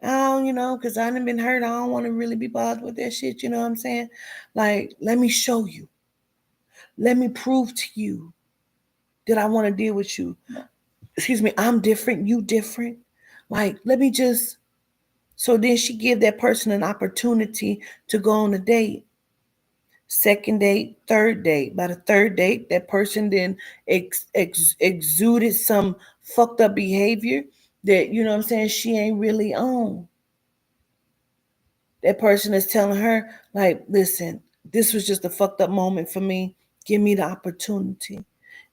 I don't, because I done been hurt. I don't want to really be bothered with that shit. You know what I'm saying? Like, let me show you. Let me prove to you that I want to deal with you. Excuse me, I'm different, you different. Like, let me just. So then she give that person an opportunity to go on a date. Second date, third date. By the third date, that person then exuded some fucked up behavior that, you know what I'm saying, she ain't really on. That person is telling her, like, listen, this was just a fucked up moment for me. Give me the opportunity.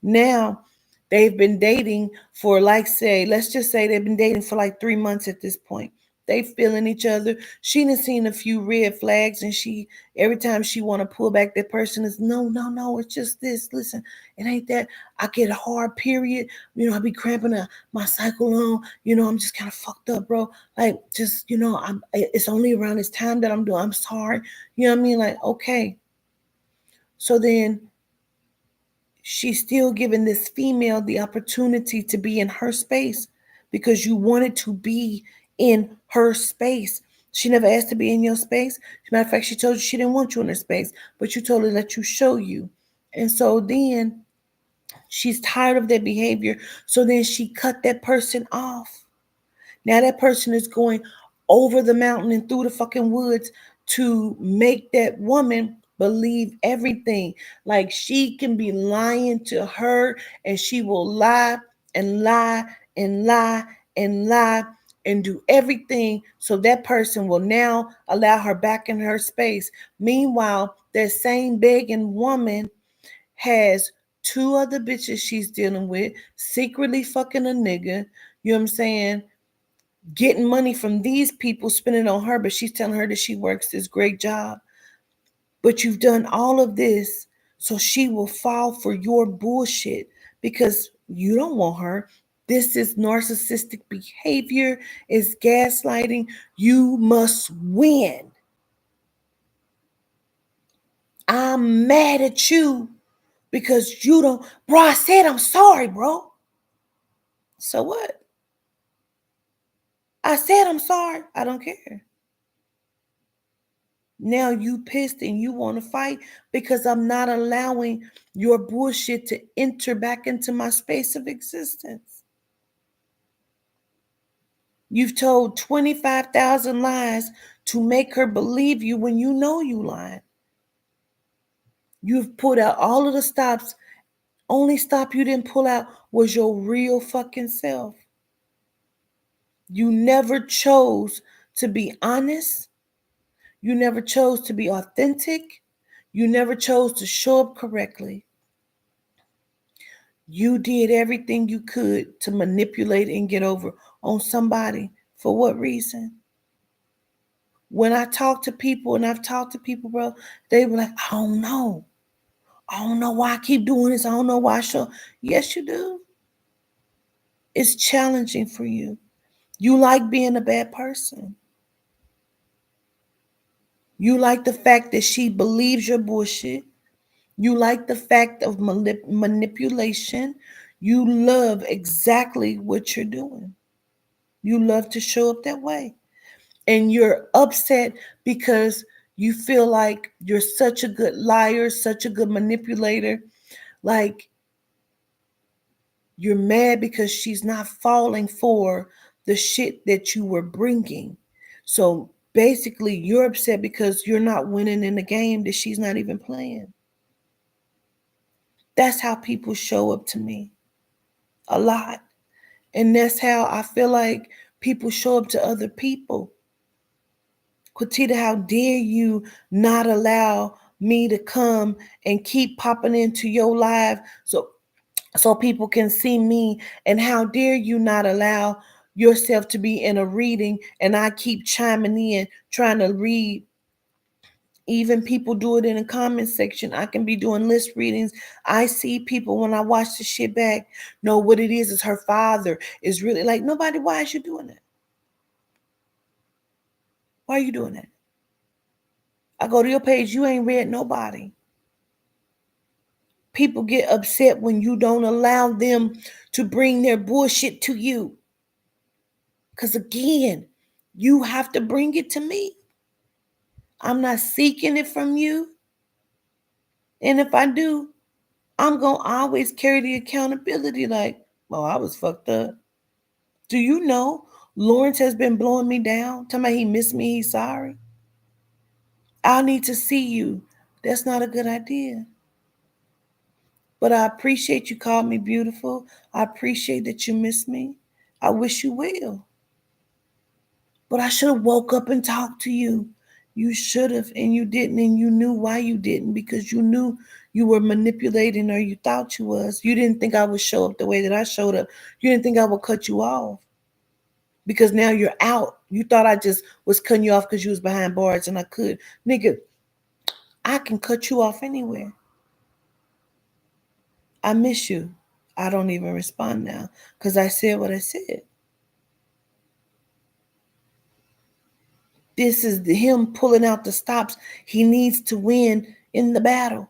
Now, they've been dating for, like, say, let's just say they've been dating for like 3 months at this point. They feeling each other. She done seen a few red flags, and she every time she want to pull back, that person is no, no, no. It's just this. Listen, it ain't that. I get a hard period. I be cramping my cycle on. I'm just kind of fucked up, bro. Like, just It's only around this time that I'm doing. I'm sorry. You know what I mean? Like, okay. So then she's still giving this female the opportunity to be in her space because you wanted to be in her space. She never asked to be in your space. As a matter of fact, she told you she didn't want you in her space, but you told her let you show you. And so then she's tired of that behavior. So then she cut that person off. Now that person is going over the mountain and through the fucking woods to make that woman believe everything. Like, she can be lying to her and she will lie and lie and lie and lie and do everything so that person will now allow her back in her space. Meanwhile, that same begging woman has 2 other bitches she's dealing with, secretly fucking a nigga. You know what I'm saying? Getting money from these people, spending on her, but she's telling her that she works this great job. But you've done all of this so she will fall for your bullshit because you don't want her. This is narcissistic behavior, it's gaslighting. You must win. I'm mad at you because you don't. Bro, I said I'm sorry, bro. So what? I said I'm sorry. I don't care. Now you pissed and you want to fight because I'm not allowing your bullshit to enter back into my space of existence. You've told 25,000 lies to make her believe you when you know you lying. You've pulled out all of the stops. Only stop you didn't pull out was your real fucking self. You never chose to be honest. You never chose to be authentic. You never chose to show up correctly. You did everything you could to manipulate and get over on somebody. For what reason? When I talk to people, and I've talked to people, bro, they were like, I don't know. I don't know why I keep doing this. I don't know why I show. Yes, you do. It's challenging for you. You like being a bad person. You like the fact that she believes your bullshit. You like the fact of manipulation. You love exactly what you're doing. You love to show up that way. And you're upset because you feel like you're such a good liar, such a good manipulator. Like you're mad because she's not falling for the shit that you were bringing. So basically, you're upset because you're not winning in the game that she's not even playing. That's how people show up to me a lot. And that's how I feel like people show up to other people. Quatita, how dare you not allow me to come and keep popping into your live so people can see me? And how dare you not allow yourself to be in a reading and I keep chiming in trying to read? Even people do it in the comment section. I can be doing list readings. I see people when I watch the shit back know what it is her father is really like. Nobody, why is you doing that? Why are you doing that? I go to your page, you ain't read nobody. People get upset when you don't allow them to bring their bullshit to you. Because again, you have to bring it to me. I'm not seeking it from you. And if I do, I'm going to always carry the accountability like, oh, I was fucked up. Do you know Lawrence has been blowing me down? Telling me he missed me, he's sorry. I need to see you. That's not a good idea. But I appreciate you called me beautiful. I appreciate that you miss me. I wish you well. But I should have woke up and talked to you. You should have, and you didn't, and you knew why you didn't, because you knew you were manipulating, or you thought you was. You didn't think I would show up the way that I showed up. You didn't think I would cut you off. Because now you're out. You thought I just was cutting you off because you was behind bars and I could. Nigga, I can cut you off anywhere. I miss you. I don't even respond now because I said what I said. This is him pulling out the stops. He needs to win in the battle.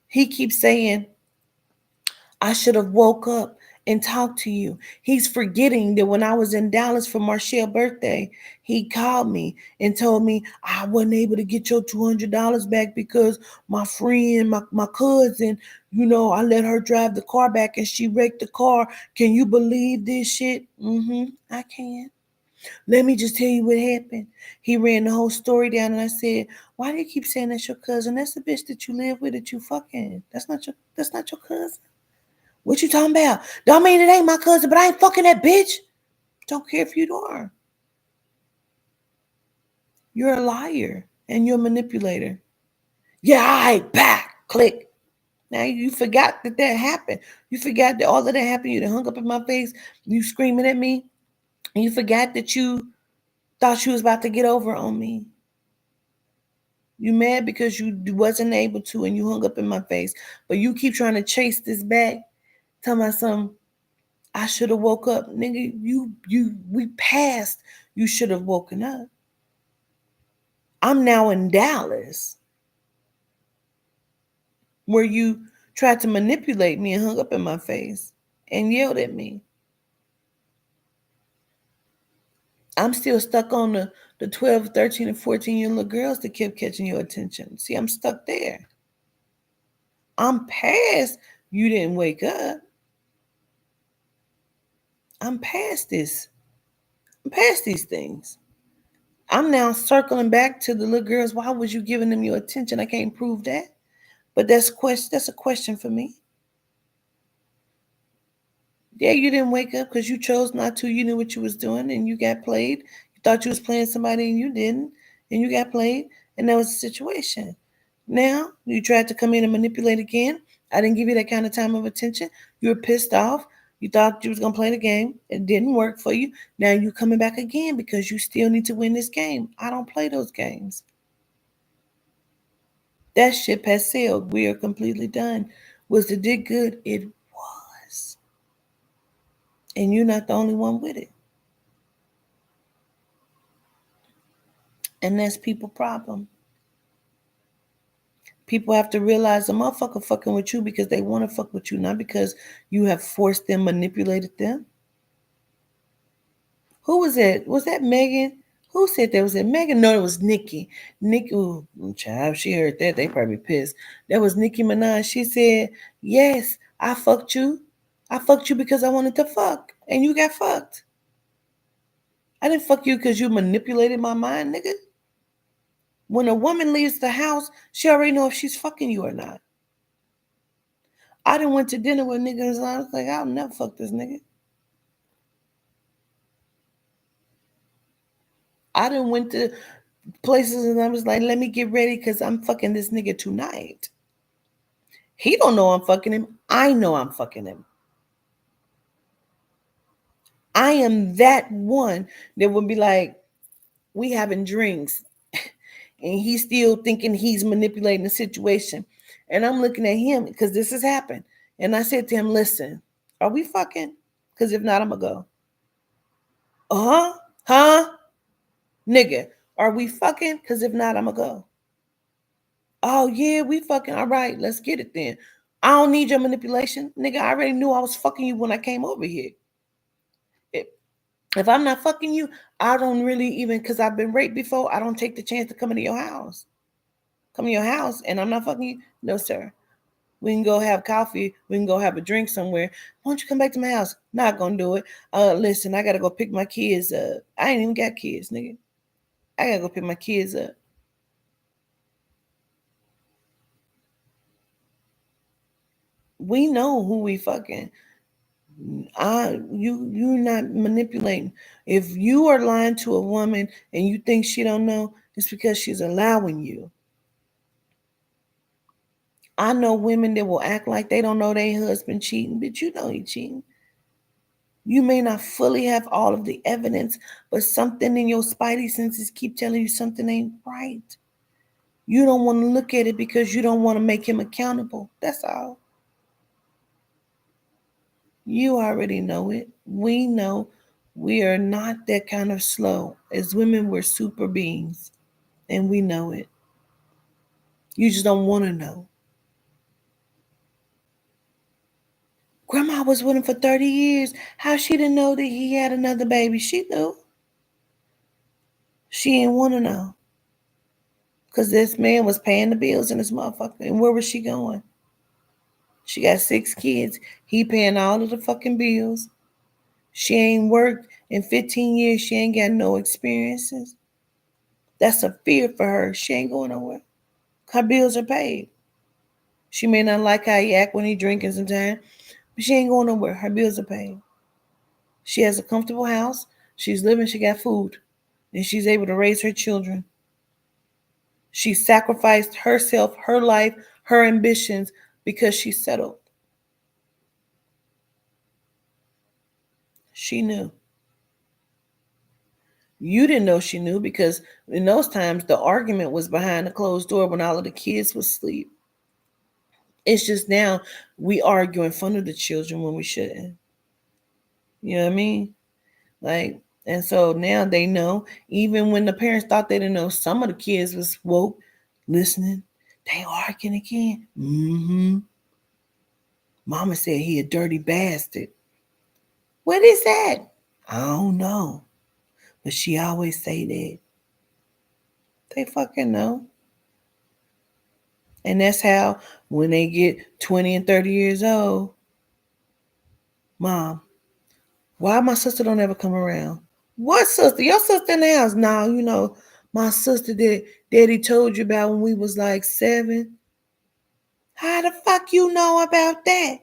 He keeps saying, I should have woke up and talked to you. He's forgetting that when I was in Dallas for Marcelle's birthday, he called me and told me I wasn't able to get your $200 back because my friend, my cousin, I let her drive the car back and she wrecked the car. Can you believe this shit? I can. Let me just tell you what happened. He ran the whole story down and I said, why do you keep saying that's your cousin? That's the bitch that you live with, that you fucking. That's not your cousin. What you talking about? Don't mean it ain't my cousin, but I ain't fucking that bitch. Don't care if you are. You're a liar and you're a manipulator. Yeah, I back. Click. Now you forgot that happened. You forgot that all of that happened. You hung up in my face. You screaming at me. And you forgot that you thought you was about to get over on me. You mad because you wasn't able to and you hung up in my face. But you keep trying to chase this back. Tell me something. I should have woke up, nigga. We passed. You should have woken up. I'm now in Dallas, where you tried to manipulate me and hung up in my face and yelled at me. I'm still stuck on the 12, 13, and 14-year little girls that kept catching your attention. See, I'm stuck there. I'm past you didn't wake up. I'm past this. I'm past these things. I'm now circling back to the little girls. Why was you giving them your attention? I can't prove that. But that's a question for me. Yeah, you didn't wake up because you chose not to. You knew what you was doing and you got played. You thought you was playing somebody and you didn't. And you got played. And that was the situation. Now, you tried to come in and manipulate again. I didn't give you that kind of time of attention. You were pissed off. You thought you was going to play the game. It didn't work for you. Now you coming back again because you still need to win this game. I don't play those games. That ship has sailed. We are completely done. Was the dick good? It was. And you're not the only one with it. And that's people problem. People have to realize the motherfucker fucking with you because they want to fuck with you, not because you have forced them, manipulated them. Who was that? Was that Megan? Who said that? Was it Megan? No, it was Nikki. Nikki, ooh, child, she heard that. They probably pissed. That was Nicki Minaj. She said, yes, I fucked you. I fucked you because I wanted to fuck. And you got fucked. I didn't fuck you because you manipulated my mind, nigga. When a woman leaves the house, she already know if she's fucking you or not. I done went to dinner with niggas and I was like, I'll never fuck this nigga. I done went to places and I was like, let me get ready because I'm fucking this nigga tonight. He don't know I'm fucking him. I know I'm fucking him. I am that one that would be like, we having drinks and he's still thinking he's manipulating the situation. And I'm looking at him because this has happened. And I said to him, listen, are we fucking? Because if not, I'm going to go. Uh-huh. Huh? Nigga, are we fucking? Because if not, I'm going to go. Oh, yeah, we fucking. All right, let's get it then. I don't need your manipulation. Nigga, I already knew I was fucking you when I came over here. If I'm not fucking you, I don't really even, because I've been raped before, I don't take the chance to come into your house. Come in your house and I'm not fucking you? No, sir. We can go have coffee. We can go have a drink somewhere. Why don't you come back to my house? Not gonna do it. Listen, I gotta go pick my kids up. I ain't even got kids, nigga. I gotta go pick my kids up. We know who we fucking. You're not manipulating. If you are lying to a woman and you think she don't know, it's because she's allowing you. I know women that will act like they don't know their husband cheating, but you know he cheating. You may not fully have all of the evidence, but something in your spidey senses keep telling you something ain't right. You don't want to look at it because you don't want to make him accountable. That's all. You already know it. We know we are not that kind of slow. As women, we're super beings, and we know it. You just don't want to know. Grandma was with him for 30 years. How she didn't know that he had another baby? She knew. She didn't want to know. Because this man was paying the bills in this motherfucker. And where was she going? She got 6 kids. He paying all of the fucking bills. She ain't worked in 15 years. She ain't got no experiences. That's a fear for her. She ain't going nowhere. Her bills are paid. She may not like how he act when he drinking sometimes, but she ain't going nowhere. Her bills are paid. She has a comfortable house. She's living. She got food. And she's able to raise her children. She sacrificed herself, her life, her ambitions because she settled. She knew. You didn't know she knew because in those times the argument was behind the closed door when all of the kids was asleep. It's just now we argue in front of the children when we shouldn't. You know what I mean? Like, and so now they know. Even when the parents thought they didn't know, some of the kids was woke, listening. They arguing again. Mm-hmm. Mama said he a dirty bastard. What is that? I don't know. But she always say that. They fucking know. And that's how when they get 20 and 30 years old, Mom, why my sister don't ever come around? What sister? Your sister in the house? No, my sister that daddy told you about when we was like 7. How the fuck you know about that?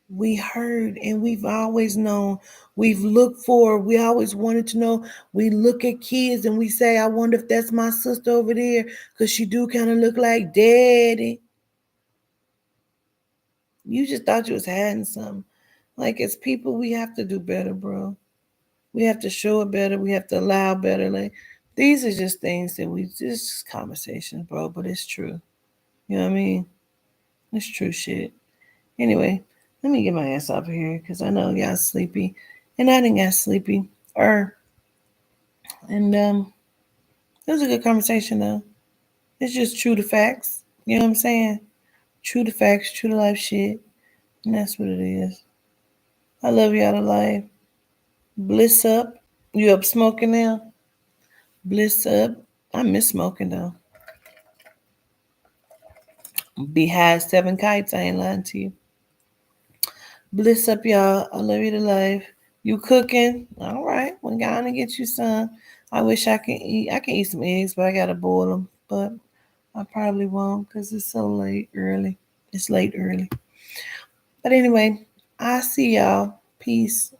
We heard and we've always known. We've looked for, we always wanted to know. We look at kids and we say, I wonder if that's my sister over there because she do kind of look like daddy. You just thought you was hiding something. Like, as people, we have to do better, bro. We have to show it better. We have to allow better. Like, these are just things that we just conversations, bro. But it's true. You know what I mean? It's true shit. Anyway, let me get my ass up here because I know y'all sleepy, and I didn't get sleepy. And it was a good conversation though. It's just true to facts. You know what I'm saying? True to facts, true to life shit, and that's what it is. I love y'all to life. Bliss up. You up smoking now? Bliss up. I miss smoking though. Be high as 7 kites. I ain't lying to you. Bliss up, y'all. I love you to life. You cooking? All right. We're gonna get you some. I wish I can eat. I can eat some eggs, but I gotta boil them. But I probably won't because it's so late early. It's late early. But anyway, I see y'all. Peace.